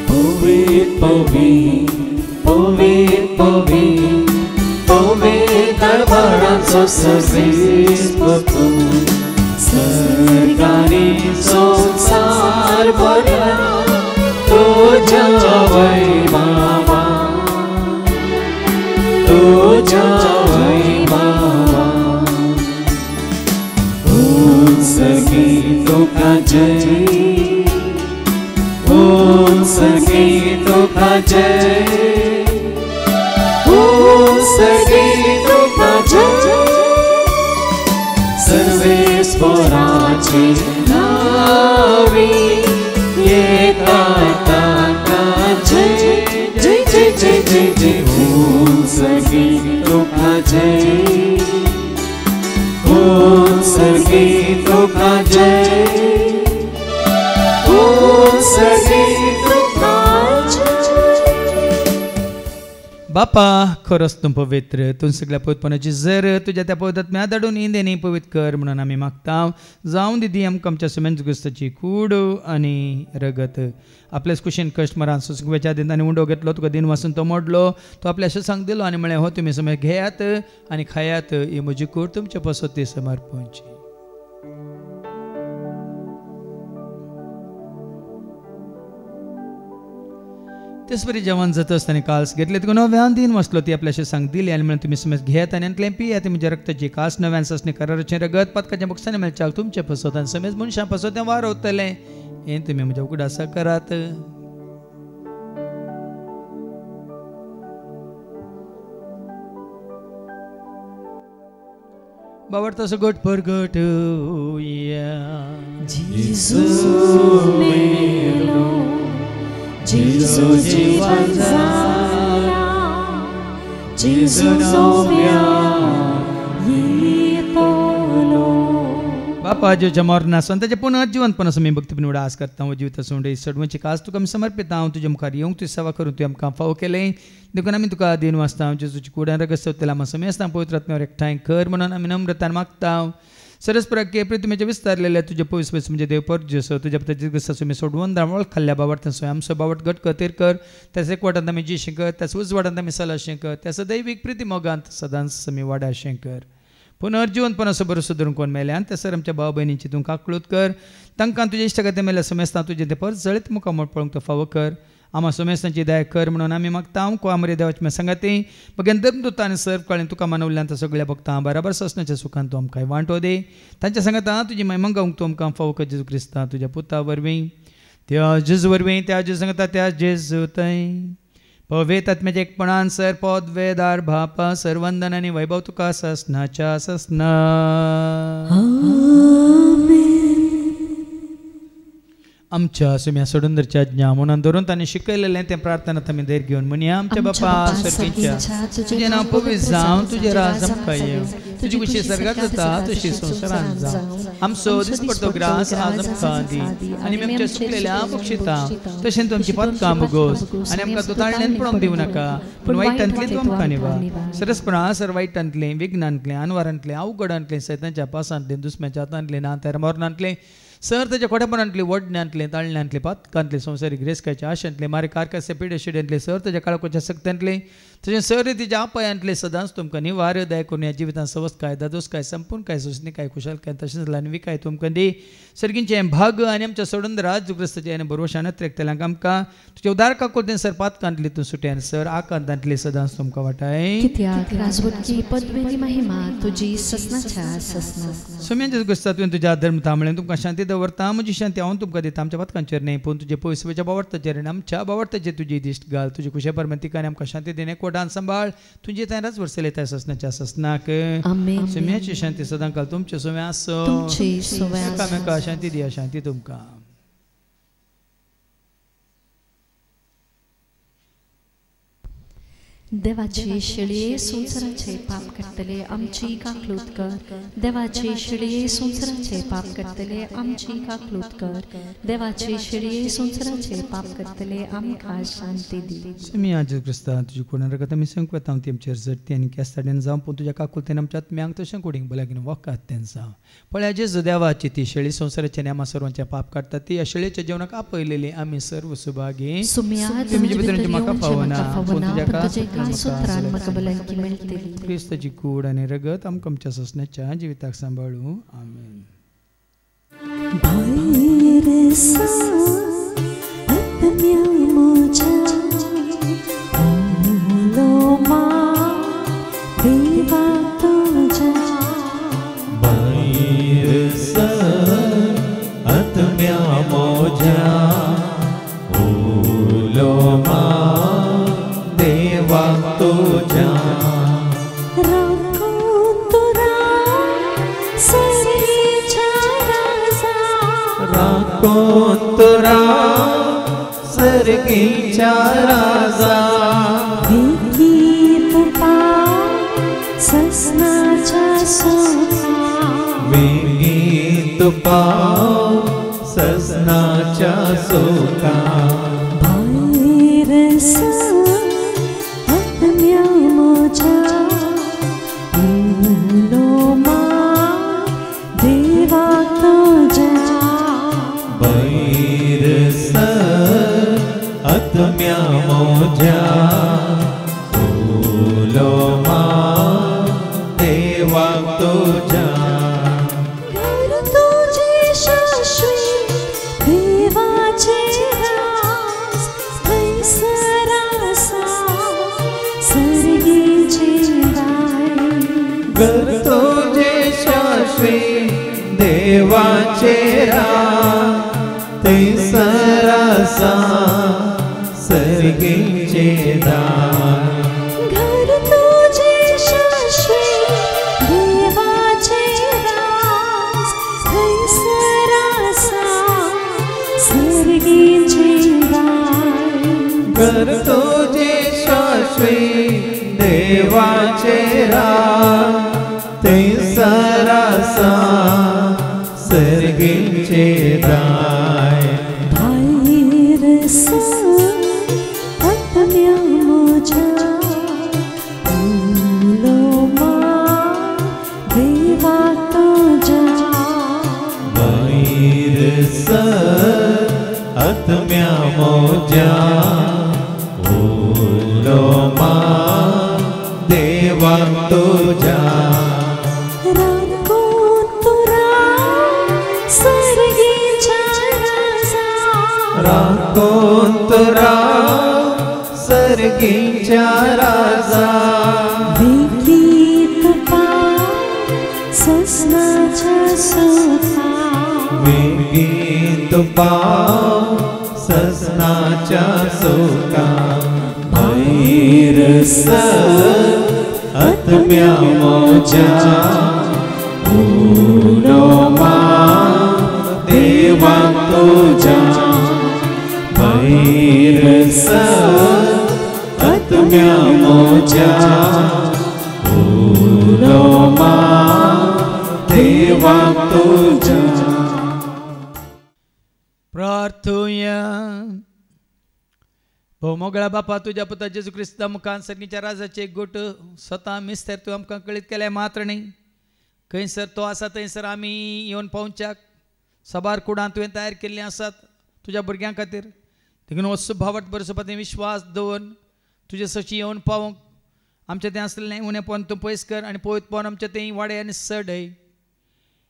Povet, povet, povet, povet, darbaranco सर्वेस्पो तू सर्गानी संसार भरला तुझ्या वैभवा तुझ्या वैभवा सगी तुका जय सगे तुका जय सगे तुका जय सर्वेस्पराचे नावी एका ताका जय जय जय जय जय जय सगे तुका जय सगे तुका जय बापा खरोच तूं पवित्र तूं सगळ्या पवित्रपणाची जर तुज्या त्या पवित्रात्म्या धाडून इंदेनी पवित्र कर म्हणून आमी मागता. जावं दिदी आमकां आमच्या सुमेंत गुस्ताची कूड आनी रगत आपल्याच कुशीन कश्ट मरान सुसवेच्या दिन ताणें उंडो घेतलो तुका दिन वाचून तो मोडलो तो आपल्या सांग दिलो आनी म्हळें हो तुमी समय घेयात आनी खायात ही म्हजी कूड तुमच्या पसोती समर्पणची. तेच बरी जेवण जात आसतना काल्स घेतले तुका नव्यान दिन वसलो ती आपल्याशी सांग दिली आनी म्हणून तुमी समज घेयात आनी आनी पियात म्हज्या रक्ताची कास नव्यान ससणे कराराचें रगत पदकाच्या बॉक्सांनी मेळच्याक तुमचे पसोत आनी समेज मनशां पसोत तें वारवतलें हे तुम्ही म्हज्या उगडासा करात. बावडता असं घट परगट बापा जो जमावर नासन त्याच्या पुनर्जीवनपण असं मी भक्तीपण आस करता हूँ जीवित सोंडे सडवंची कास तुका मी समर्पित हांव तुझ्या मुखार येऊन तुझी सेवा करून तुवें आमकां फावो केलें देखून आमी तुका दिन वाचता जेजूची कुडान रगत तेला आमी समय आसता पवित्र आत्म्यावर एकठांय कर म्हणून आमी नम्रतान मागता. सरस्पराके प्रतिमेचे विस्तारलेल्या तुझे पवित्र म्हणजे देवपर जसो तुझ्या पताची गस्सा मी सोडवून दामळ खाल्ल्या बावट सोय आमचो बावट गट कतेर कर त्याच एक वाटांत आमी जी शेंकर त्याच उजवाडांत आमी सला शेंकर त्याचं दैवीक प्रिती मोगांत सदांच आमी वाडा शेंकर. पुनर्जीवनपण असं बरो सुदरून कोण मेले आनी त्यासर आमच्या भाव भयणींची तूं काकळूत कर तांकां तुजे इश्टगते मेल्या समेस्तां तुजें ते परत जळीत मुखामोळ पळोवंक तो फावो कर. आम्हा समेस्तांची दया कर म्हणून आमी मागता हांव कोआमरे देवाची सांगाती बगेन देवदूतां आनी सर्व काळें तुका मानवल्ल्यान सगळ्या भक्तां बराबर ससण्याच्या सुखान तूं आमकां वांटो दे. तांच्या सांगाता तुजी महिमा गावंक तूं आमकां फावो कर जेजू क्रिस्ता तुज्या पुता वरवीं त्या जेजू वरवीं त्या जेजू सांगता त्या जेजू थंय पवित्र आत्म्याच्या एकपणान सर पद वेदार भापा सर्वंदन आनी वैभव तुका ससनाच्या ससना. आमच्या सुम्या सोडूंदरच्या ज्ञा म्हणून धरून तांणी शिकयलेलें तें प्रार्थनात आमी देर घेवन म्हणया आमच्या बापा सर्गीच्या तुजें नांव पवित्र जावं तुजें राज आमकां येवं तुजी कुशी सर्गात जाता तशी संवसारांत जावं आमचो दिसपडटो ग्रास आज आमकां दी आनी आमी आमच्या सुकलेल्या बक्षिता तशें तूं आमची पदकां भोगोस आनी आमकां तूं ताळण्यान पळोवंक दिवं नाका पूण वायटांतली तूं आमकां निवार. सरस्परा सर वायटांतलें विघ्नांतलें अनवरांतलें अवघडांतलें सैतानाच्या पासांतलें दुस्म्याच्या हातांतलें नात्यार मरणांतलें सर त्याच्या खोटेपणांतले वडण्यांतले ताळण्यांतले पातकांतले संवसारीक रेस्काच्या आशांतले मारे कारकासे पिडे शिड्यांतले सर त्याच्या काळकोच्या सक्त्यांतले तशें सर रितीच्या आपायांतले सदांच तुमकां निवार दया करून ह्या जिवितांत सवस्त काय दादोस काय संपूर्ण काय सुस्नी काय खुशाल काय तशेंच लानवी काय तुमकां दी. सर्गींचे भाग आनी आमच्या सोडून राज क्रिस्ताचे आनी भरवशान त्रेकतेल्यांक आमकां तुज्या उदार काकोतें सर पातकांतली तूं सुट्यान सर आकांतांतले सदांच तुमकां वाटाय. सुम्यांच्या क्रिस्ता तुवें तुज्या धर्म थांबळें तुमकां शांती दवरता म्हजी शांती हांव तुमकां दिता आमच्या पथकांचेर न्ही पूण तुजे पयसुवेच्या बावडताचेर आनी आमच्या बावडताचेर तुजी दिश्ट घाल तुजे कुशे परमंतिकांनी आमकां शांती दिने कोटान सांबाळ तुजे थंय राज वर्सले त्या ससनाच्या ससनाक सुम्याची शांती सदां काल तुमचे सुम्या आसो एकामेका शांती दिया शांती तुमकां. देवाचे शिळये संसाराचे पाप करतले आमची काकलूत कर देवाचे शिळये संसाराचे पाप करतले आमची काकलूत कर देवाचे शिळये संसाराचे पाप करतले आमकां शांती दी. मी आज क्रिस्ता तुजी कोण रगत आमी संकवत हांव तेमचेर झडटी आनी केस्ताडेन जावं पूण तुज्या काकुलतेन आमच्या आत्म्यांक तशें कुडींग बल्यागीन वकात तें जावं पळय जेजू देवाची ती शेळी संसाराचे आनी आमा सर्वांचे पाप काडटा ती ह्या शेळयेच्या जेवणाक आपयलेली आमी सर्व सुभागी तुमचे भितर म्हाका पावना पूण तुज्या क्रिस्ताची कूड आनी रगत आमकां आमच्या ससण्याच्या जिविताक सांबाळू. आमेन. कोंतुरा सर्गीच्या राजा विगीत पाव ससनाच्या सोखा विगीत पाव ससनाच्या सोखा भैरस आत्म्या मोजा उलोमा देवा तुझ्या बैरस आत्म्या मोजा उलोमा देवा तुझ्या घर तुझे शाश्वत देवाचे राज थैसरासा सर्गीचे राय घर तुझे शाश्वत देवाचे राज सर्गीचे दार घर तुझे शाश्वत देवाचे राज थैसर आसा सर्गीचे दार घर तुझे शाश्वत देवाचे राज थैसर आसा सर्गीचे दार भायर आत्म्या म्हज्या उलोमा देवा तुझ्या भायर आत्म्या म्हज्या उलोमा देवा तुझ्या राखून तुरा सर्गीच्या राजा राखून तुरा सर्गीच्या राजा वेगीत पाव ससनाच्या सोता वेगीत पाव ससनाच्या सोता भायर आत्म्या म्हज्या उलोमा देवा तुझ्या भायर आत्म्या म्हज्या उलोमा देवा तुझ्या प्रार्थूया. भोवमोगळा बापा तुझ्या पुता जेजू क्रिस्ता मुखान सर्गीच्या राजाचे एक गोट स्वता मिस्तर तूं आमकां कळीत केल्या मात्र न्ही. खंयसर तो आसा थंयसर आमी येवन पावच्याक सबार कुडां तुवें तयार केल्लीं आसात तुज्या भुरग्यां खातीर. देखून वस्तू भावट बरसोपाती विश्वास दवर तुजे सची येवन पावूंक आमचें तें आसलेलें उणेपण तूं पयस कर आनी पवित्रपण आमचें तें वाडय आनी चडय.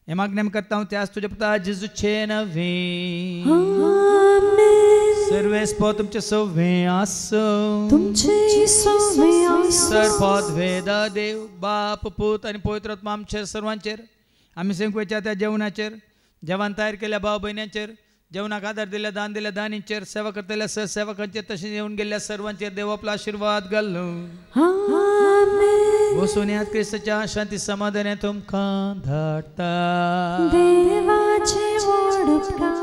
हे मागणें करता हांव त्याच तुज्या पुता जेजूचे नवे सर्वेस्पो तुमचे सव्वे आसो तुमचे सव्वे आसो सर्पद वेद देव बाप पूत आनी पवित्र आत्मा आमचेर सर्वांचेर आमी सेंकवेच्या त्या जेवणाचेर जेवण तयार केल्या भाव भयणांचेर जेवणाक आदार दिल्या दान दिल्या दानींचेर सेवा करतल्या सहसेवकांचेर तशेंच येवन गेल्ल्या सर्वांचेर देव आपलो आशिर्वाद घालो. वसून यात क्रिस्ताच्या शांती समाधान तुमकां धाडटा. देवाचे व्हड